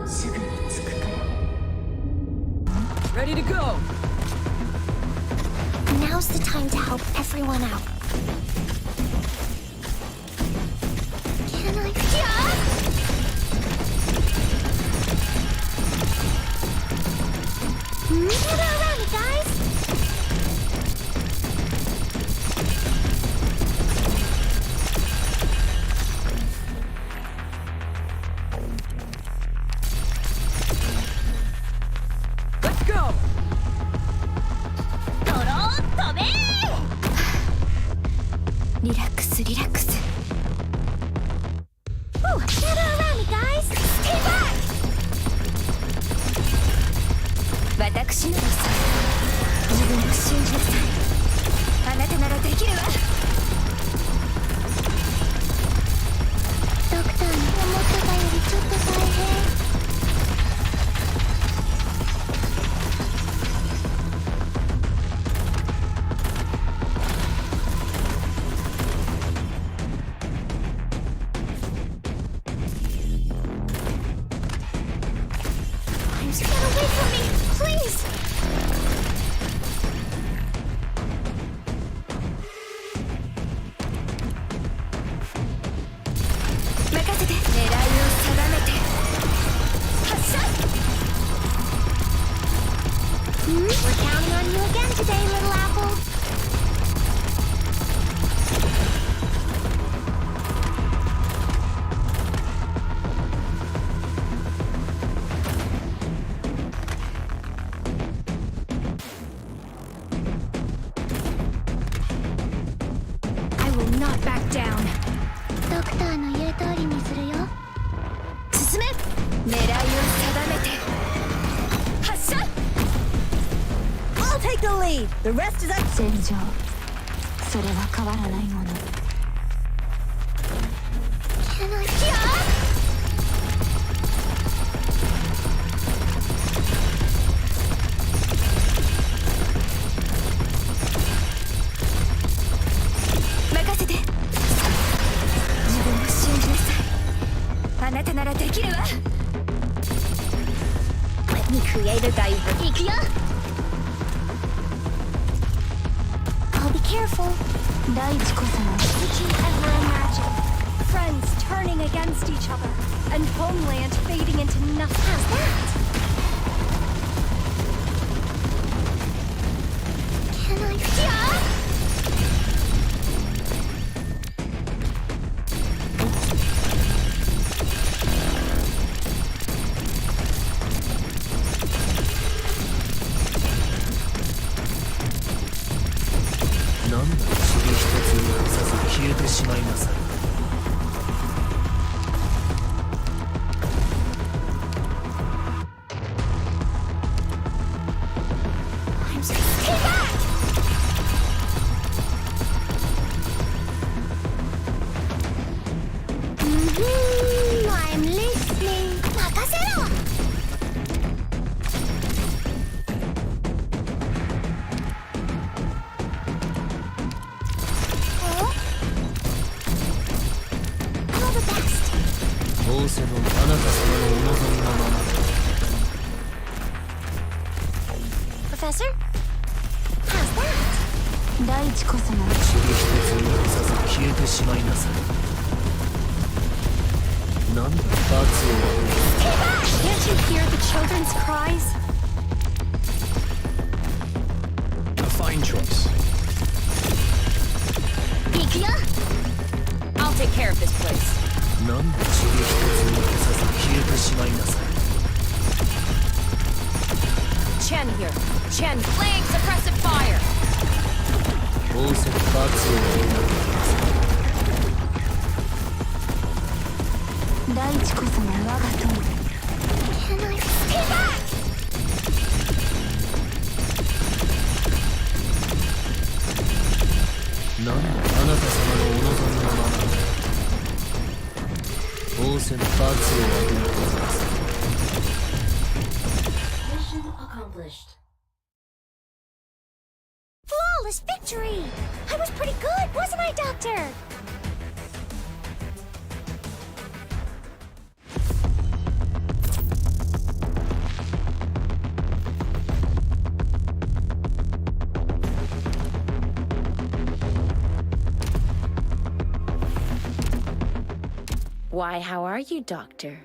Speaker 4: すぐに着くから。
Speaker 19: Ready to go!
Speaker 4: Now's the time to help everyone out. Can I? Gather around me, guys.
Speaker 19: Let's go!
Speaker 14: ドローン飛べ
Speaker 11: リラックスリラックス。
Speaker 4: Ooh, gather around me, guys. Stay back.
Speaker 11: 私ならさ、自分を信じなさい。あなたならできるわ。
Speaker 4: ドクターに思ってたよりちょっと大変。Get away from me, please!
Speaker 13: will not back down.
Speaker 4: ドクターの言う通りにするよ。
Speaker 13: 進め。狙いを定めて。発射。
Speaker 14: I'll take the lead. The rest is up.
Speaker 4: 戦場。それは変わらないもの。Can I jump?
Speaker 13: 任せて。自分を信じなさい。あなたならできるわ。Let me create a diver.
Speaker 4: 行くよ。I'll be careful. 大地こその。
Speaker 13: Did you ever imagine friends turning against each other and homeland fading into nothing?
Speaker 4: How's that? Can I jump?
Speaker 9: なんだ、塵一つ残さず消えてしまいなさい。
Speaker 4: I'm listening. 任せろ。All the best.
Speaker 9: 仰せのあなた様のお望みのまま。
Speaker 4: Professor? How's that? 大地こその。
Speaker 9: 塵一つ残さず消えてしまいなさい。なんだ、罰を与える。
Speaker 13: Can't you hear the children's cries?
Speaker 10: A fine choice.
Speaker 4: 行くよ。
Speaker 19: I'll take care of this place.
Speaker 9: なんだ、塵一つ残さず消えてしまいなさい。
Speaker 19: Chen here. Chen, laying suppressive fire.
Speaker 9: 仰せの罰を与える。
Speaker 4: 大地こそが我が友。Can I stay back?
Speaker 9: なんだ、あなた様のお望みのまま。仰せの罰を与えるでございます。
Speaker 2: Mission accomplished.
Speaker 4: Flawless victory! I was pretty good, wasn't I, Doctor?
Speaker 21: Why, how are you, Doctor?